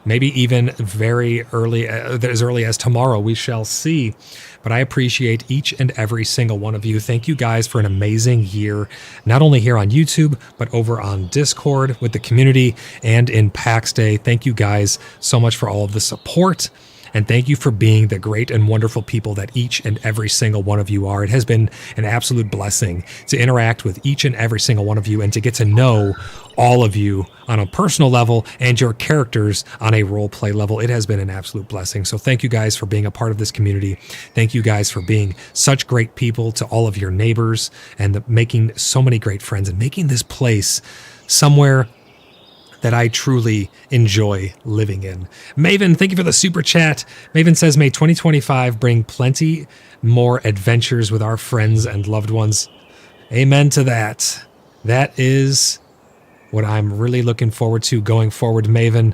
maybe even very early, as early as tomorrow. We shall see. But I appreciate each and every single one of you. Thank you guys for an amazing year, not only here on YouTube, but over on Discord with the community and in PAX Day. Thank you guys so much for all of the support. And thank you for being the great and wonderful people that each and every single one of you are. It has been an absolute blessing to interact with each and every single one of you and to get to know all of you on a personal level and your characters on a role play level. It has been an absolute blessing. So thank you guys for being a part of this community. Thank you guys for being such great people to all of your neighbors and making so many great friends and making this place somewhere that I truly enjoy living in. Maven, thank you for the super chat. Maven says, may 2025 bring plenty more adventures with our friends and loved ones. Amen to that. That is what I'm really looking forward to going forward, Maven.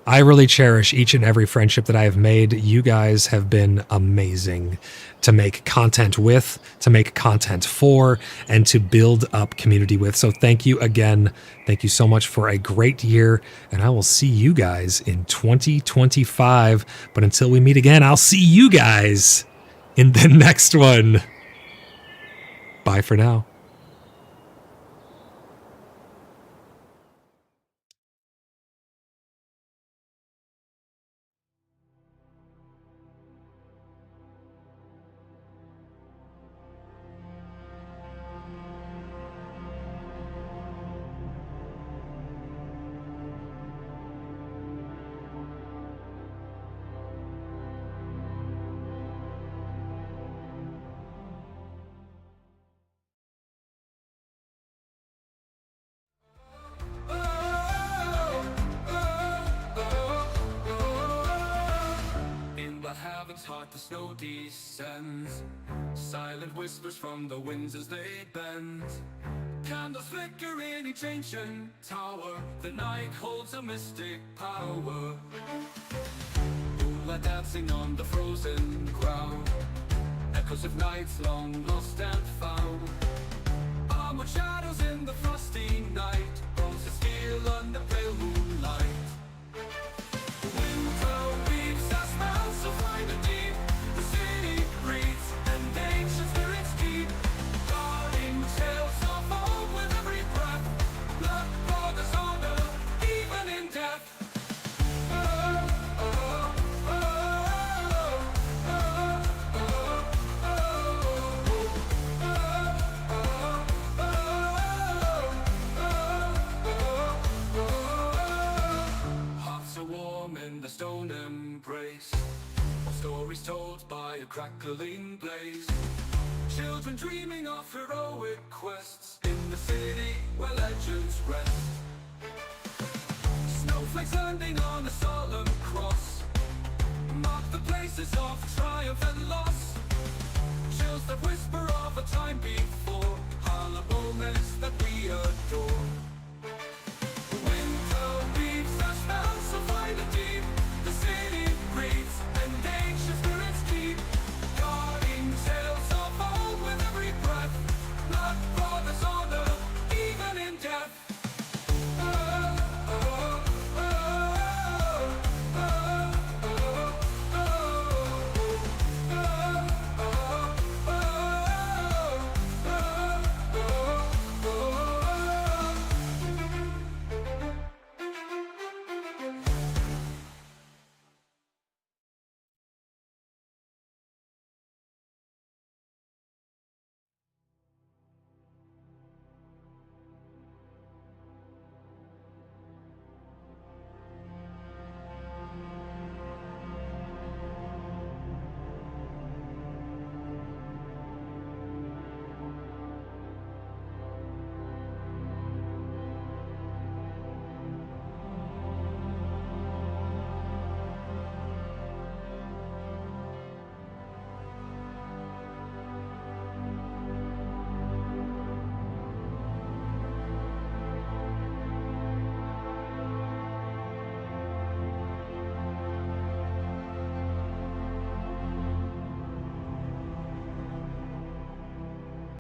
I really cherish each and every friendship that I have made. You guys have been amazing to make content with, to make content for, and to build up community with. So thank you again. Thank you so much for a great year, and I will see you guys in 2025. But until we meet again, I'll see you guys in the next one. Bye for now. Heart, the snow descends, silent whispers from the winds as they bend. Candles flicker in each ancient tower, the night holds a mystic power. Moonlight dancing on the frozen ground, echoes of nights long lost and found. Armored shadows in the frosty night, bones of steel under pale moonlight. Winter weaves as smells of wine and deep, the city breathes and ancient spirits keep guarding tales of hope with every breath. Blood borders honor even in death. Hearts are warm in the stone embrace, stories told by a crackling blaze. Children dreaming of heroic quests in the city where legends rest. Snowflakes landing on a solemn cross mark the places of triumph and loss. Chills that whisper of a time before, hollow moments that we adore.